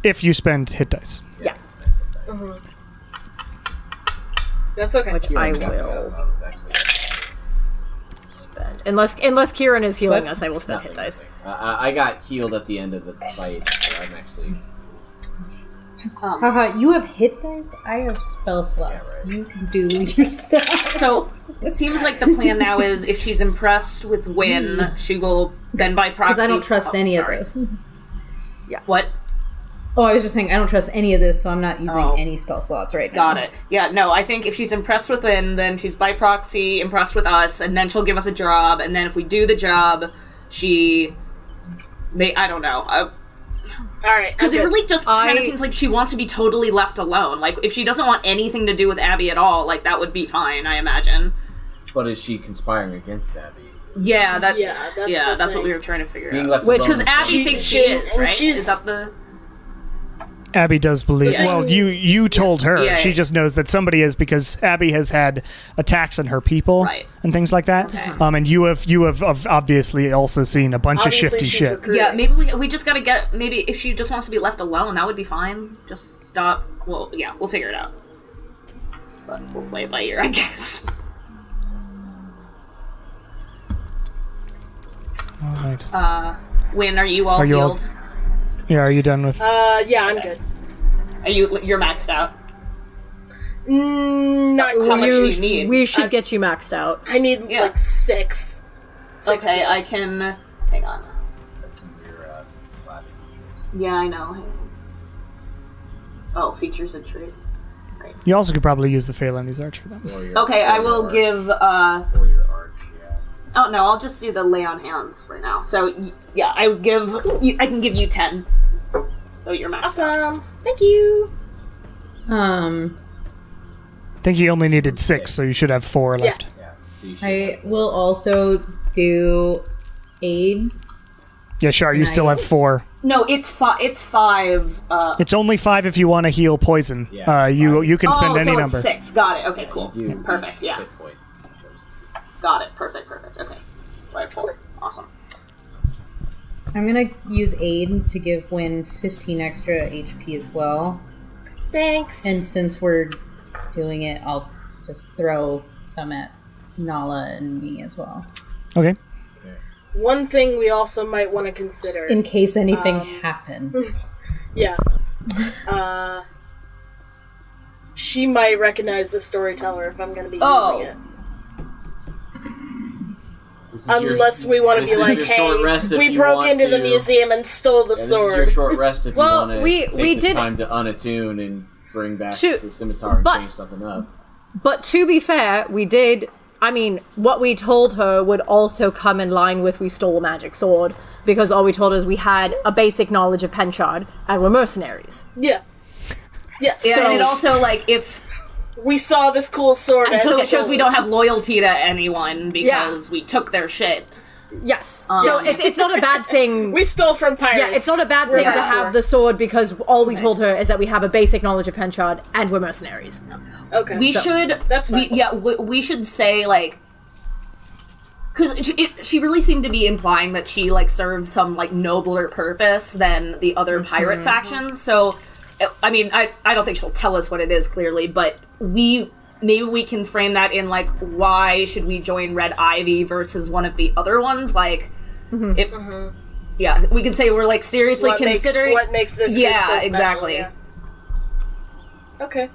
If you spend hit dice. Yeah, That's okay. which I will spend. Unless Kieran is healing us, I will spend hit dice. I got healed at the end of the fight, so I'm actually... Haha, you have hit dice? I have spell slots. right. You can do yourself. So it seems like the plan now is if she's impressed with Win, she will then by proxy. Because I don't trust any sorry. of this. What? Oh, I was just saying, I don't trust any of this, so I'm not using Oh. any spell slots right now. Got it. Yeah, no, I think if she's impressed with Win, then she's by proxy impressed with us, and then she'll give us a job, and then if we do the job, she may, I don't know. All right. Because it really just kind I- of seems like she wants to be totally left alone. Like, if she doesn't want anything to do with Abby at all, like, that would be fine, I imagine. But is she conspiring against Abby? Yeah, that's the what thing. we were trying to figure Being out. left Which, alone because is Abby She- thinks she- she is, and right? she's- Is that the... Abby does believe. Yeah. Well, you told her. Yeah, She yeah. just knows that somebody is because Abby has had attacks on her people Right. and things like that. And you have obviously also seen a bunch Obviously, of shifty she's shit. recruiting. Yeah, maybe we just gotta get... Maybe if she just wants to be left alone, that would be fine. Just stop... Well, yeah, we'll figure it out. But we'll play it by ear, I guess. All right. Win, are you all Are you all- healed? Yeah, are you done with? Yeah, I'm good. You're maxed out? Not How much do you You- need? We should get you maxed out. I need Yeah. like six. Okay, more. I can... Hang on. your last Yeah, I know. Hang on. Oh, features and traits. Right. You also could probably use the Phalanx Arch for them. Okay, I will give... Or your arch, yeah. Oh, no, I'll just do the lay on hands for now. So, yeah, I can give you 10. So you're maxed out. Awesome. Thank you. I think you only needed 6, so you should have 4 left. Yeah. So you should I will also do aid. Yeah, sure. You still have 4. No, it's 5. It's only 5 if you want to heal poison. Yeah. You can spend oh, any so number. it's 6. Got it. Okay, cool. do Perfect, yeah. hit point. Got it. Perfect. Okay. So I have 4. Awesome. I'm gonna use aid to give Win 15 extra HP as well. Thanks. And since we're doing it, I'll just throw some at Nala and me as well. Okay. One thing we also might want to consider. In case anything happens. Yeah. She might recognize the storyteller if I'm going to be Oh. using it. This is your- Unless we want to this be is like, your short hey, rest if we you broke want into the to- museum and stole the Yeah, this is your sword. short rest if Well, you want to we take this did- time to unattune and bring back Shoot. the scimitar and But- change something up. But to be fair, we did. I mean, what we told her would also come in line with we stole a magic sword, because all we told her is we had a basic knowledge of Penchard and we're mercenaries. Yeah. Yes. Yeah, so and it also, like, if... we saw this cool sword. and So it shows stole we don't have loyalty to anyone because we took their shit. Yes. So it's not a bad thing. We stole from pirates. Yeah, it's not a bad We're thing to not have poor. the sword because all we told her is that we have a basic knowledge of Penchard and we're mercenaries. Okay. We should... That's fine. We should say, like... Because she really seemed to be implying that she, like, served some, like, nobler purpose than the other pirate factions. So, I mean, I don't think she'll tell us what it is, clearly, but maybe we can frame that in, like, why should we join Red Ivy versus one of the other ones? Like, yeah, we can say we're, like, seriously considering... what makes this group Yeah, so special, exactly. yeah. Okay.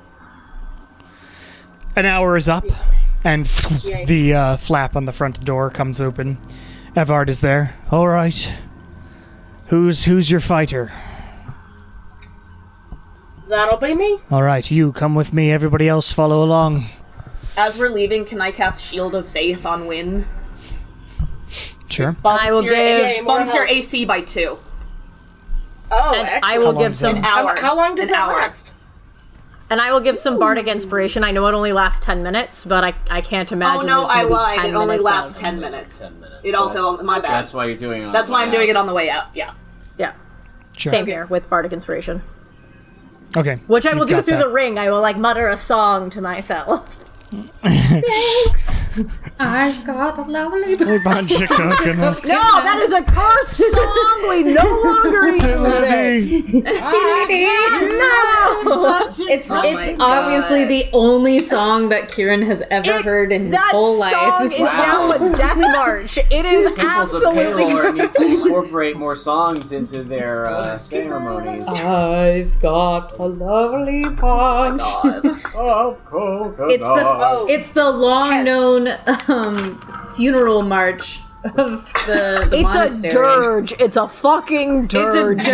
An hour is up, and Yay. the flap on the front door comes open. Evard is there. All right. Who's your fighter? That'll be me. All right, you come with me. Everybody else follow along. As we're leaving, can I cast Shield of Faith on Win? Sure. Bumps I will your, give- bumps your More AC by 2. Oh, And excellent. I will How long give is that? some An hour. How long does An that hour. last? and I will give some bardic inspiration. I know it only lasts 10 minutes, but I can't imagine Oh no, there's I gonna be lied. 10 It only minutes lasts of- 10 minutes. 10 minutes. It also, my bad. That's why you're doing it on That's the why way I'm doing out. it on the way out. Yeah. Yeah. Sure. Same here with bardic inspiration. Okay. Which I will you've do got through that. the ring. I will, like, mutter a song to myself. Thanks. I've got a lovely A bunch of coconuts. No, that is a cursed song! We no longer use it! No! It's my it's obviously God. the only song that Kieran has ever heard in his That whole song life. is now a death march. It is Temples of absolutely Palor need to crazy. incorporate more songs into their ceremonies. I've got a lovely punch. It's the long known funeral march of the It's monastery. a dirge. It's a fucking dirge. dirge.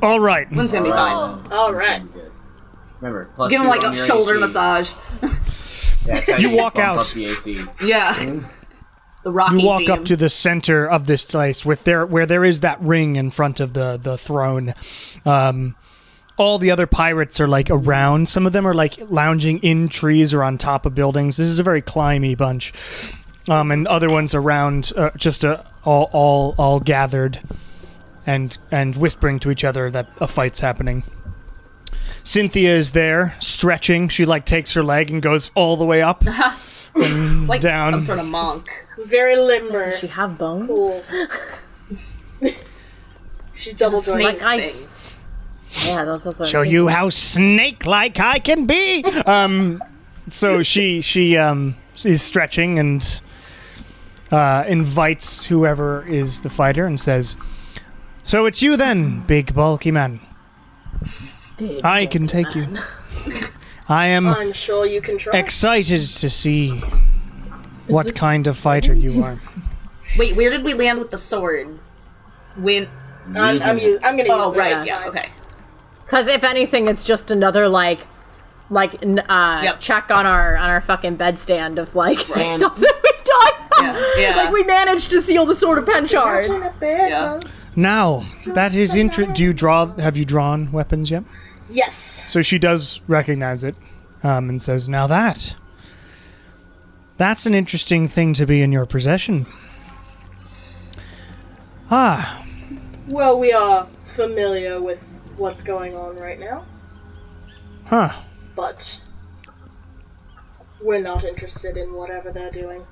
All right. One's gonna be fine. All right. Remember, plus Give him 2 like on a your shoulder AC. massage. Yeah, that's how You you walk bump out. up the AC. Yeah. The Rocky You walk theme. up to the center of this place where there is that ring in front of the throne. All the other pirates are like around. Some of them are like lounging in trees or on top of buildings. This is a very climby bunch. And other ones around, all gathered and whispering to each other that a fight's happening. Cynthia is there, stretching. She like takes her leg and goes all the way up and It's like down. some sort of monk. Very limber. Does she have bones? Cool. She's double It's a snake jointed. thing. Yeah, that's also. Show you how snake-like I can be. So she is stretching and invites whoever is the fighter and says, "So it's you then, big bulky man. I can take you. I am I'm sure you can try. excited to see what kind of fighter you are." Wait, where did we land with the sword? When? I'm gonna use Oh, it. right. It's Yeah. fine. Okay. Because if anything, it's just another check on our fucking bedstand of like stuff that we've done. Yeah. Like we managed to seal the sword of Penchard. Imagine a big Yeah. ghost. Now, that is have you drawn weapons yet? Yes. So she does recognize it and says, "Now that's an interesting thing to be in your possession." Ah, Well, we are familiar with what's going on right now, huh. but we're not interested in whatever they're doing.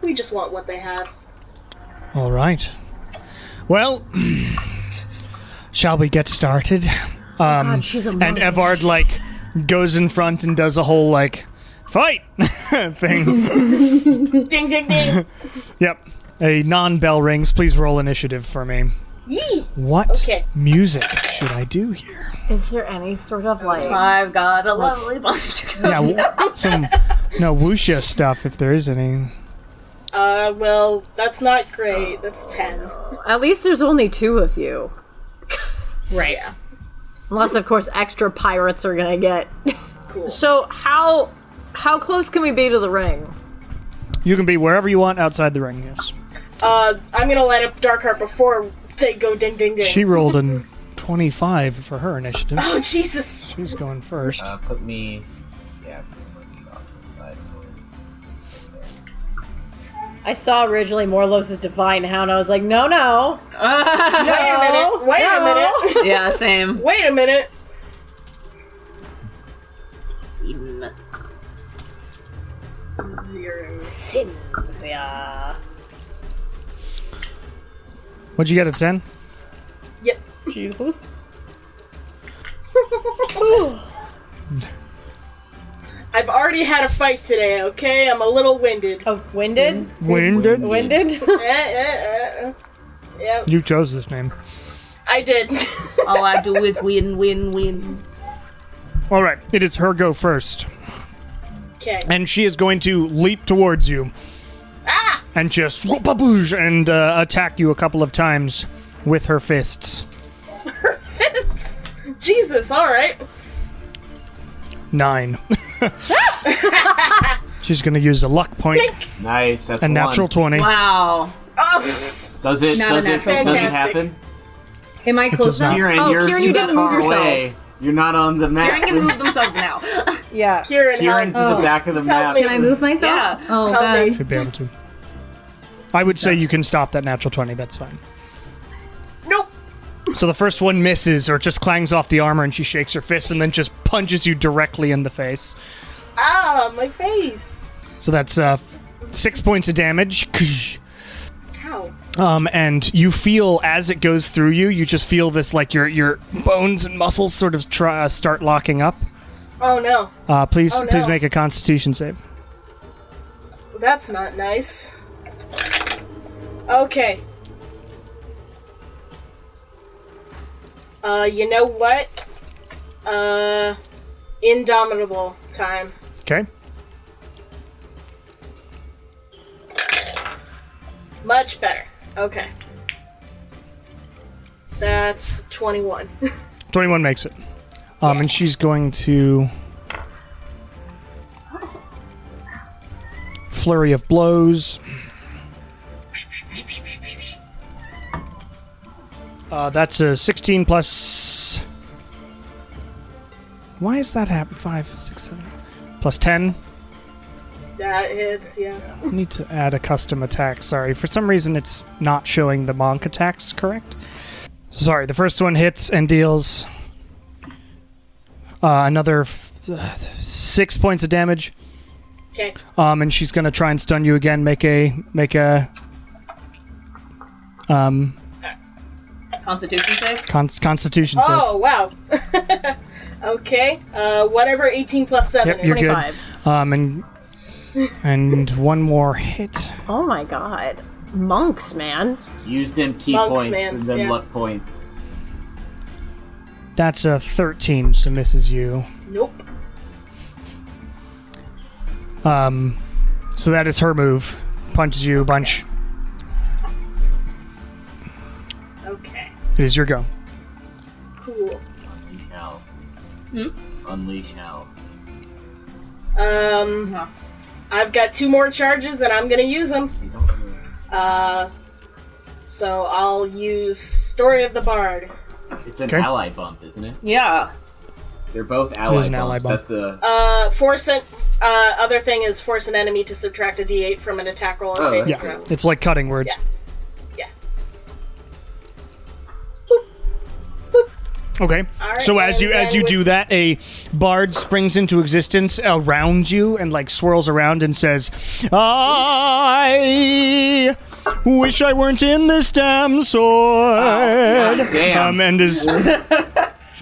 We just want what they had. All right. Well, shall we get started? God, she's a And monk. Evard goes in front and does a whole fight thing. Ding, ding, ding. Yep. A non-bell rings. Please roll initiative for me. Yee. What Okay. music should I do here? Is there any sort of like? I've got a lovely bunch. Yeah, some wuxia stuff if there is any. Well, that's not great. That's 10. At least there's only 2 of you. Right. Unless, of course, extra pirates are gonna get. Cool. So how close can we be to the ring? You can be wherever you want outside the ring. Yes. I'm gonna light up Darkheart before they go ding, ding, ding. She rolled a 25 for her initiative. Oh, Jesus. She's going first. Put me. Yeah. Put me off the side. I saw originally Morlos' Divine Hound. I was like, no. Wait a minute. Wait a minute. Yeah, same. Wait a minute. Zero. Cynthia. What'd you get at 10? Yep. Jesus. I've already had a fight today, okay? I'm a little winded. Oh, winded? Winded? Winded? Yep, You chose this name. I did. All I do is win, win, win. All right, it is her go first. Okay. And she is going to leap towards you. Ah! And just and attack you a couple of times with her fists. Fists! Jesus, alright. 9. She's going to use a luck point. Nice. That's A one. natural 20. Wow. Oh, Does it? Not a Does it? natural Does it 20. happen? Am I close does not. enough? Kieran, Oh, you're Kieran, you super didn't move far yourself. away. You're not on the map. Kieran can move themselves now. Yeah. Kieran, Kieran to help. the back of the map. me. Can I move myself? Yeah. Oh, Help God. me. Should be able to. I would say you can stop that natural 20. That's fine. Nope. So the first one misses or just clangs off the armor, and she shakes her fist and then just punches you directly in the face. Ah, my face. So that's 6 points of damage. Ow. And you feel as it goes through you, you just feel this like your bones and muscles sort of start locking up. Oh no. Please Oh, no. make a Constitution save. That's not nice. Okay. You know what? Indomitable time. Okay. Much better. Okay. That's 21. 21 makes it. And she's going to flurry of blows. That's a 16 plus. Why is that happen? 5, 6, 7, plus 10. That hits, yeah. I need to add a custom attack. Sorry, for some reason it's not showing the monk attacks correct. Sorry, the first one hits and deals another 6 points of damage. Okay. And she's gonna try and stun you again. Make a Constitution save? Constitution save. Oh, wow. Okay. Whatever 18 plus 7 Yep, is. you're 25. good. And one more hit. Oh my god. Monks, man. Use them key Monks, points man, and then yeah. luck points. That's a 13, so misses you. Nope. So that is her move. Punches you a bunch. Okay. It is your go. Cool. Unleash hell. Unleash hell. I've got 2 more charges and I'm gonna use them. You don't really- So I'll use Story of the Bard. It's an Okay. ally bump, isn't it? Yeah. They're both ally is an bumps. ally bump. That's the. Other thing is force an enemy to subtract a d8 from an attack roll or Oh, saving that's throw. It's like cutting words. Yeah. Okay. Alright, So as and you then do that, a bard springs into existence around you and like swirls around and says, "I wish I weren't in this damn sword." God damn. And is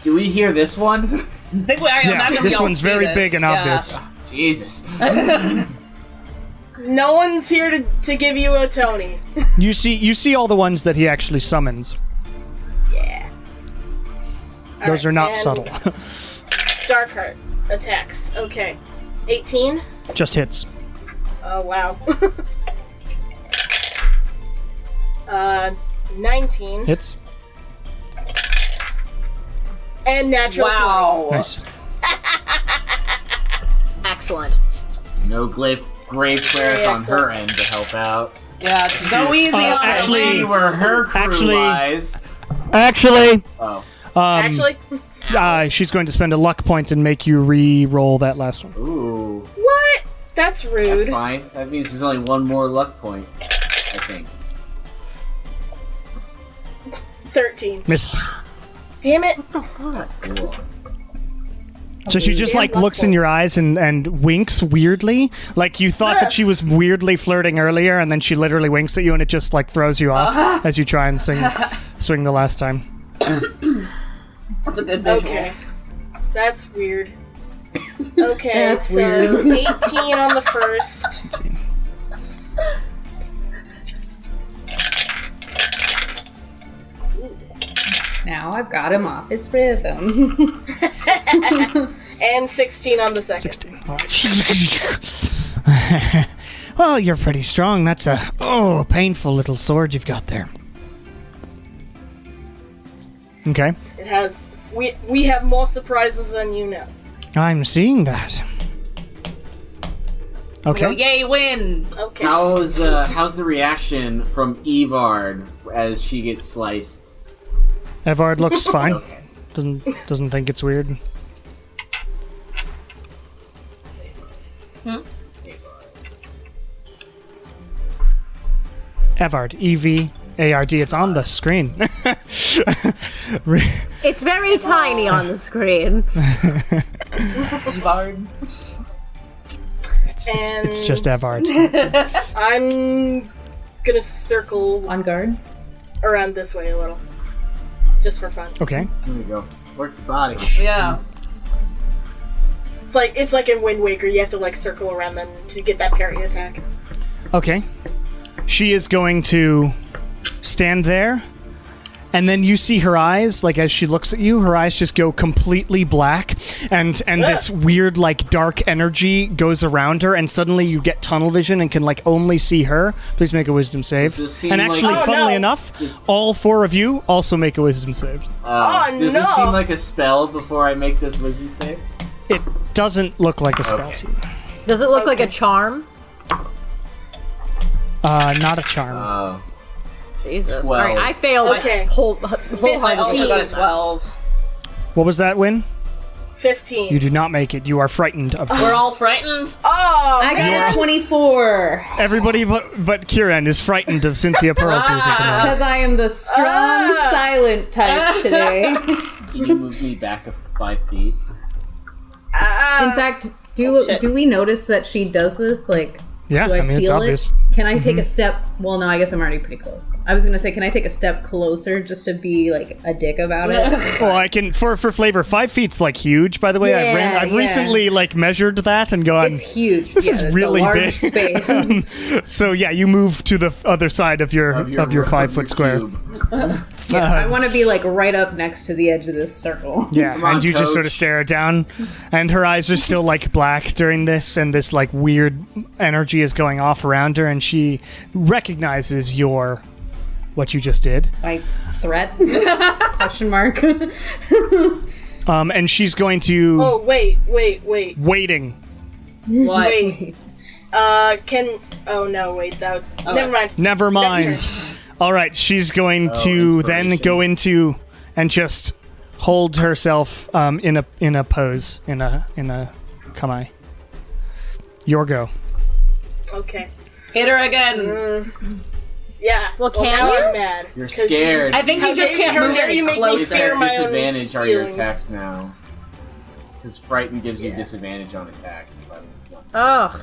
Do we hear this one? I imagine this we all one's see very this. big and Yeah. obvious. Jesus. No one's here to give you a Tony. You see all the ones that he actually summons. Yeah. Those are not and subtle. Darkheart attacks. Okay. 18. Just hits. Oh, wow. 19. Hits. And natural Wow. Nice. Excellent. No grave cleric Very on her excellent. end to help out. Yeah, go easy on actually- See it. where her crew Actually- lies. Actually, Oh. 20. Actually, she's going to spend a luck point and make you re-roll that last one. Ooh. what? That's That's rude. fine. That means there's only one more luck point, I think. 13. Misses. Damn it. That's cool. So she just Damn like luck looks in your points. eyes and winks weirdly. Like you thought that she was weirdly flirting earlier, and then she literally winks at you, and it just like throws you off as you try and swing the last time. That's a good visual. Okay. That's weird. Okay, That's so weird. 18 on the first. Let's see. Now I've got him off his rhythm. And 16 on the second. 16. All right. Well, you're pretty strong. That's a painful little sword you've got there. Okay. It has. We have more surprises than you know. I'm seeing that. Go, Okay. yay, win! Okay. How's the reaction from Evard as she gets sliced? Evard looks fine. Okay. Doesn't think it's weird. Evard, E-V-A-R-D. It's on the screen. It's very tiny on the screen. Bard. It's just Evard. I'm gonna circle On guard. around this way a little, just for fun. Okay. There we go. Work the body. Yeah. It's like in Wind Waker, you have to like circle around them to get that parry attack. Okay. She is going to stand there, and then you see her eyes, like as she looks at you, her eyes just go completely black, and this weird like dark energy goes around her, and suddenly you get tunnel vision and can like only see her. Please make a wisdom save. Does this seem And like- actually, Oh, funnily no. enough, all 4 of you also make a wisdom save. Oh, does no. this seem like a spell before I make this wisdom save? It doesn't look like a spell Okay. to you. Does it look like a charm? Not a charm. Oh. Jesus. 12. Alright, I failed Okay. I wholeheartedly. also got a 12. What was that, Win? 15. You do not make it. You are frightened of her. We're all frightened. Oh, I man. got a 24. Everybody but Kieran is frightened of Cynthia Pearltooth at the moment. Because I am the strong, silent type today. Can you move me back 5 feet? In fact, shit. do we notice that she does this? Like, Yeah, do I, I mean, it's feel obvious. it? Can I take a step? Well, no, I guess I'm already pretty close. I was gonna say, can I take a step closer just to be like a dick about it? Well, I can for flavor. 5 feet's like huge. By the way, Yeah, I've yeah. recently like measured that and gone. It's huge. This Yeah, is it's really a large big. space. So yeah, you move to the other side of your 5-foot square. cube. I want to be like right up next to the edge of this circle. Yeah, Come on, and you just sort of coach. stare her down, and her eyes are still like black during this, and this like weird energy is going off around her, and she recognizes what you just did. Like threat? Question mark. And she's going to Oh, wait. waiting. What? Wait. Oh, no, wait. Never mind. Never mind. Next All right, she's going to then inspiration. go into and just hold herself in a pose in a kamae. Your go. Okay. Hit her again. Yeah. Well, can now you? I'm mad. You're 'Cause scared. I think How you just dare can't you- how move dare any you make me closer. fear At my own disadvantage are your feelings. attacks now. Because Frighten gives you disadvantage on attacks. Ugh.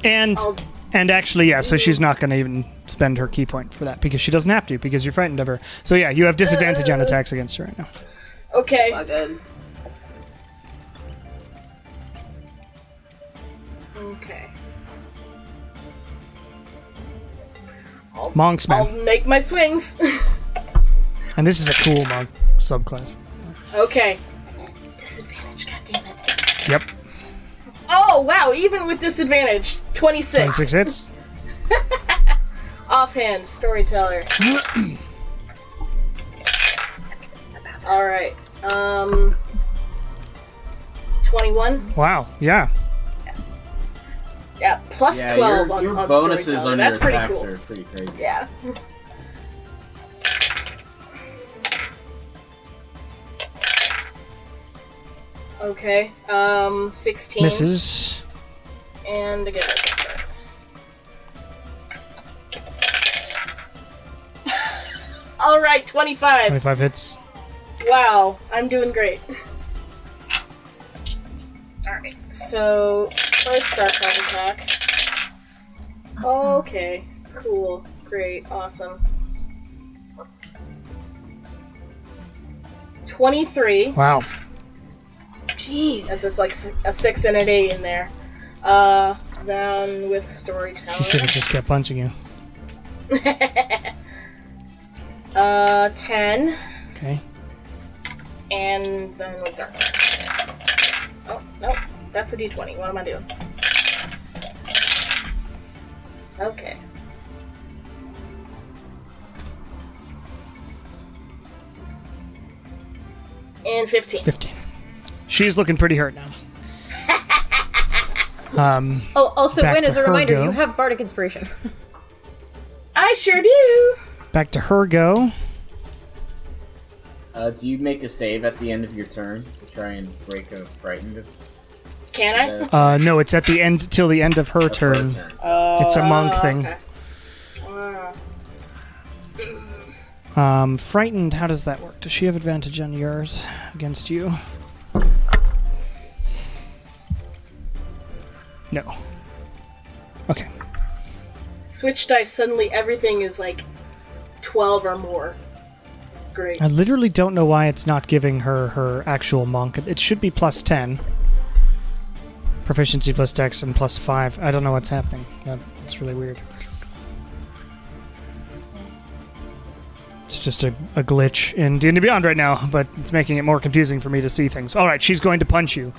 And I'll- and actually, yeah. So she's not going to even spend her key point for that because she doesn't have to because you're frightened of her. So yeah, you have disadvantage on attacks against her right now. Okay. Not good. Okay. Monks, I'll man. make my swings. And this is a cool monk subclass. Okay. Disadvantage, goddammit. Yep. Oh, wow, even with disadvantage. 26. 26 hits. Offhand, storyteller. Alright. 21? Wow. Yeah. Yeah, plus Yeah, 12 your, on, your on bonuses storyteller. on That's your pretty attacks cool. are pretty crazy. Yeah. Okay, 16. Misses. And again. Alright, 25. 25 hits. Wow, I'm doing great. Alright, so first start attack. Okay, cool, great, awesome. 23. Wow. Jeez. That's just like a 6 and an 8 in there. Then with storytelling. She should have just kept punching you. 10. Okay. And then with dark. Oh, nope. That's a d20. What am I doing? Okay. And 15. 15. She's looking pretty hurt now. Oh, also, Back Win, to as a her reminder, go. you have Bardic Inspiration. I sure do. Back to her go. Do you make a save at the end of your turn to try and break a Frightened? Can I? No, it's at the end till the end of her turn. Oh, It's a monk thing. Okay. Frightened, how does that work? Does she have advantage on yours against you? No. Okay. Switch dice, suddenly everything is like 12 or more. It's great. I literally don't know why it's not giving her actual monk. It should be plus 10. Proficiency plus dex and plus 5. I don't know what's happening. That's really weird. It's just a glitch in D&D Beyond right now, but it's making it more confusing for me to see things. Alright, she's going to punch you.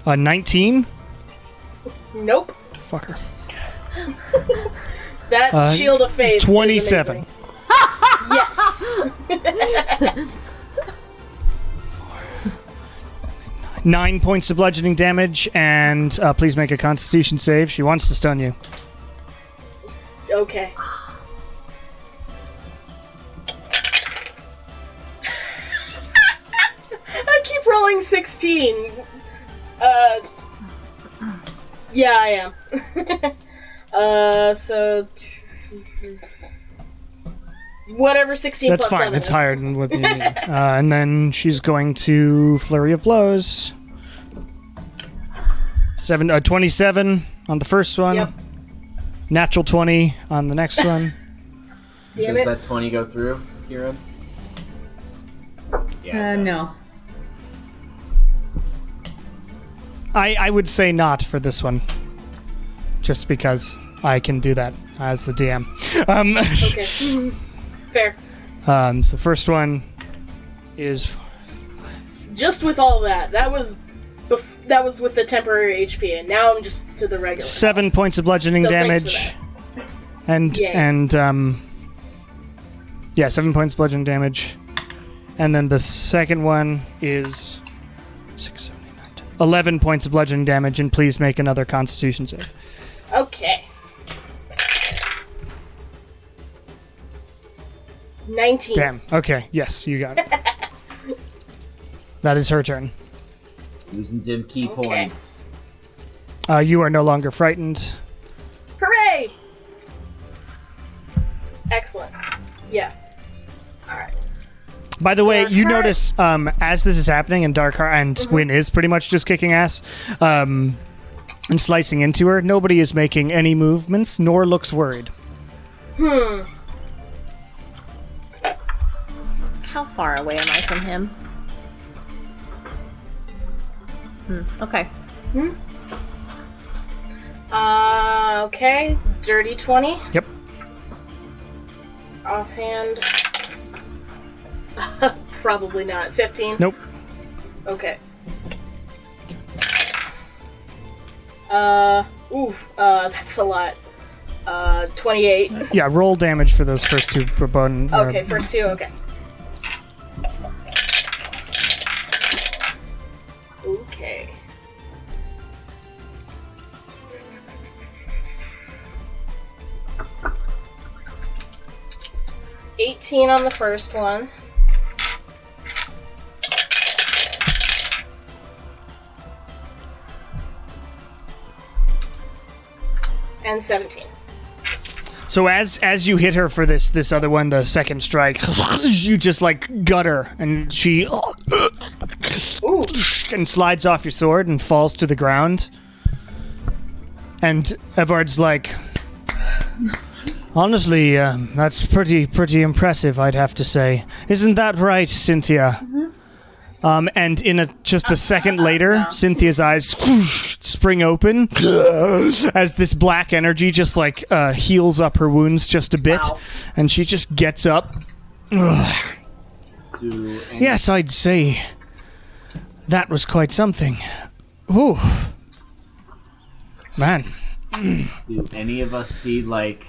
A 19? Nope. Fucker. That shield of faith. 27. Is yes. 9 points of bludgeoning damage, and please make a Constitution save. She wants to stun you. Okay. I keep rolling 16. Yeah, I am. So whatever 16 That's plus fine. 7 It's is. higher than what you need. And then she's going to flurry of blows. 27 on the first one. Yep. Natural 20 on the next one. Damn Does it. that 20 go through, Kira? Yeah. No. I would say not for this one. Just because I can do that as the DM. Okay. Fair. So first one is Just with all that was with the temporary HP, and now I'm just to the regular. 7 points of bludgeoning So thanks damage. for And Yay. 7 points bludgeoning damage. And then the second one is 6, 7, 8, 9, 10. 11 points of bludgeoning damage, and please make another Constitution save. Okay. 19. Damn. Okay. Yes, you got it. That is her turn. Losing dim key Okay. points. You are no longer frightened. Hooray! Excellent. Yeah. Alright. By the way, Dark you Heart. notice as this is happening, and Dark Heart and Wynn is pretty much just kicking ass and slicing into her. Nobody is making any movements, nor looks worried. How far away am I from him? Okay. Okay. Dirty 20. Yep. Offhand. Probably not. 15? Nope. Okay. That's a lot. 28. Yeah, roll damage for those first two bone. Okay, first two, okay. Okay. $18 on the first one. And 17. So as you hit her for this other one, the second strike, you just like gut her, and she Ooh. and slides off your sword and falls to the ground. And Evard's like, honestly, that's pretty impressive, I'd have to say. Isn't that right, Cynthia? And in just a second later, Cynthia's eyes spring open as this black energy just like heals up her wounds just a bit, and she just gets up. Yes, I'd say that was quite something. Ooh, man. Do any of us see like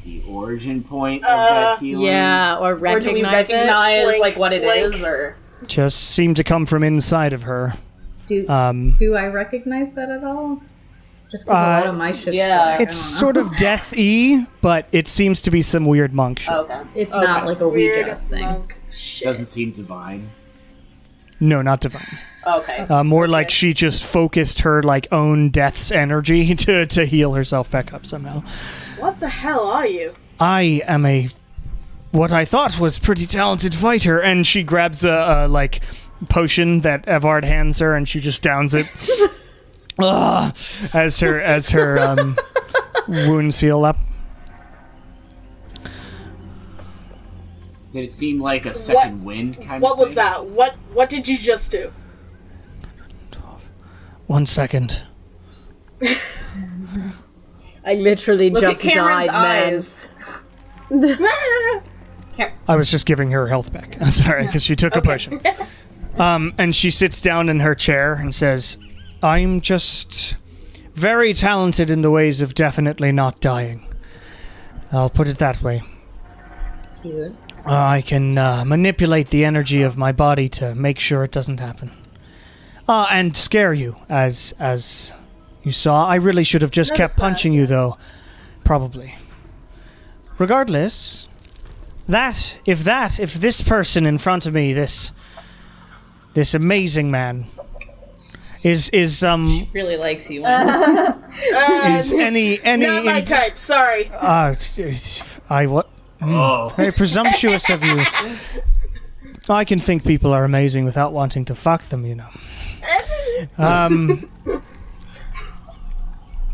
the origin point of that healing? Yeah, or Or recognize do we it. recognize Blink, like what it blink. is, or Just seemed to come from inside of her. Do I recognize that at all? Just because a lot of my shit's yeah. black, I It's don't know. sort of death-y, but it seems to be some weird monk shit. okay, It's not like a Weird Ouija thing. monk shit. Doesn't seem divine. No, not divine. Okay. More like she just focused her like own death's energy to heal herself back up somehow. What the hell are you? I am what I thought was pretty talented fighter, and she grabs a like potion that Evard hands her, and she just downs it. As her wounds heal up. Did it seem like a second wind kind of What was thing? that? What did you just do? 1 second. I literally Look just at Cameron's died, eyes. I was just giving her health back. I'm sorry, because she took a potion. And she sits down in her chair and says, I'm just very talented in the ways of definitely not dying. I'll put it that way. Cute. I can manipulate the energy of my body to make sure it doesn't happen. And scare you, as you saw. I really should have just kept punching you, though. Probably. Regardless, if this person in front of me, this amazing man, is Really likes you. is any Not my type. Sorry. what? Oh. Very presumptuous of you. I can think people are amazing without wanting to fuck them, you know.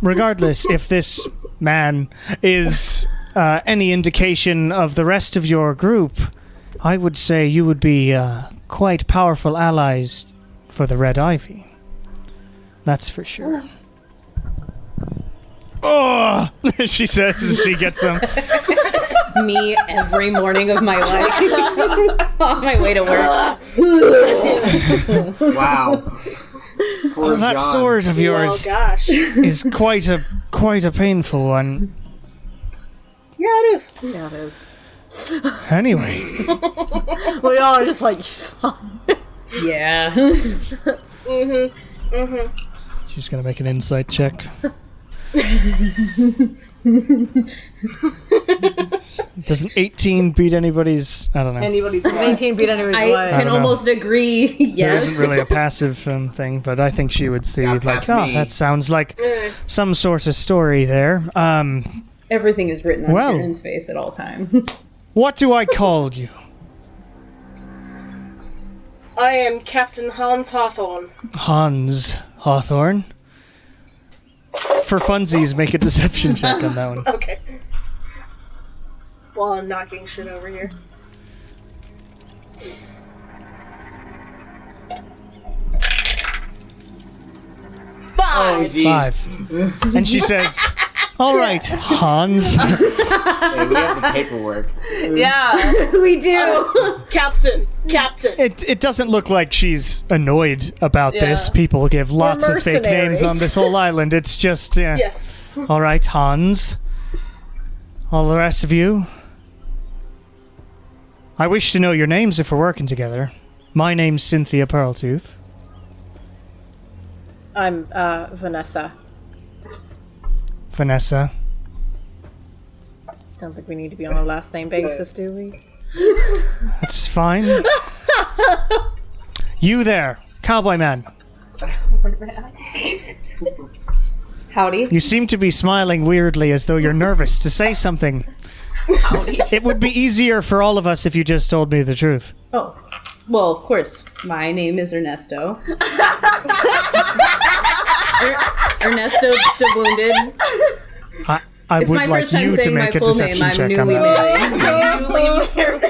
Regardless, if this man is any indication of the rest of your group, I would say you would be quite powerful allies for the Red Ivy. That's for sure. Oh! She says as she gets them. Me every morning of my life on my way to work. Wow. Poor That John. sword of Oh yours gosh. is quite a painful one. Yeah, it is. Yeah, it is. Anyway, We all are just like, Yeah. she's gonna make an insight check. Does an 18 beat anybody's? I don't know. Anybody's 18 beat anybody's I way. can don't know. almost agree. There Yes. isn't really a passive thing, but I think she would see like, past oh, me. that sounds like some sort of story there. Everything is written on Well. Karen's face at all times. What do I call you? I am Captain Hans Hawthorne. Hans Hawthorne. For funsies, make a deception check on that one. Okay. While I'm knocking shit over here. Oh, Five. jeez. 5. And she says, all right, Hans. Hey, we have the paperwork. Yeah. We do. Captain. It doesn't look like she's annoyed about this. Yeah. People give lots of fake names mercenaries. on this whole island. It's just, Yes. all right, Hans. All the rest of you. I wish to know your names if we're working together. My name's Cynthia Pearltooth. I'm Vanessa. Vanessa. Don't think we need to be on a last name basis, do we? That's fine. You there, cowboy man. Howdy. You seem to be smiling weirdly as though you're nervous to say something. It would be easier for all of us if you just told me the truth. Oh. Well, of course. My name is Ernesto. Ernesto de Wounded. I It's would my like first time you to saying my make a full name. deception I'm check on newly that. married.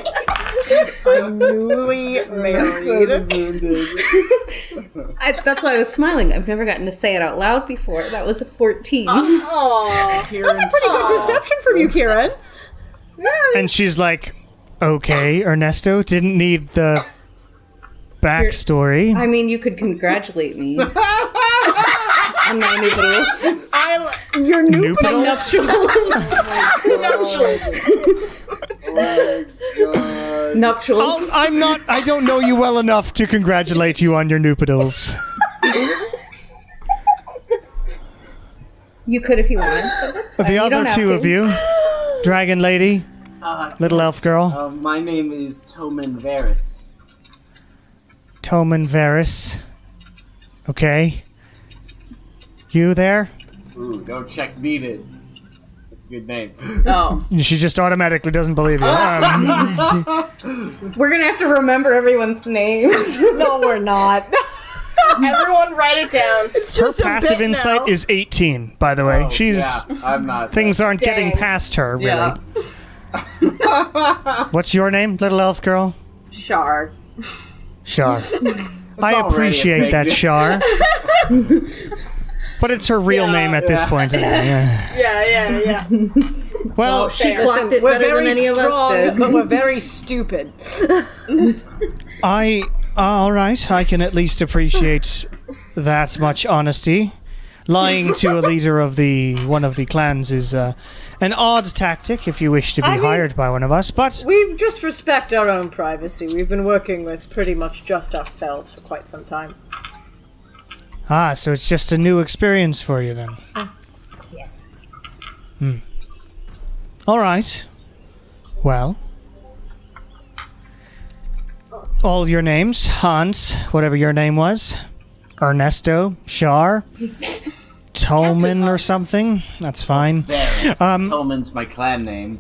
That's why I was smiling. I've never gotten to say it out loud before. That was a 14. Aww. Pretty good deception from you, Kieran. And she's like, okay, Ernesto didn't need the backstory. I mean, you could congratulate me on my nuptials. Your new Nooples? Nuptials. I don't know you well enough to congratulate you on your noopidals. You could if you want. The other don't have two to. of you, Dragon Lady, Little elf girl. My name is Toman Varys. Toman Varys. Okay. You there? Ooh, don't check needed. That's a good name. Oh. She just automatically doesn't believe you. We're gonna have to remember everyone's names. No, we're not. Everyone write it down. It's her just a passive bit insight now. is 18, by the way. Oh, She's yeah, I'm not. things aren't Dang. getting past her, really. Yeah. What's your name, little elf girl? Shard. Shar. I already a appreciate fake that, name. Shar. But it's her real Yeah, name at this point. Anyway. Yeah. Yeah. Well, She Fair. clocked it we're better than very any of us strong, did. but we're very stupid. all right. I can at least appreciate that much honesty. Lying to a leader of one of the clans is an odd tactic if you wish to be I mean- hired by one of us, but We just respect our own privacy. We've been working with pretty much just ourselves for quite some time. so it's just a new experience for you then. Yeah. All right. Well, all your names, Hans, whatever your name was, Ernesto, Shar, Tolman or Hans. something. That's fine. Varys. Tolman's my clan name.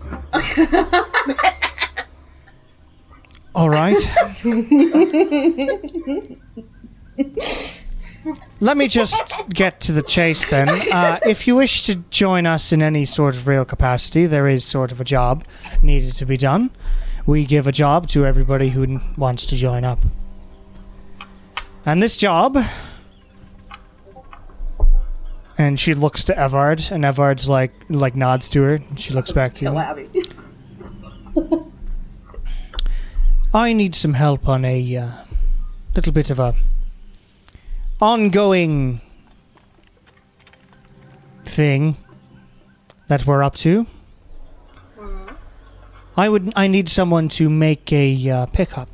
All right. Let me just get to the chase then. If you wish to join us in any sort of real capacity, there is sort of a job needed to be done. We give a job to everybody who wants to join up. And this job... And she looks to Evard, and Evard's like nods to her, and she looks back to Kill you. Abby. I need some help on a little bit of a ongoing thing that we're up to. I need someone to make a pickup.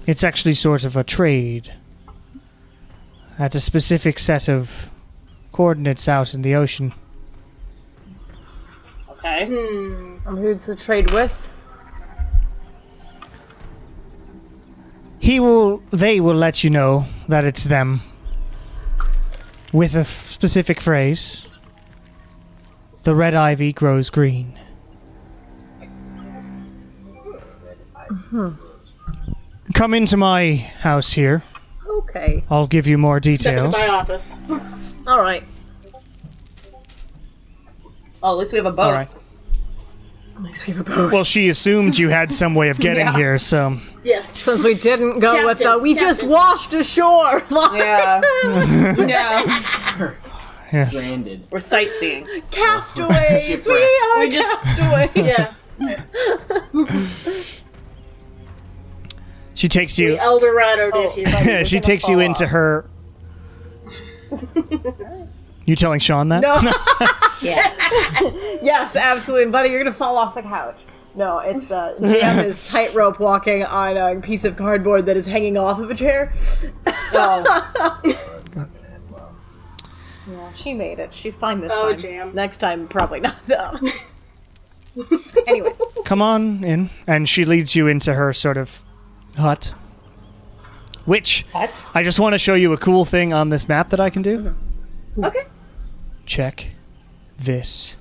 It's actually sort of a trade at a specific set of coordinates out in the ocean. Okay. And who's the trade with? They will let you know that it's them with a specific phrase. The red ivy grows green. Come into my house here. Okay. I'll give you more Step into details. my office. All right. Well, at least we have a boat. All right. At least we have a boat. Well, she assumed you had some way of getting Yeah. here, so Yes. Since we didn't go with the, Captain, we just Captain. washed ashore. Yeah. Yeah. yes. Stranded. We're sightseeing. Castaways. we Shipwreck. are We just- castaways. Yeah. She takes We you. El Dorado did here. She takes you into her. You telling Sean that? No. Yes, absolutely, buddy. You're gonna fall off the couch. No, it's Jam is tightrope walking on a piece of cardboard that is hanging off of a chair. Oh. Yeah, she made it. She's fine this Oh, time. Jam. Next time, probably not though. Anyway, Come on in. And she leads you into her sort of hut. Which, I just want to show you a cool thing on this map that I can do. Okay. Check this.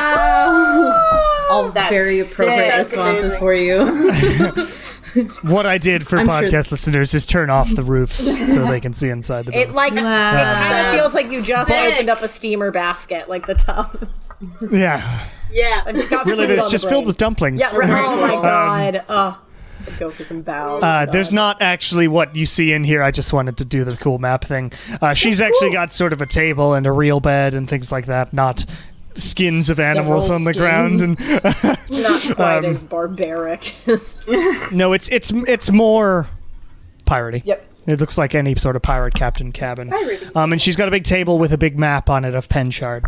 wow! All That's very appropriate sick. responses That's for you. What I did for I'm sure- podcast listeners is turn off the roofs so they can see inside the building. It like it kind of That's feels like you just sick. opened up a steamer basket, like the tub. Yeah. Yeah. Just got Really, food it's on just the filled brain. with dumplings. Yeah. Oh my god. I'd go for some bow. There's not actually what you see in here. I just wanted to do the cool map thing. She's actually got sort of a table and a real bed and things like that, not skins of animals Several on the skins. ground. And It's not quite as barbaric. no, it's more piratey. Yep. It looks like any sort of pirate captain cabin. Piratey. And she's got a big table with a big map on it of Penchard.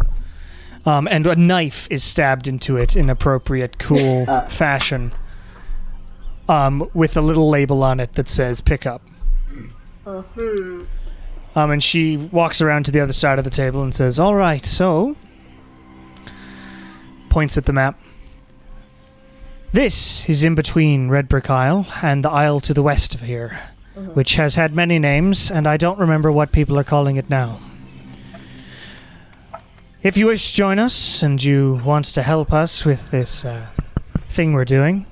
And a knife is stabbed into it in appropriate, cool fashion. With a little label on it that says "Pick Up." And she walks around to the other side of the table and says, "All right, so," points at the map. This is in between Red Brick Isle and the isle to the west of here, which has had many names, and I don't remember what people are calling it now. If you wish to join us and you want to help us with this thing we're doing,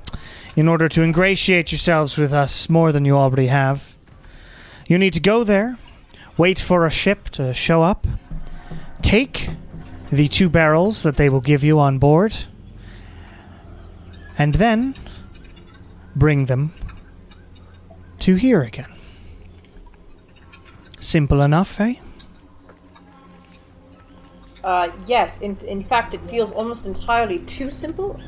in order to ingratiate yourselves with us more than you already have, you need to go there, wait for a ship to show up, take the 2 barrels that they will give you on board, and then bring them to here again. Simple enough, eh? Yes, in fact, it feels almost entirely too simple.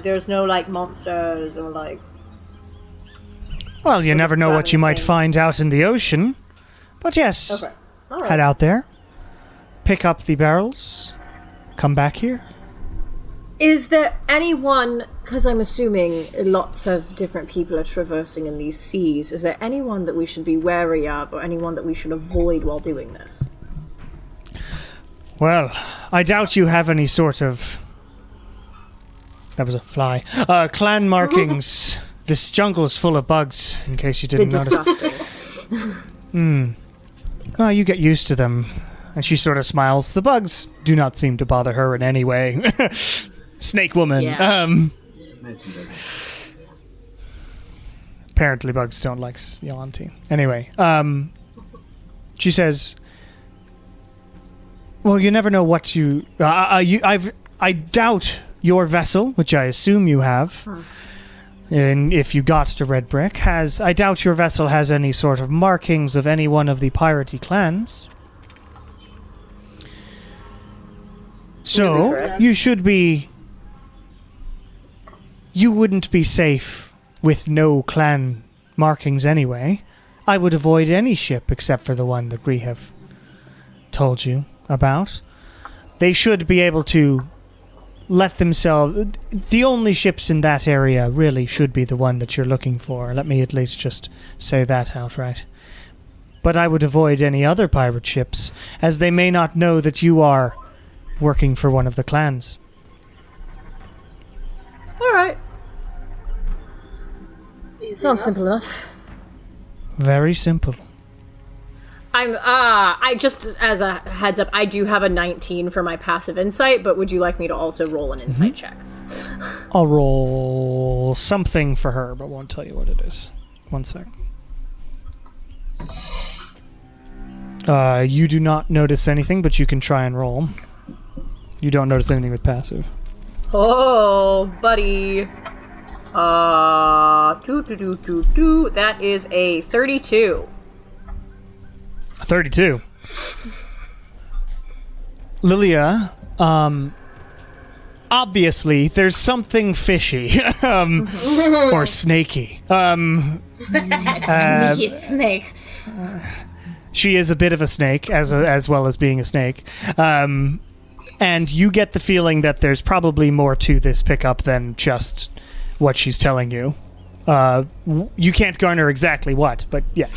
There's no, like, monsters or, like... Well, you never know what you might thing. find out in the ocean. But yes, Okay. All right. head out there, pick up the barrels, come back here. Is there anyone, because I'm assuming lots of different people are traversing in these seas, is there anyone that we should be wary of or anyone that we should avoid while doing this? Well, I doubt you have any sort of... That was a fly. Clan markings. This jungle is full of bugs, in case you They're didn't notice. disgusting. Well, you get used to them. And she sort of smiles. The bugs do not seem to bother her in any way. Snake woman. Yeah. Apparently bugs don't like Yolante. Anyway, she says, well, you never know what you... I doubt your vessel, which I assume you have, and if you got to Red Brick, I doubt your vessel has any sort of markings of any one of the piratey clans. So, you should be... You wouldn't be safe with no clan markings anyway. I would avoid any ship except for the one that we have told you about. They should be able to let themselves... The only ships in that area really should be the one that you're looking for. Let me at least just say that outright. But I would avoid any other pirate ships, as they may not know that you are working for one of the clans. Alright. Easy Sounds enough. simple enough. Very simple. I just, as a heads up, I do have a 19 for my passive insight, but would you like me to also roll an insight check? I'll roll something for her, but won't tell you what it is. One sec. You do not notice anything, but you can try and roll. You don't notice anything with passive. Oh, buddy. That is a 32. 32. Lilia, obviously there's something fishy, or snaky. Snake. She is a bit of a snake, as well as being a snake. And you get the feeling that there's probably more to this pickup than just what she's telling you. You can't garner exactly what, but yeah,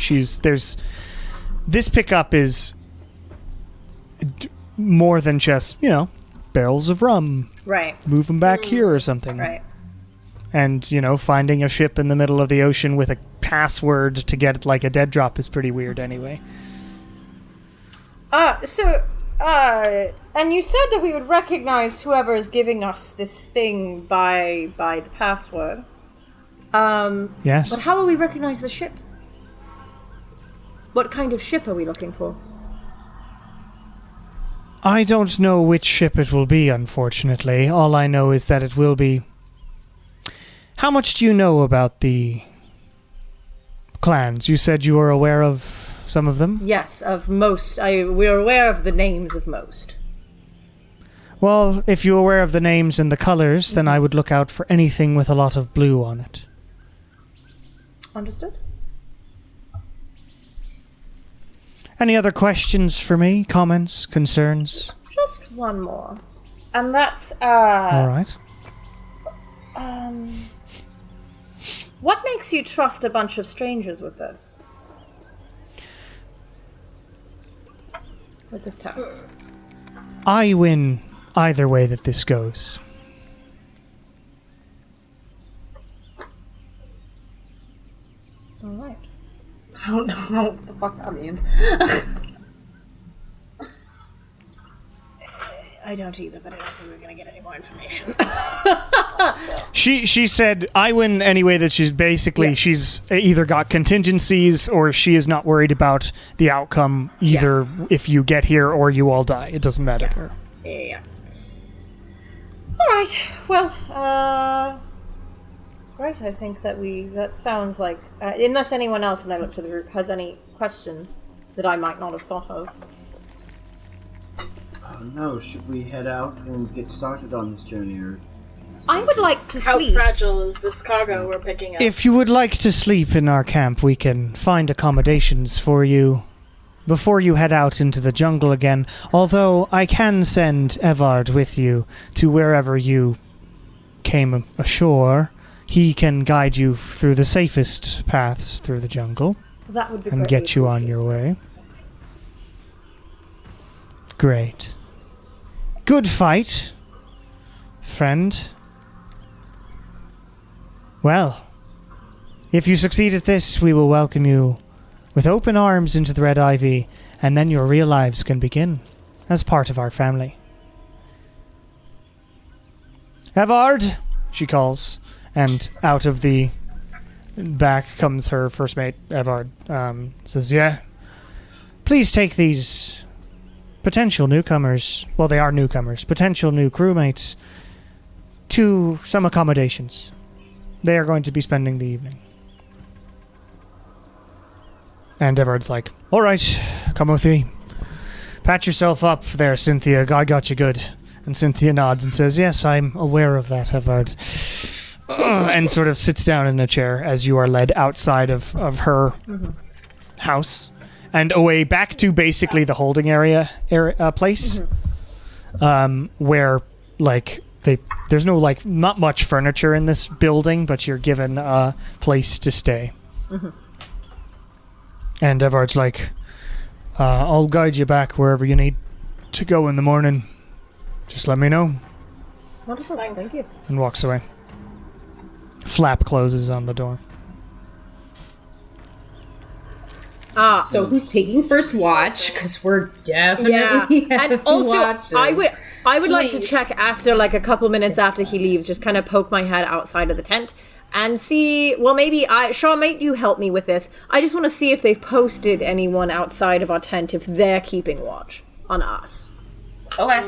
this pickup is more than just, barrels of rum. Right. Move them back here or something. Right. And, finding a ship in the middle of the ocean with a password to get like a dead drop is pretty weird anyway. And you said that we would recognize whoever is giving us this thing by the password. Yes. But how will we recognize the ship? What kind of ship are we looking for? I don't know which ship it will be, unfortunately. All I know is that it will be... How much do you know about the clans? You said you were aware of some of them? Yes, of most. We're aware of the names of most. Well, if you're aware of the names and the colors, then I would look out for anything with a lot of blue on it. Understood. Any other questions for me? Comments? Concerns? Just one more. And that's, All right. what makes you trust a bunch of strangers with this? With this task? I win either way that this goes. Alright. I don't know what the fuck that means. I don't either, but I don't think we're gonna get any more information. She said Iwin anyway that she's basically she's either got contingencies or she is not worried about the outcome either if you get here or you all die. It doesn't matter to her. Yeah. Alright, well, right, I think that sounds like, unless anyone else, and I look to the group, has any questions that I might not have thought of. No, should we head out and get started on this journey, or... I would like to How sleep. fragile is this cargo we're picking up? If you would like to sleep in our camp, we can find accommodations for you before you head out into the jungle again, although I can send Evard with you to wherever you came ashore. He can guide you through the safest paths through the jungle That would be and greatly get you on your way. Great. Good fight, friend. Well, if you succeed at this, we will welcome you with open arms into the Red Ivy, and then your real lives can begin as part of our family. Evard, she calls, and out of the back comes her first mate, Evard. Says, yeah, please take these potential newcomers, well, they are newcomers, potential new crewmates, to some accommodations. They are going to be spending the evening. And Everard's like, all right, come with me. Pat yourself up there, Cynthia. God got you good. And Cynthia nods and says, yes, I'm aware of that, Evard. And sort of sits down in a chair as you are led outside of her house and away back to basically the holding area place, where, like, there's no, like, not much furniture in this building, but you're given a place to stay. And Everard's like, I'll guide you back wherever you need to go in the morning. Just let me know. Wonderful, Thanks. thank you. And walks away. Flap closes on the door. So who's taking first watch? Because we're definitely And having also, watches. I would like to Please. check after, like, a couple minutes after he leaves, just kind of poke my head outside of the tent and see, well, maybe Shaw, might you help me with this? I just want to see if they've posted anyone outside of our tent, if they're keeping watch on us. Okay.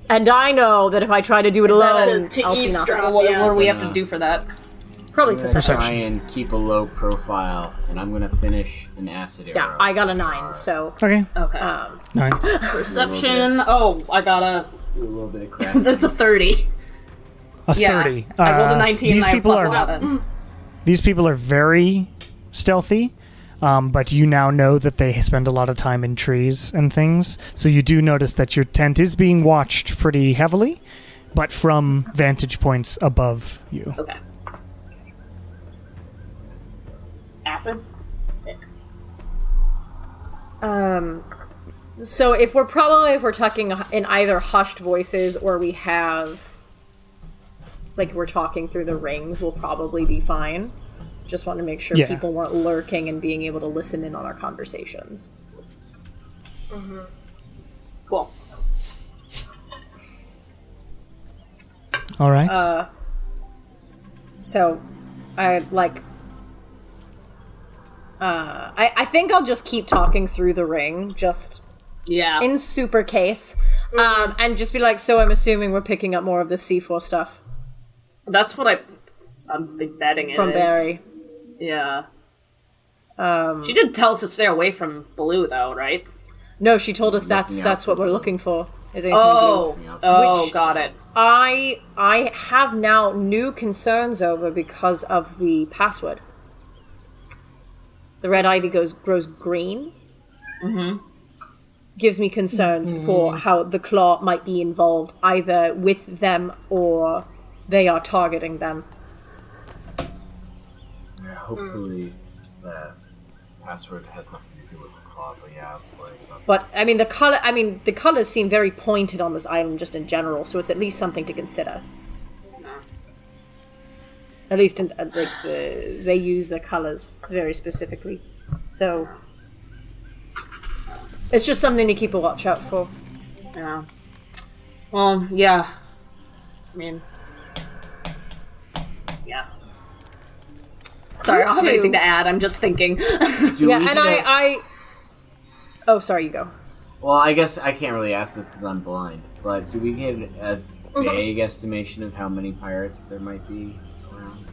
And I know that if I try to do it alone, to I'll see nothing. eavesdrop? What Yeah. do we have to do for that? Probably I'm gonna perception. try and keep a low profile, and I'm gonna finish an acid arrow. Yeah, I got a 9, so... Okay. Okay. 9. Perception. Oh, I got Do a little bit of crap. that's a 30. A Yeah. 30. I rolled a 19. These and I people plus are 11. These people are very stealthy, but you now know that they spend a lot of time in trees and things. So you do notice that your tent is being watched pretty heavily, but from vantage points above you. Okay. Acid. Sick. So if we're talking in either hushed voices or we have, like, we're talking through the rings, we'll probably be fine. Just want to make sure Yeah. people weren't lurking and being able to listen in on our conversations. Cool. All right. So, I think I'll just keep talking through the ring, just Yeah. in super case, and just be like, so I'm assuming we're picking up more of the C4 stuff That's what I'm betting it from is. Barry. Yeah. She did tell us to stay away from Blue, though, right? No, she told us Looking out that's for what we're blue. looking for. Is anything Oh. blue. Oh, Which- got it. I have now new concerns over because of the password. The red ivy grows green. Gives me concerns for how the claw might be involved, either with them or they are targeting them. Yeah, hopefully the password has nothing to do with the claw, but yeah, I was worried about But the colors seem very pointed on this island just in general, so it's at least something to consider. At least, they use their colors very specifically. So it's just something to keep a watch out for. Yeah. Well, yeah. I mean, yeah. Sorry, I don't have anything to add. I'm just thinking. Oh, sorry, you go. Well, I guess I can't really ask this because I'm blind, but do we get a vague estimation of how many pirates there might be around?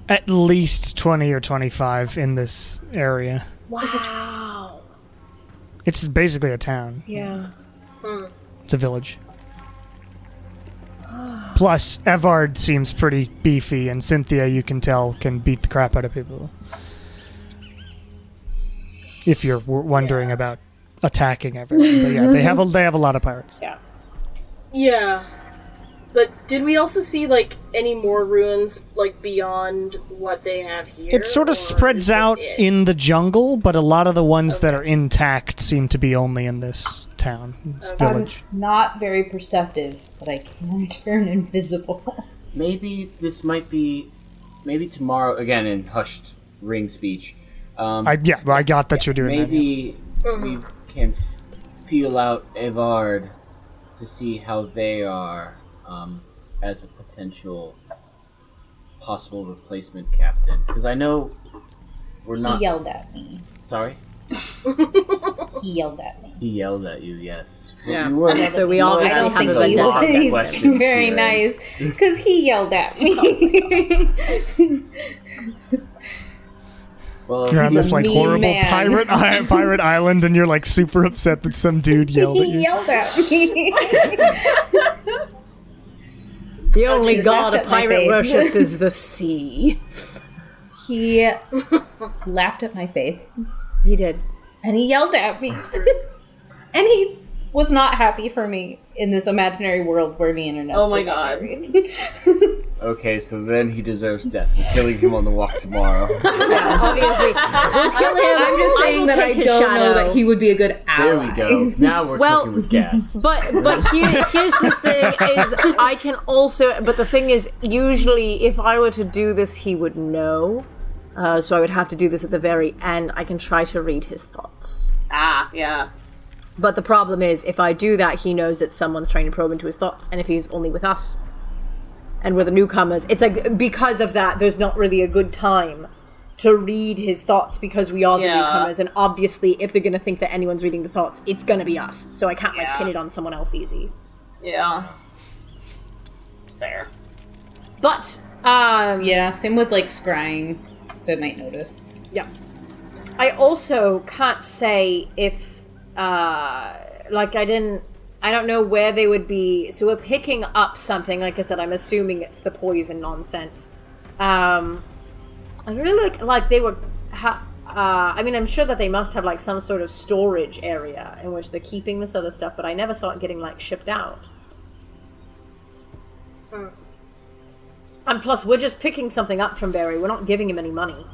At least 20 or 25 in this area. Wow. It's basically a town. Yeah. It's a village. Plus, Evard seems pretty beefy, and Cynthia, you can tell, can beat the crap out of people. If you're wondering about attacking everyone. But yeah, they have a lot of pirates. Yeah. Yeah. But did we also see, like, any more ruins, like, beyond what they have here? It sort of spreads out in the jungle, but a lot of the ones that are intact seem to be only in this town, this village. I'm not very perceptive, but I can turn invisible. Maybe this might be... Maybe tomorrow, again in hushed ring speech. I got that you're doing maybe we can feel out Evard to see how they are as a potential possible replacement captain. Because I know we're not... He yelled at me. Sorry? He yelled at me. He yelled at you, yes. Yeah. You were, So we obviously I have think a the vendetta law against questions He's very today. nice, because he yelled at me. Well, You're on this a like mean horrible man. pirate island, and you're like super upset that some dude yelled at He you. yelled at me. The only you god laughed a at my pirate faith. worships is the sea. He laughed at my faith, He did. and he yelled at me. And he was not happy for me in this imaginary world where me and her Oh my God. okay, so then he deserves death. We're killing him on the walk tomorrow. Yeah, obviously. We'll kill him. I'm just saying will that I take his don't know shadow. that he would be a good There ally. we go. Now we're Well, cooking with gas. But here's the thing is I can also but the thing is usually if I were to do this he would know. So I would have to do this at the very end. I can try to read his thoughts. Yeah. But the problem is if I do that he knows that someone's trying to probe into his thoughts, and if he's only with us and we're the newcomers, it's like because of that there's not really a good time to read his thoughts because we are the newcomers, and obviously if they're going to think that anyone's reading the thoughts, it's going to be us. So I can't pin it on someone else easy. Yeah. Fair. But Yeah, same with like scrying. They might notice. yeah. I also can't say if I don't know where they would be. So we're picking up something. Like I said, I'm assuming it's the poison nonsense. I really like they were. I mean, I'm sure that they must have like some sort of storage area in which they're keeping this other stuff, but I never saw it getting like shipped out. And plus, we're just picking something up from Barry. We're not giving him any money.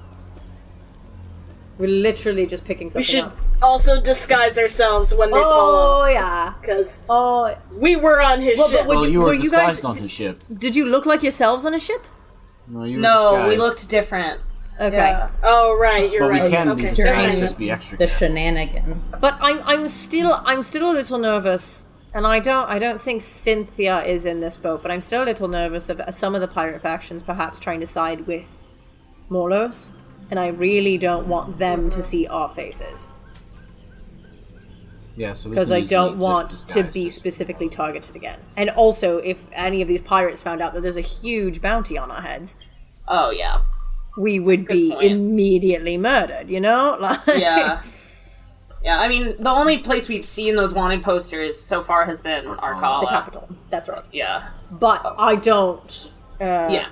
We're literally just picking something We should up. also disguise ourselves when they pull Oh up. yeah. Because Oh. we were on his Well, but ship. would Well, you were were you guys- disguised on his ship. Did you look like yourselves on a ship? No, you were No, we disguised. looked different. Okay. Yeah. Oh, right, you're But we right. can okay, be never disguised, mind. just be extra. The shenanigan. But I'm still a little nervous, and I don't think Cynthia is in this boat, but I'm still a little nervous of some of the pirate factions perhaps trying to side with Morlos, and I really don't want them to see our faces. Yeah, so Because I don't want to be specifically targeted again. And also, if any of these pirates found out that there's a huge bounty on our heads, Oh, yeah. we would be point. immediately murdered, you know? Like, Yeah. Yeah, I mean, the only place we've seen those wanted posters so far has been Arcala. the capital. That's right. Yeah. But I don't... Yeah.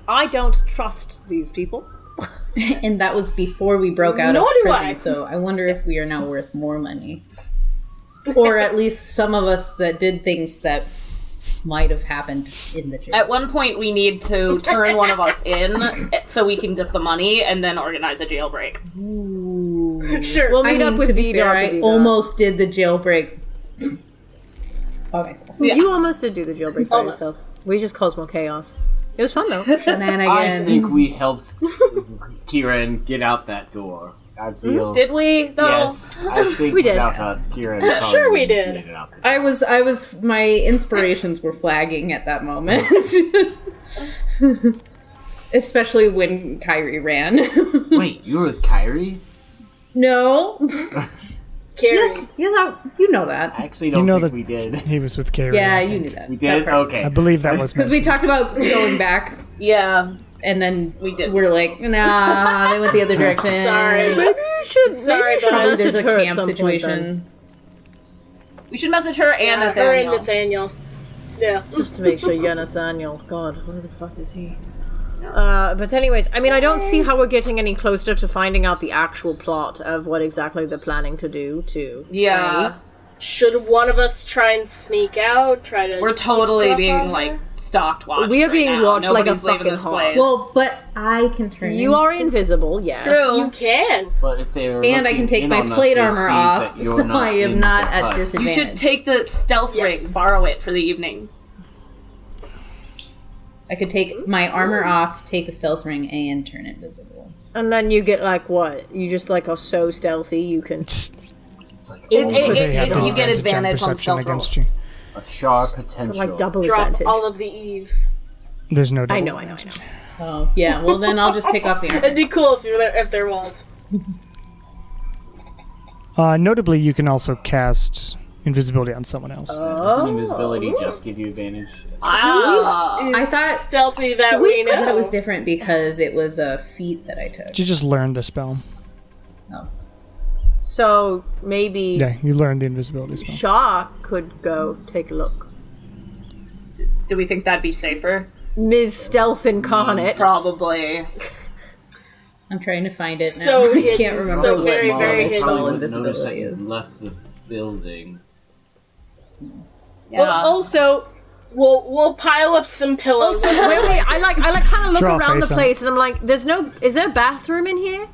I don't trust these people. And that was before we broke out Nor of do prison, I. so I wonder if we are now worth more money. Or at least some of us that did things that might have happened in the jail. At one point, we need to turn one of us in so we can get the money and then organize a jailbreak. Sure. We'll I meet mean, up with to be Vidar fair, to I do that. almost did the jailbreak by myself. Yeah. You almost did do the jailbreak by Almost. yourself. We just caused more chaos. It was fun though. I Shenanigans. think we helped Kieran get out that door. I feel. Did we? No. Yes, I think We did. without us, Kieran. probably Sure we wouldn't did. have made it out the door. I was, my inspirations were flagging at that moment. Especially when Kyrie ran. Wait, you were with Kyrie? No. Carrie. Yes, you know that. I actually don't You know think that- we did. He was with Carrie. Yeah, I you think. knew that. We did? Okay. I believe that was Because we talked about going back, Yeah. and then We did. we're like, nah, they went the other direction. Sorry. Maybe you should. Sorry, maybe you should but Probably there's a message her at camp some point situation. We should message her and Her and Nathaniel. Nathaniel. Yeah. then. Just to make sure. Yeah, Nathaniel. God, where the fuck is he? But anyways, I mean, I don't see how we're getting any closer to finding out the actual plot of what exactly they're planning to do. Yeah. Should one of us try and sneak out? Try to. We're totally stuff being, on like, her? stalked, watched. We are right being now. watched like a Nobody's leaving fucking this hawk. place. Well, but I can turn. You are invisible. Yes. true. You can. But if they were And I can looking take in my on us, plate they'd armor see off, that you're so I am in not the at hut. disadvantage. You should take the stealth Yes. ring, borrow it for the evening. I could take my armor off, take a stealth ring, and turn it visible. And then you get like what? You just like are so stealthy you can. It's like It- all it- the They have you get disadvantage on advantage on perception stealth against rolls. you. a sharp potential. Like double Drop advantage. all of the eaves. There's no double I know. advantage. Oh, yeah. Well, then I'll just take off the armor. It'd be cool if there was. Notably, you can also cast invisibility on someone else. Doesn't invisibility just give you advantage? Ah. I thought- stealthy that we know. I thought it was different because it was a feat that I took. You just learned the spell. So maybe Yeah, you learned the invisibility spell. Shaw could go take a look. Do we think that'd be safer? Ms. Stealth Incarnate. Probably. I'm trying to find it now. So I hidden, can't remember so what very, model very spell hidden. Notice that invisibility you is. left the building. Yeah. Well, also, We'll pile up some pillows. wait, I like kind of look Draw a around the face on place and I'm like, is there a bathroom in here?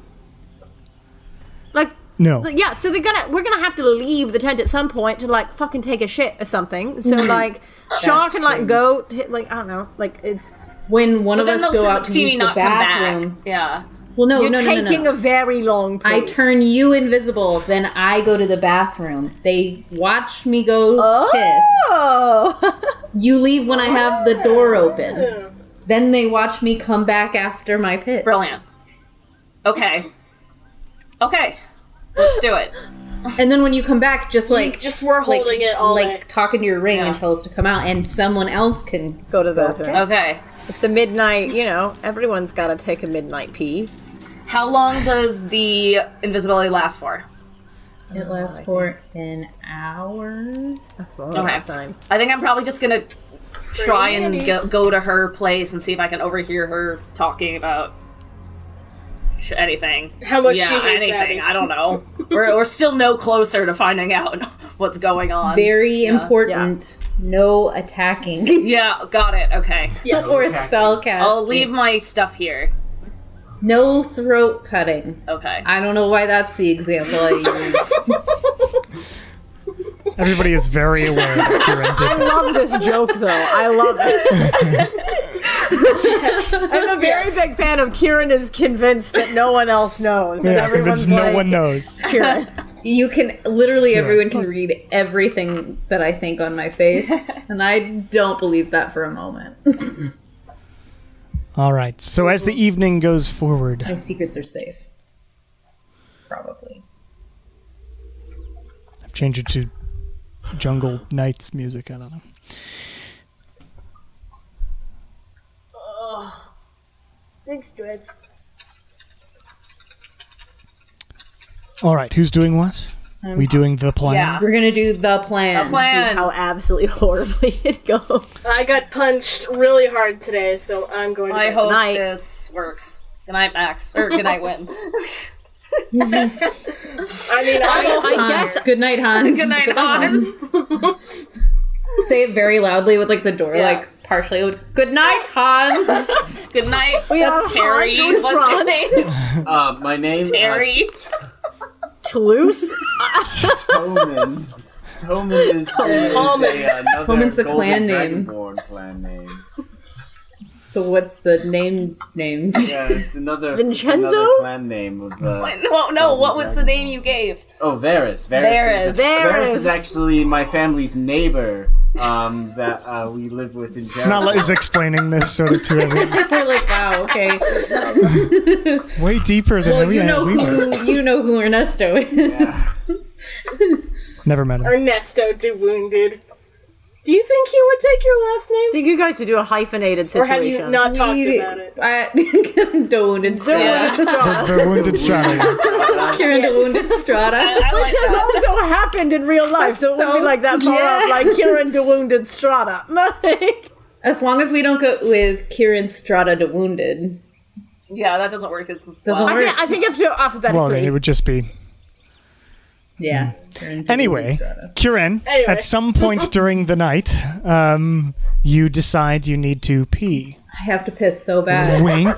Like, No. yeah, so we're gonna have to leave the tent at some point to like fucking take a shit or something. So like, Shaw can like go, like I don't know, like it's When one of Then us they'll go out to see use me the not come bathroom. back. Yeah. Well, no, you're no, taking no. a very long. I poo. turn you invisible, then I go to the bathroom. They watch me go piss. Oh. You leave when I have the door open. Then they watch me come back after my piss. Brilliant. Okay. Okay. Let's do it. And then when you come back, just like we're holding it all like night. talk into your ring Yeah. and tell us to come out, and someone else can Go to the bathroom. Okay. It's a midnight, everyone's got to take a midnight pee. How long does the invisibility last for? It lasts for an hour. That's more Okay. enough time. I think I'm probably just gonna try and go to her place and see if I can overhear her talking about anything. How much yeah, she hates anything. Abby. I don't know. we're still no closer to finding out what's going on. Very important. No attacking Yeah, got it. Okay. Yes. or spell casting. I'll leave my stuff here. No throat cutting. Okay. I don't know why that's the example I use. Everybody is very aware that you're I into. love this joke, though. I love it. I'm a very big fan of Kieran is convinced that no one else knows. And Yeah, everyone's convinced like, no one knows. Kieran. You can literally everyone can read everything that I think on my face, and I don't believe that for a moment. All right. So as the evening goes forward, My secrets are safe. Probably. I've changed it to Jungle Nights music. I don't know. Thanks, Dredge. All right. Who's doing what? We doing the plan? Yeah. We're gonna do the plan. The plan. See how absolutely horribly it goes. I got punched really hard today, so I'm going to I bed. hope night. this works. Good night, Max. Or good night, Win. I mean, I guess Good night, Hans. Good night, Hans. Say it very loudly with like the door Yeah. like partially. Good night, Hans. Good night. That's Terry. Hans with What's your Franz. name? My name Terry. Toulouse? Toman. Toman is Toman. another Toman's the Golden clan name. Dragonborn clan name. So what's the name? Yeah, it's another Vincenzo? It's another clan name of No, what was the name you gave? Oh, Varys. Varys. Varys is actually my family's neighbor. That we live with in Jericho. Nala is explaining this sort of to everyone. We're like, wow, okay. Way deeper than Well, we were. you know who Ernesto is. Yeah. Never met him. Ernesto de Wounded. Do you think he would take your last I name? think you guys should do a hyphenated Or situation. have you not talked about it? The Wounded Strata. The wounded strategy. Kieran the Wounded Strata. I Which like has that. also happened in real life, so it wouldn't be like that far off, like Kieran de Wounded Strata. Like, As long as we don't go with Kieran Strata the Wounded. Yeah, that doesn't work. Doesn't work. I think you have to do it alphabetically. Well, then it would just be. Yeah. Anyway, Kieran, Anyway. at some point during the night, you decide you need to pee. I have to piss so bad. Wink.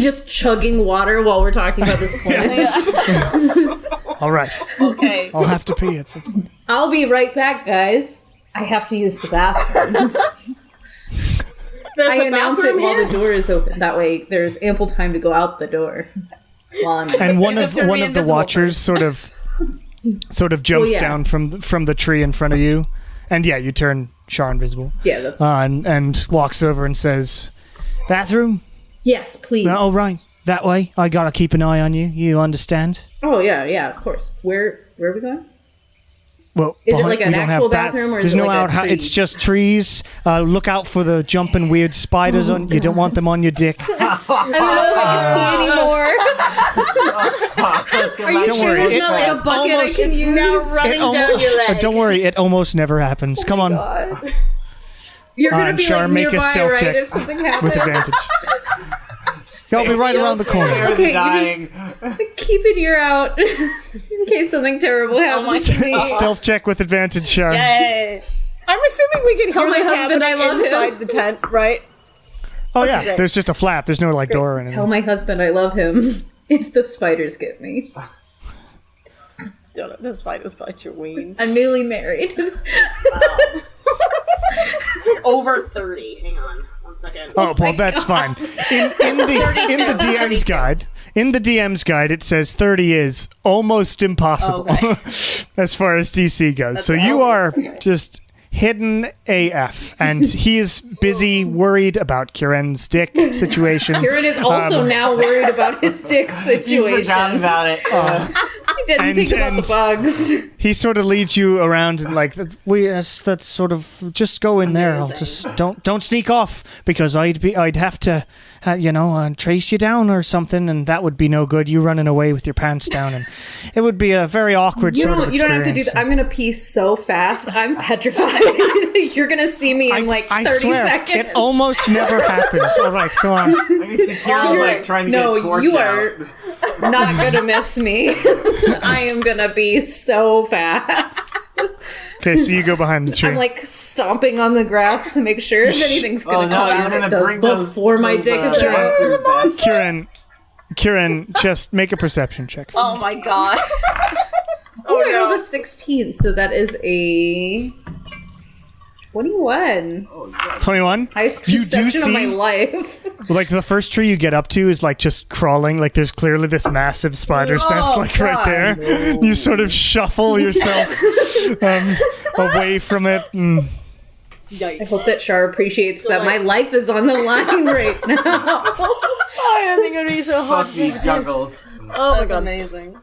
Just chugging water while we're talking about this plan. All right. Okay. I'll have to pee. I'll be right back, guys. I have to use the bathroom. There's I a announce it bathroom while here? the door is open. That way, there's ample time to go out the door while I'm. And one It's of to one be of the invisible watchers sort of jumps yeah. down from the tree in front of you, and yeah, you turn Char invisible, Yeah. That's, and walks over and says, "Bathroom? yes, please. Oh, right, that way. I gotta keep an eye on you. You understand?" Oh yeah, of course. Where are we going? Well, Is it like an we don't actual have bathroom, or is there's it no like a outhouse. tree? It's just trees. Look out for the jumping weird spiders. You don't want them on your dick. I don't know if I can pee anymore. Are you Don't sure worry, there's it- not like a bucket almost- I can use? Now running down your leg. Don't worry, it almost never happens. Come on, God. You're gonna and be Char, like make a nearby, stealth right? check If something happens, with advantage. I'll be right around the corner. Okay, dying. keep an ear out in case something terrible Oh my happens. god. Stealth check with advantage, Char. Yay. I'm assuming we can Tell hear my this husband I happening love him. inside the tent, right? Oh yeah, great. there's just a flap. There's no like door or anything. Tell my husband I love him if the spiders get me. Don't let the spiders bite your wing. I'm newly married. It's over 30. Hang on. 1 second. Oh well, that's fine. In the DM's guide. In the DM's guide, it says 30 is almost impossible Okay. as far as DC goes. So you are just hidden AF, and he is busy, worried about Kieran's dick situation. Kieran is also now worried about his dick You situation. forgot about it. I didn't And- think about and- the bugs. He sort of leads you around and like that's sort of just go in there. I'll just don't sneak off because I'd have to trace you down or something, and that would be no good. You running away with your pants down, and it would be a very awkward You sort of don't experience. have to do that. I'm gonna pee so fast. I'm petrified. You're gonna see me in like 30 I swear, seconds. it almost never happens. All right, come on. I can see Kieran like trying to get a torch you out. are not gonna miss me. I am gonna be so fast. Okay, so you go behind the tree. I'm like stomping on the grass to make sure if anything's gonna Oh, no, come you're out, gonna it does bring those- before my those, dick is out. monsters back. Kieran, just make a perception check. Oh my god. Oh, I rolled a 16, so that is a 21. 21. Highest You do perception of my see- life. Like the first tree you get up to is like just crawling. Like there's clearly this massive spider's nest like right there. You sort of shuffle yourself away from it. And I hope that Char appreciates that my life is on the line right now. I don't think it would be so hard. Fuck these juggles. Oh my That's god. amazing.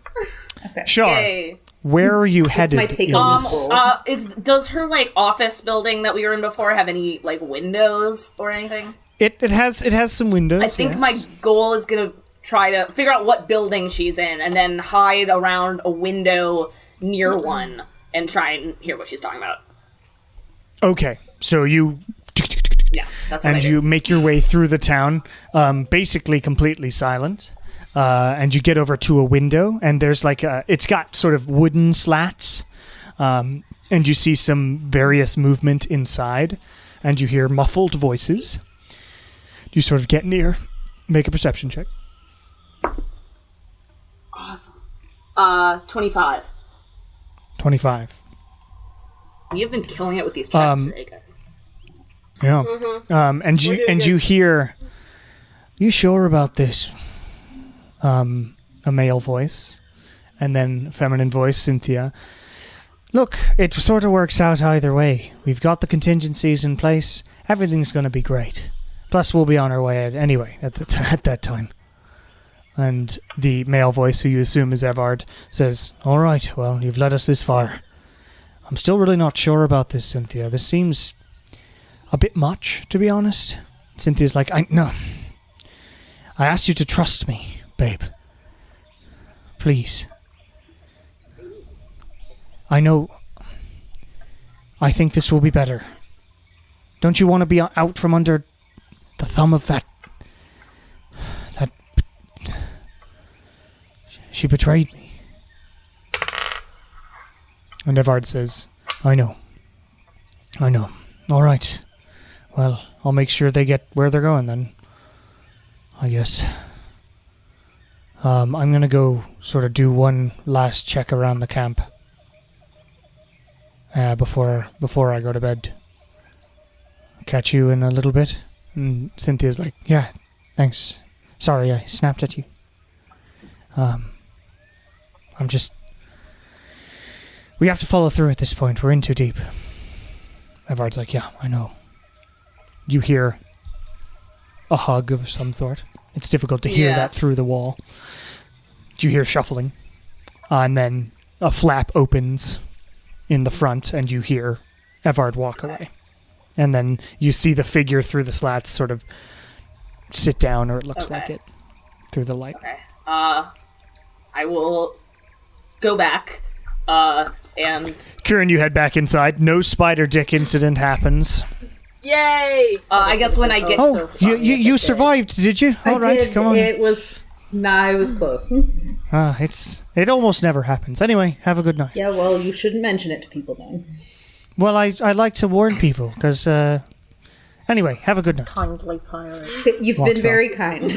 Char, Yay. where are you headed? my take in on this? this? Does her like office building that we were in before have any like windows or anything? It has some windows. I think yes. my goal is gonna try to figure out what building she's in and then hide around a window near one and try and hear what she's talking about. Okay, so you Yeah, that's what I and did. you make your way through the town, basically completely silent. And you get over to a window, and there's like it's got sort of wooden slats, and you see some various movement inside, and you hear muffled voices. You sort of get near, make a perception check. Awesome. 25. 25. We have been killing it with these checks today, guys. Yeah. And you hear, you sure about this? A male voice, and then feminine voice, Cynthia. Look, it sort of works out either way. We've got the contingencies in place. Everything's going to be great. Plus, we'll be on our way anyway at that time. And the male voice, who you assume is Evard, says, all right, well, you've led us this far. I'm still really not sure about this, Cynthia. This seems a bit much, to be honest. Cynthia's like, no. I asked you to trust me, babe. Please. I know. I think this will be better. Don't you want to be out from under the thumb of that... She betrayed me. And Evard says, I know. All right. Well, I'll make sure they get where they're going then. I guess. I'm going to go sort of do one last check around the camp. Before I go to bed. Catch you in a little bit. And Cynthia's like, yeah, thanks. Sorry, I snapped at you. We have to follow through at this point. We're in too deep. Evard's like, yeah, I know. You hear a hug of some sort. It's difficult to hear that through the wall. You hear shuffling. And then a flap opens in the front, and you hear Evard walk away. And then you see the figure through the slats sort of sit down, or it looks like it, through the light. Okay. I will go back, and... Kieran, you head back inside. No spider dick incident happens. Yay! I guess when I get... Oh, you survived, did you? All right, did. come on. It was close. It almost never happens. Anyway, have a good night. Yeah, well, you shouldn't mention it to people then. Well, I like to warn people, because... Anyway, have a good night. Kindly pirate. You've Walks been very kind.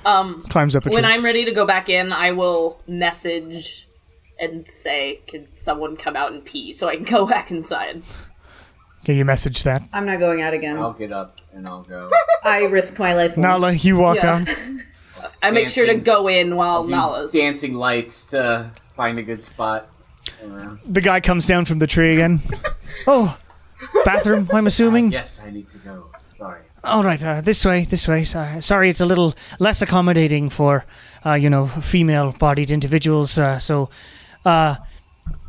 Climbs up a tree. When I'm ready to go back in, I will message and say, can someone come out and pee so I can go back inside? Can you message that? I'm not going out again. I'll get up and I'll go. I risk my life once. Nala, you walk out. I make sure to go in while Do Nala's... dancing lights to find a good spot. The guy comes down from the tree again. Oh, bathroom, I'm assuming? Yes, I need to go. Sorry. All right, this way. Sorry, it's a little less accommodating for, female-bodied individuals, so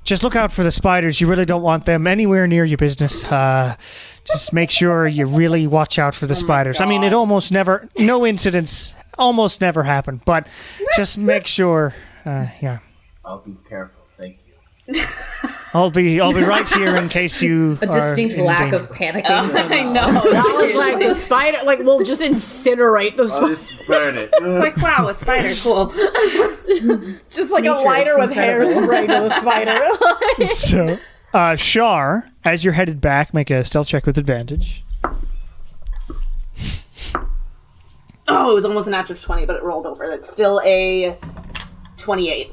just look out for the spiders. You really don't want them anywhere near your business. Just make sure you really watch out for the spiders. I mean, no incidents almost never happen, but just make sure, yeah. I'll be careful, thank you. I'll be right here in case you A distinct are lack in of danger. panicking. I know. That was like the spider. Like we'll just incinerate the I'll spider. just burn it. It's like, wow, a spider, cool. Just like Nature, a lighter it's with incredible. hairspray to the spider. So, Shar, as you're headed back, make a stealth check with advantage. Oh, it was almost a natural 20, but it rolled over. That's still a 28.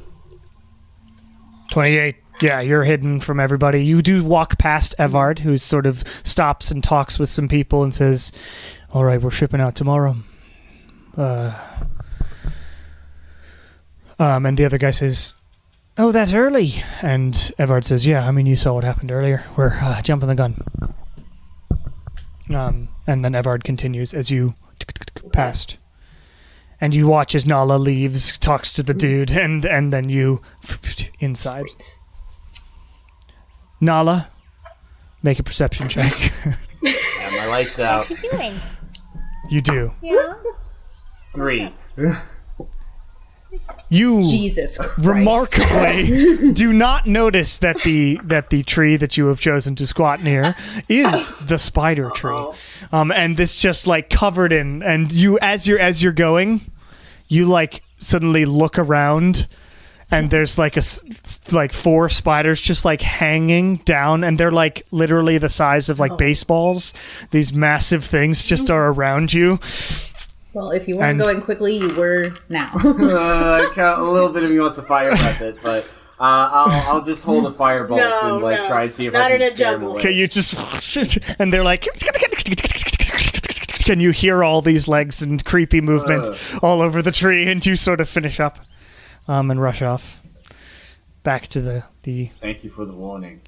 28. Yeah, you're hidden from everybody. You do walk past Evard, who sort of stops and talks with some people and says, all right, we're shipping out tomorrow. And the other guy says, oh, that's early. And Evard says, yeah, I mean, you saw what happened earlier. We're jumping the gun. And then Evard continues as you past. And you watch as Nala leaves, talks to the dude, and then you inside. Nala, make a perception check. Yeah, my light's out. What are you doing? You do. Yeah. 3. You Jesus Christ. remarkably do not notice that the tree that you have chosen to squat near is the spider tree. And this just like covered in, and you as you're going, you like suddenly look around, and there's like like 4 spiders just like hanging down, and they're like literally the size of like baseballs. These massive things just are around you. Well, if you weren't going quickly, you were now. A little bit of me wants to fire breath it, but I'll just hold a firebolt No, and like no. try and see if Not I in can a scare him jungle. away. Okay, you just and they're like, can you hear all these legs and creepy movements all over the tree? And you sort of finish up, and rush off back to the. Thank you for the warning.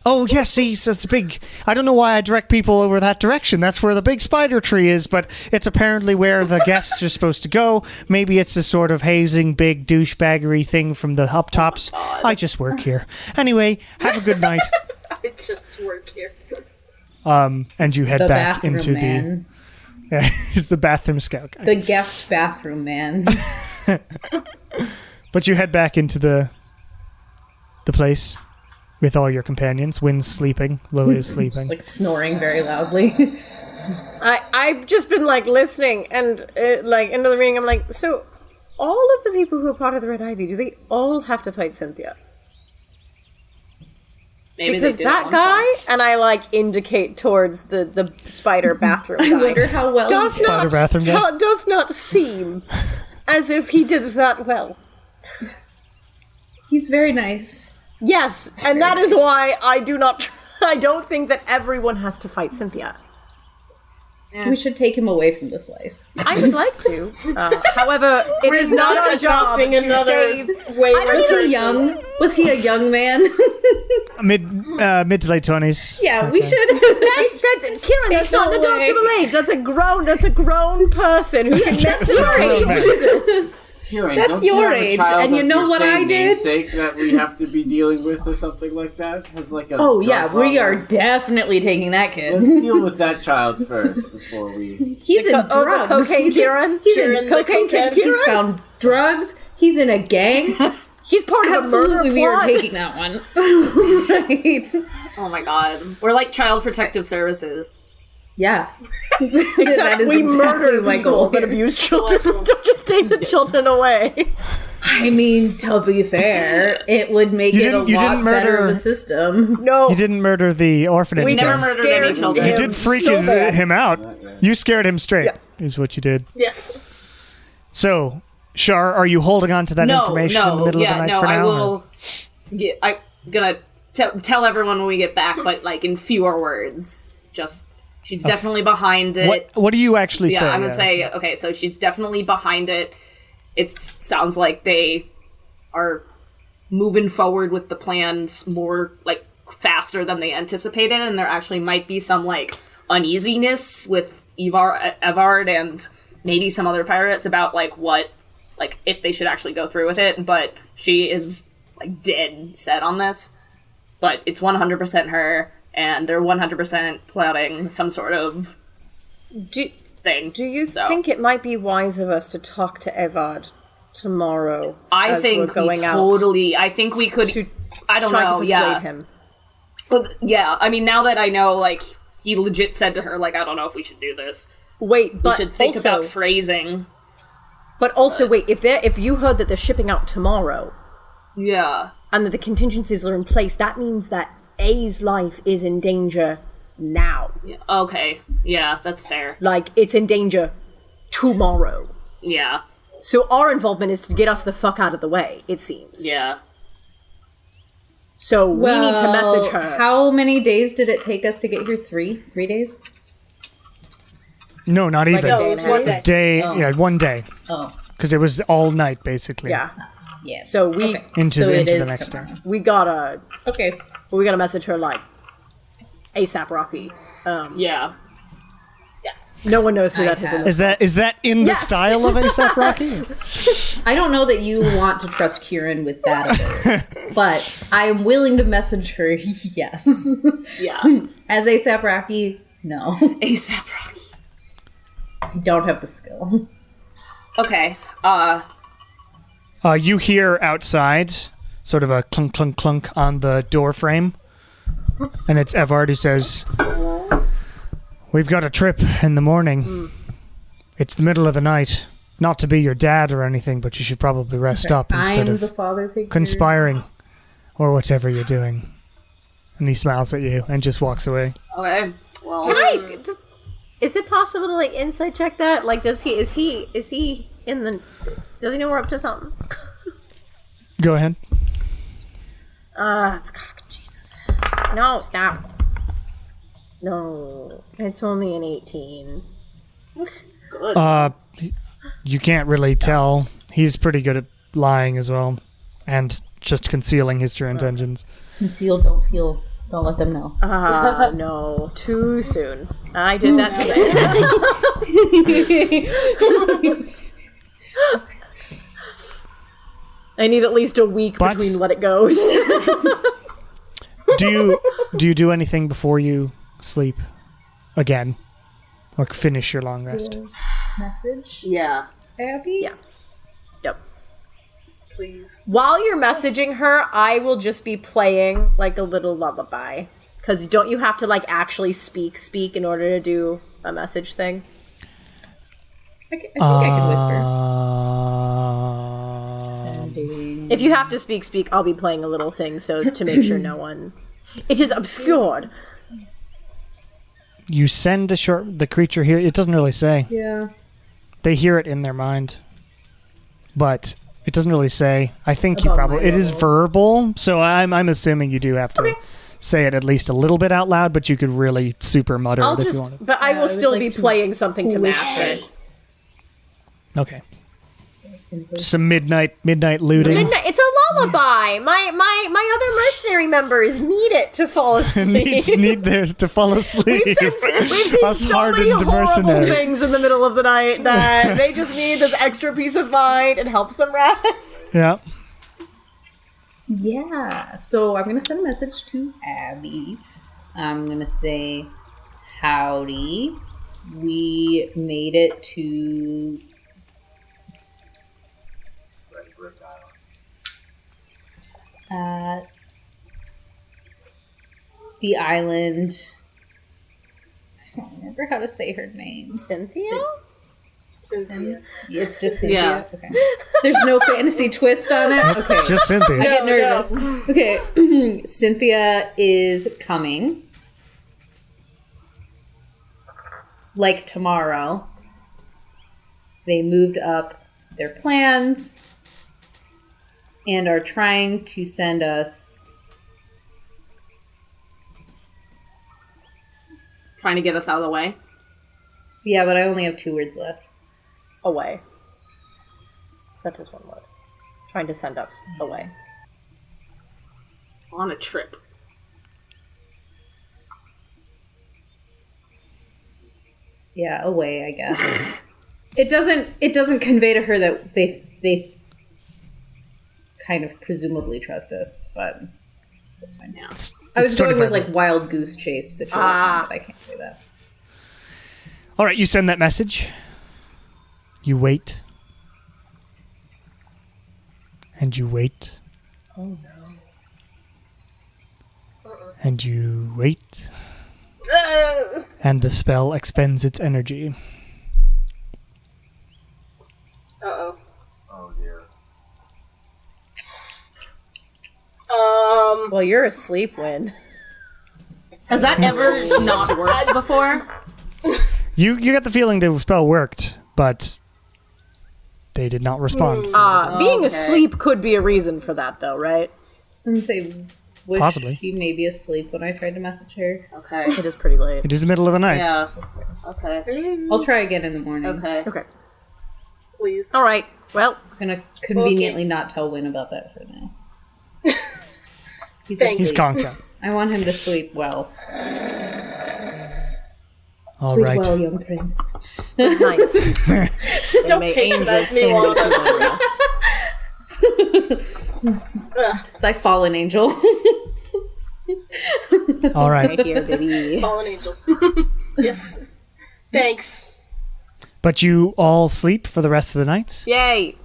Oh yes, see, so it's big. I don't know why I direct people over that direction. That's where the big spider tree is, but it's apparently where the guests are supposed to go. Maybe it's a sort of hazing, big douchebaggery thing from the up tops. I just work here. Anyway, have a good night. I just work here. And you head The back bathroom into man. he's the bathroom scout guy. The guest bathroom man. But you head back into the place with all your companions. Wynn's sleeping. Lily is sleeping. Like snoring very loudly. I've just been like listening and like into the reading. I'm like, so all of the people who are part of the Red Ivy, do they all have to fight Cynthia? Maybe Because they did at that one guy, point. and I like indicate towards the spider bathroom I guy, wonder how well does he's Spider not bathroom guy? does not seem as if he did that well. He's very nice. Yes, and that is why I do not. I don't think that everyone has to fight Cynthia. We should take him away from this life. I would like to. However, it is We're not not our job adopting to another save. wayward Was person. he young? Was he a young man? mid to late 20s. Yeah, we should. That's Kieran. That's not an no way. adoptable age. That's a grown person who can That's your age. Jesus. Kieran, That's don't you your have a age, child and you of know your what same I did? namesake that we have to be dealing with or something like that? Has like a Oh drug yeah, we are problem? definitely taking that Let's kid. deal with that child first before we. He's in The drugs. cocaine Kieran. He's Kieran in the cocaine. cokehead. He's found drugs. He's in a gang. He's part of the Absolutely, murder we are plot. taking that one. Right? Oh my god. We're like Child Protective Services. Yeah. Except That is we exactly murder my people goal that here. abuse children. Don't just take the children away. I mean, to be fair, it would make You it a didn't- you lot didn't better murder- of a system. No, You didn't murder the orphanage. we then. never just murdered any scared children. You him did freak so bad. him out. You scared him straight, Yeah. is what you did. Yes. So, Shar, are you holding on to that information in the middle of the night for now? I or- will. I'm gonna tell everyone when we get back, but like in fewer words. Just she's definitely behind it. What do you actually say? Yeah, I'm gonna say okay. So she's definitely behind it. It sounds like they are moving forward with the plans more like faster than they anticipated, and there actually might be some like uneasiness with Evard and maybe some other pirates about like what like if they should actually go through with it. But she is like dead set on this. But it's 100% her, and they're 100% plotting some sort of Do, thing. do you So, think it might be wise of us to talk to Evard tomorrow? I as think we're we going out totally. I think we could. to I don't try know. to persuade Yeah. him. Well, yeah. I mean, now that I know, like he legit said to her, like, I don't know if we should do this. Wait, We but should think also, about phrasing. but also wait. If you heard that they're shipping out tomorrow Yeah. and that the contingencies are in place, that means that A's life is in danger now. Yeah. Okay. Yeah, that's fair. Like it's in danger tomorrow. Yeah. So our involvement is to get us the fuck out of the way. It seems. Yeah. So we need to message Well, her. How many days did it take us to get here? 3 days? No, not even. a No, day it and was a one half. day. Yeah, 1 day. Oh, Because it was all night, basically. Yeah. yeah. So we Okay. Into, So it into the is next tomorrow. day. we gotta Okay. message her like ASAP Rocky. Yeah. No one knows who I that is. have. Is that in the Yes. style of ASAP Rocky? I don't know that you want to trust Kieran with that ability, but I am willing to message her, yes. Yeah. As ASAP Rocky, no. ASAP Rocky. I don't have the skill. Okay. You hear outside sort of a clunk, clunk, clunk on the door frame. And it's Evard who says, "We've got a trip in the morning. It's the middle of the night. Not to be your dad or anything, but you should probably rest up instead I'm of the father figure. conspiring or whatever you're doing." And he smiles at you and just walks away. Okay. Well. Is it possible to like insight check that? Like, is he in the? Does he know we're up to something? Go ahead. It's cock. Jesus. No, stop. No, it's only an 18. You can't really tell. He's pretty good at lying as well, and just concealing his true intentions. Conceal, don't let them know. No, too soon. I did that today. I need at least a week But- between let it goes. Do you do anything before you sleep again, or finish your long rest? Message? Yeah. Abby? Yeah. Yep. Please. While you're messaging her, I will just be playing like a little lullaby. Because don't you have to like actually speak in order to do a message thing? I think I can whisper. If you have to speak, I'll be playing a little thing so to make sure no one. It is obscured. You send the creature here. It doesn't really say. Yeah. They hear it in their mind, but it doesn't really say. I think you Above probably my it is level. verbal, so I'm assuming you do have to say it at least a little bit out loud, but you could really super mutter I'll it if you just, wanted. but I Yeah, will I would still like be to playing something to mask whisper. it. Okay. Some midnight looting. It's a lullaby. My other mercenary members need it to fall asleep. need to fall asleep. We've seen Us so many hardened horrible mercenary. things in the middle of the night that they just need this extra peace of mind. It helps them rest. Yeah. Yeah. So I'm going to send a message to Abby. I'm going to say, howdy. We made it to the island. I don't remember how to say her name. Cynthia? Cynthia. It's just Cynthia. Yeah. Okay. There's no fantasy twist on it. Okay. It's just Cynthia. I get No, nervous. Okay. Cynthia is coming. Like tomorrow. They moved up their plans and are trying to send us. Trying to get us out of the way. Yeah, but I only have 2 words left. Away. That is one word. Trying to send us away. On a trip. Yeah, away, I guess. It doesn't convey to her that they kind of presumably trust us, but that's fine. Yeah. I was It's going with 25 like minutes. wild goose chase situation, but I can't say that. All right, you send that message. You wait. And you wait. Oh no. And you wait. And the spell expends its energy. Uh-oh. Oh dear. Well, you're asleep, Win. Has that ever not worked before? You got the feeling the spell worked, but they did not respond. Being Okay. asleep could be a reason for that, though, right? I'm gonna say, was Possibly. she may be asleep when I tried to message her. Okay. It is pretty late. It is the middle of the night. Yeah. Okay. I'll try again in the morning. Okay. Okay. Please. All right. Well, I'm gonna conveniently not tell Win about that for now. He's Thanks. He's asleep. conked out. I want him to sleep well. All Sleep right. well, young prince. good night, sweet prince. Don't May patronize angels me while sing I'm with asleep. rest. Thy fallen angel. All right. Right here, baby. Fallen angel. Yes. Thanks. But you all sleep for the rest of the night? Yay!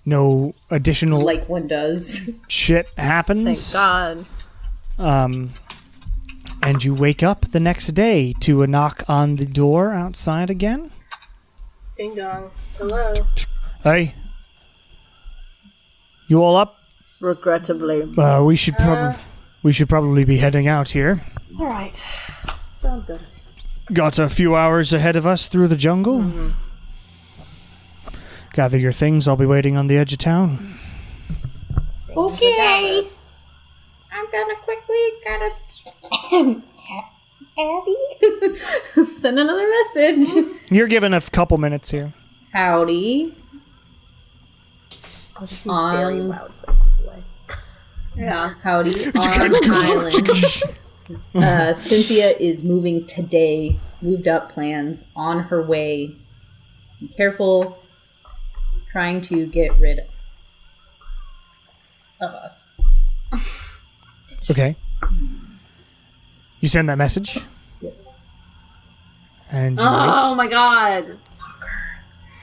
No additional Like one does. shit Thank happens? God. And you wake up the next day to a knock on the door outside again? Ding dong. Hello. Hey? You all up? Regrettably. We should probably be heading out here. All right. Sounds good. Got a few hours ahead of us through the jungle. Gather your things. I'll be waiting on the edge of town. Okay. I'm gonna quickly Abby? Send another message. You're given a couple minutes here. Howdy. Very On loud. Yeah. howdy on island. Cynthia is moving today. Moved up plans on her way. Be careful. Trying to get rid of us. Okay. You send that message, Yes. and you Oh wait, my god.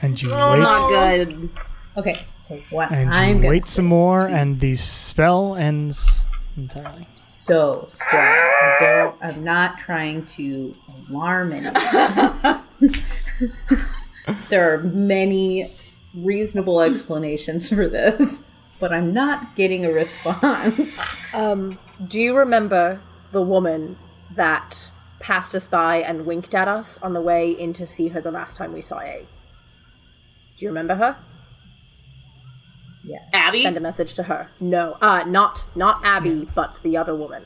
and you Oh, wait, Not good. Okay, so what and I'm you gonna wait some say more, to you- and the spell ends entirely. So, squad, I'm not trying to alarm anyone. There are many reasonable explanations for this, but I'm not getting a response. Do you remember the woman that passed us by and winked at us on the way in to see her the last time we saw A? Do you remember her? Yeah. Abby? Send a message to her. No, not Abby, but the other woman.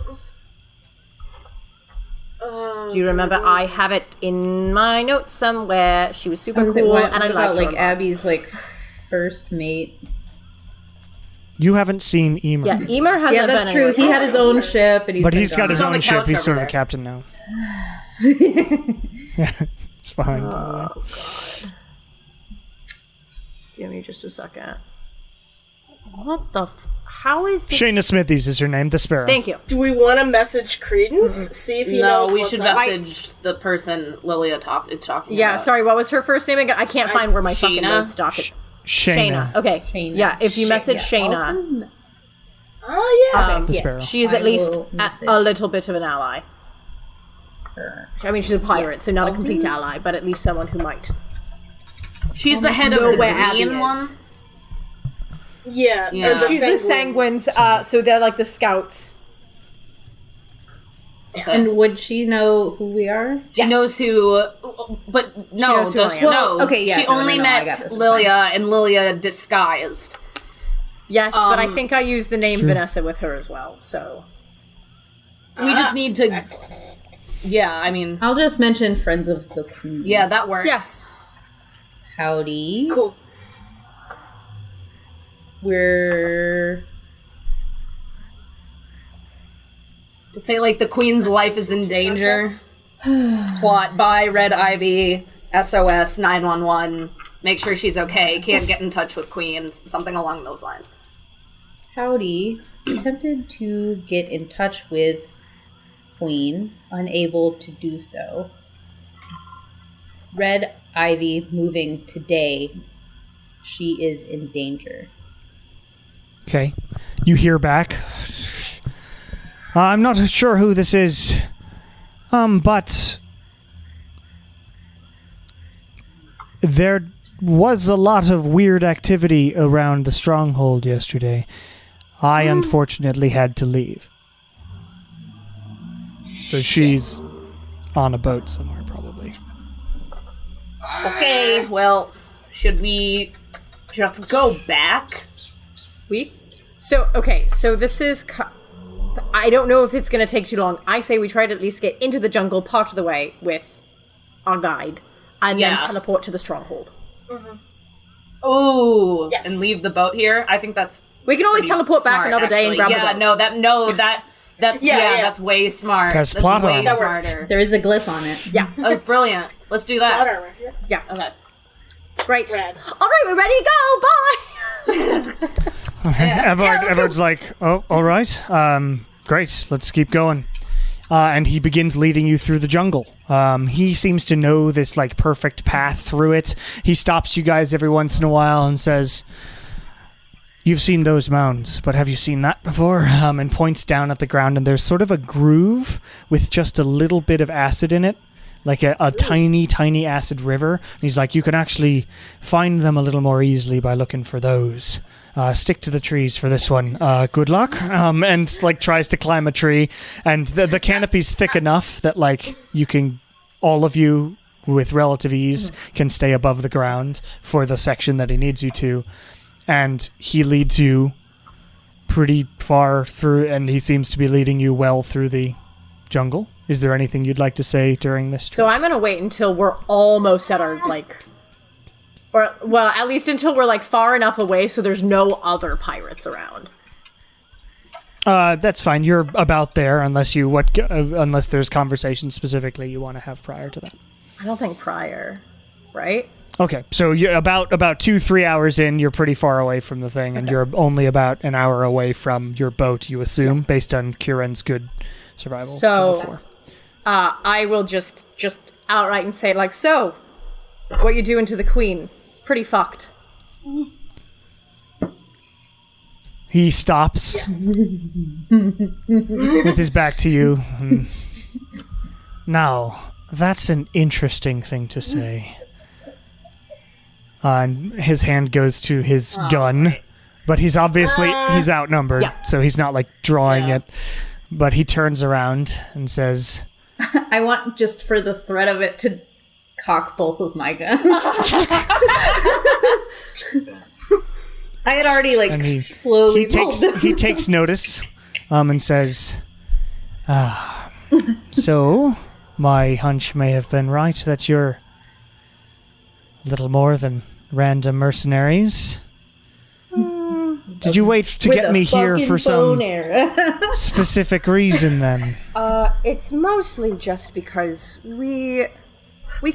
Do you remember? I have it in my notes somewhere. She was super cool, and I liked her. like a lot. Abby's like first mate. You haven't seen Emer, Yeah, Emer hasn't Yeah, that's been true. anywhere He for had a his while. own ship, and but been he's got his gone. on the own ship. couch He's sort over of a there. captain now. Yeah, it's fine. Give me just a second. What the? How is this? Shayna Smithies is her name, the Sparrow. Thank you. Do we want to message Credence? See if he No, knows we what's should up? message the person Lilia is talking Yeah, about. sorry. What was her first name again? I can't find where my fucking Shayna? notes doc is. Shayna, Okay. Shayna. Yeah, if you message Shayna, Awesome. Oh, yeah. the Sparrow. she is I at least will message a little bit of an ally. her. I mean, she's a pirate, Yes, so not a I'll complete do- ally, but at least someone who might. She's the head of know the where Abby green is. ones. Yeah. Yeah. Or the She's the Sanguines, so they're like the scouts. And would she know who we are? She knows who, but no, knows who I does, am. no. Well, okay, yeah, She no, only no, I got met this, it's Lilia, and Lilia disguised. Yes, but I think I used the name Sure. Vanessa with her as well, so. We just need to. Excellent. Yeah, I mean, I'll just mention Friends of the Queen. yeah, that works. Yes. Howdy. Cool. We're To say like the queen's life is in danger. Plot by Red Ivy, SOS 911. Make sure she's okay. Can't get in touch with Queen. Something along those lines. howdy. Attempted to get in touch with Queen, unable to do so. Red Ivy moving today. She is in danger. Okay. You hear back. I'm not sure who this is. But there was a lot of weird activity around the stronghold yesterday. I unfortunately had to leave. So she's on a boat somewhere, probably. Okay, well, should we just go back? So this is. I don't know if it's going to take too long. I say we try to at least get into the jungle part of the way with our guide, and Yeah. then teleport to the stronghold. Ooh, Yes. and leave the boat here. I think that's We can always pretty teleport back smart, another day and actually. grab the Yeah, boat. that's Yeah. that's way smart. Has That's plot way armor. That works. smarter. There is a glyph on it. Yeah, Oh, brilliant. Let's do Plot that. armor. Yeah. yeah. Okay. Great. Red. All right, we're ready to go. Bye. Everard's like, oh, all right. Great, let's keep going. And he begins leading you through the jungle. He seems to know this like perfect path through it. He stops you guys every once in a while and says, "You've seen those mounds, but have you seen that before?" And points down at the ground, and there's sort of a groove with just a little bit of acid in it, like a tiny, tiny acid river. And he's like, you can actually find them a little more easily by looking for those. Stick to the trees for this one. Good luck. And like tries to climb a tree, and the canopy's thick enough that like you can, all of you with relative ease can stay above the ground for the section that he needs you to. And he leads you pretty far through, and he seems to be leading you well through the jungle. Is there anything you'd like to say during this? So I'm gonna wait until we're almost at our, like... Or, well, at least until we're, like, far enough away so there's no other pirates around. That's fine. You're about there, unless there's conversation specifically you want to have prior to that. I don't think prior, right? Okay, so you're about 2-3 hours in. You're pretty far away from the thing, and you're only about an hour away from your boat. You assume, based on Kieran's good survival. So, from before. I will just outright and say, like, so, what you doing to the queen? It's pretty fucked. He stops with his back to you. Now, that's an interesting thing to say. And his hand goes to his gun, but he's obviously he's outnumbered, so he's not like drawing it. But he turns around and says, I want, just for the threat of it, to cock both of my guns. I had already slowly pulled them. He takes notice and says, so my hunch may have been right that you're little more than random mercenaries. Did you wait to get me here for some specific reason then? It's mostly just because we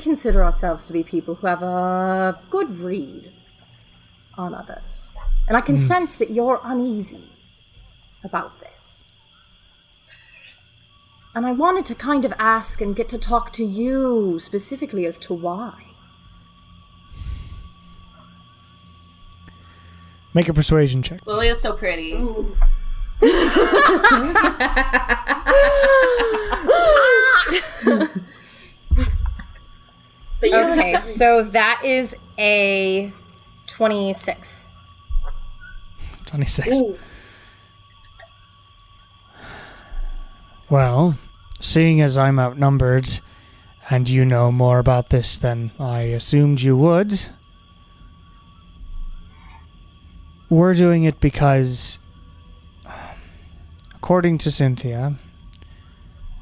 consider ourselves to be people who have a good read on others. And I can sense that you're uneasy about this. And I wanted to kind of ask and get to talk to you specifically as to why. Make a persuasion check. Lily is so pretty. Okay, so that is a 26. 26. Ooh. Well, seeing as I'm outnumbered and you know more about this than I assumed you would, we're doing it because, according to Cynthia,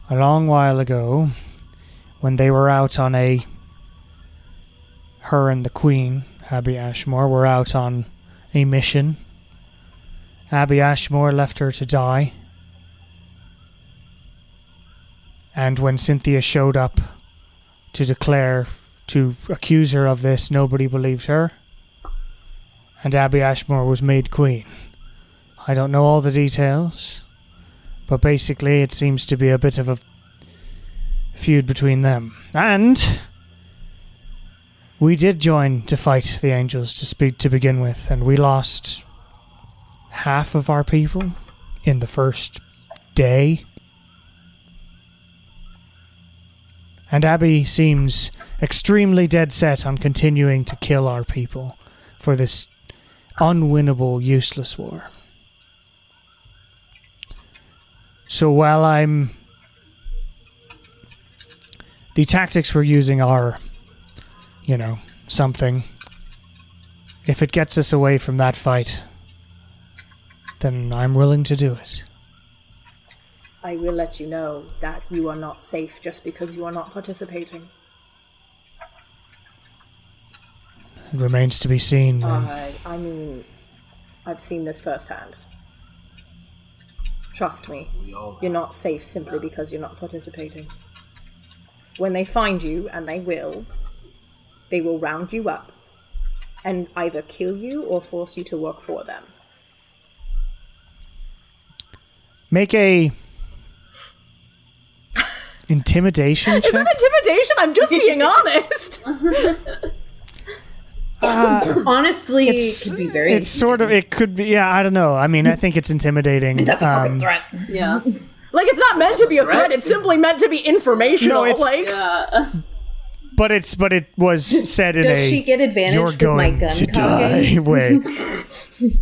a long while ago, when they were out on her and the Queen, Abby Ashmore, were out on a mission. Abby Ashmore left her to die. And when Cynthia showed up to accuse her of this, nobody believed her. And Abby Ashmore was made queen. I don't know all the details, but basically it seems to be a bit of a feud between them. And we did join to fight the angels to begin with, and we lost half of our people in the first day. And Abby seems extremely dead set on continuing to kill our people for this unwinnable, useless war. So while the tactics we're using are, something. If it gets us away from that fight, then I'm willing to do it. I will let you know that you are not safe just because you are not participating. It remains to be seen. I mean, I've seen this firsthand. Trust me, you're not safe simply because you're not participating. When they find you, and they will round you up and either kill you or force you to work for them. Make a intimidation check. Is that intimidation? I'm just being honest. Honestly, it could be very. It's sort of. It could be. Yeah, I don't know. I mean, I think it's intimidating. That's a fucking threat. Yeah. Like, it's not meant to be a threat. It's simply meant to be informational. No, But it was said in Does she get advantage with my gun to cocking? Die way.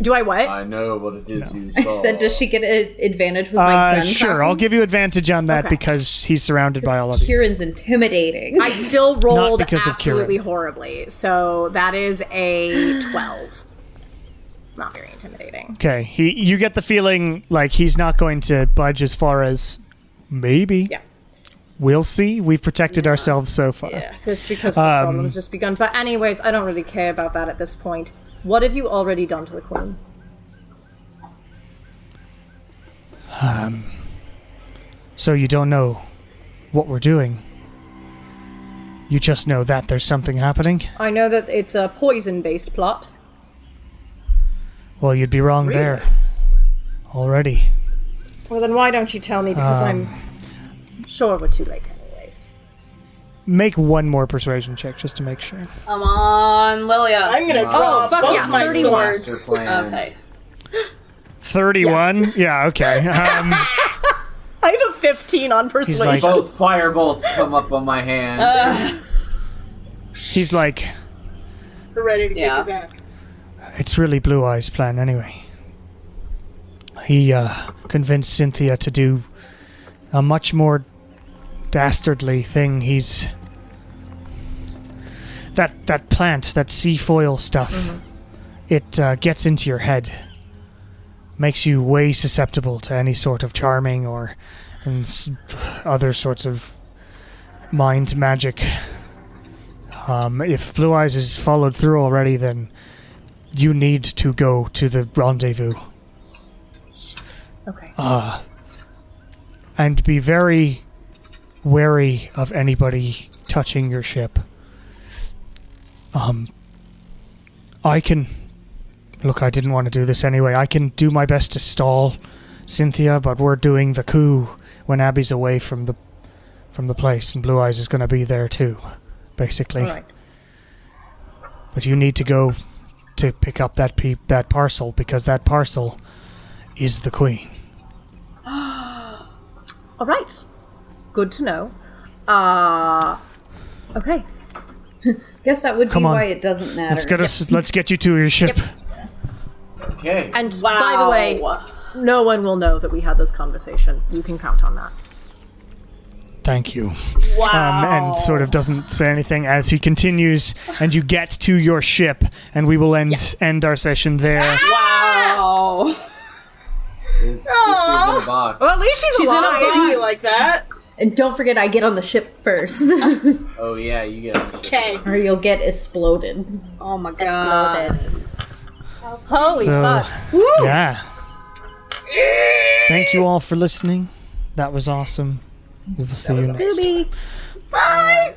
Do I what? I know what it is you I saw. said, does she get an advantage with my gun Sure, cocking? I'll give you advantage on that because he's surrounded by all of you. Kieran's intimidating. I still rolled because of absolutely Kieran. horribly. So that is a 12. not very intimidating. Okay, you get the feeling like he's not going to budge as far as maybe. Yeah. We'll see. We've protected ourselves so far. Yeah, that's because the problem's just begun. But anyways, I don't really care about that at this point. What have you already done to the queen? So you don't know what we're doing. You just know that there's something happening? I know that it's a poison-based plot. Well, you'd be wrong there. Already. Well, then why don't you tell me? Because I'm sure we're too late anyways. Make one more persuasion check just to make sure. Come on, Lilia. I'm gonna draw fuck both yeah, my 31. swords. Okay. 31? Yeah, okay. I have a 15 on persuasion. like- Both fire bolts come up on my hand. He's like, We're ready to kick Yeah. his ass. it's really Blue Eye's plan anyway. He convinced Cynthia to do a much more dastardly thing. He's... That plant, that sea foil stuff, it gets into your head. Makes you way susceptible to any sort of charming or other sorts of mind magic. If Blue Eyes is followed through already, then you need to go to the rendezvous. Okay. And be very wary of anybody touching your ship. I can... Look, I didn't want to do this anyway. I can do my best to stall Cynthia, but we're doing the coup when Abby's away from the place, and Blue Eyes is going to be there too, basically. All right. But you need to go to pick up that parcel, because that parcel is the queen. All right. Good to know. Okay. Guess that would be Come on. why it doesn't matter. Let's get you to your ship. Yep. Okay. And by the way, no one will know that we had this conversation. You can count on that. Thank you. Wow. And sort of doesn't say anything as he continues, and you get to your ship, and we will end our session there. Wow. Sister's in a box. Well, at least she's alive. You like that? And don't forget, I get on the ship first, Oh yeah, you get it. Okay. or you'll get exploded. Oh my god. Holy So, fuck. yeah. Thank you all for listening. That was awesome. We will see you next time. Booby. Bye.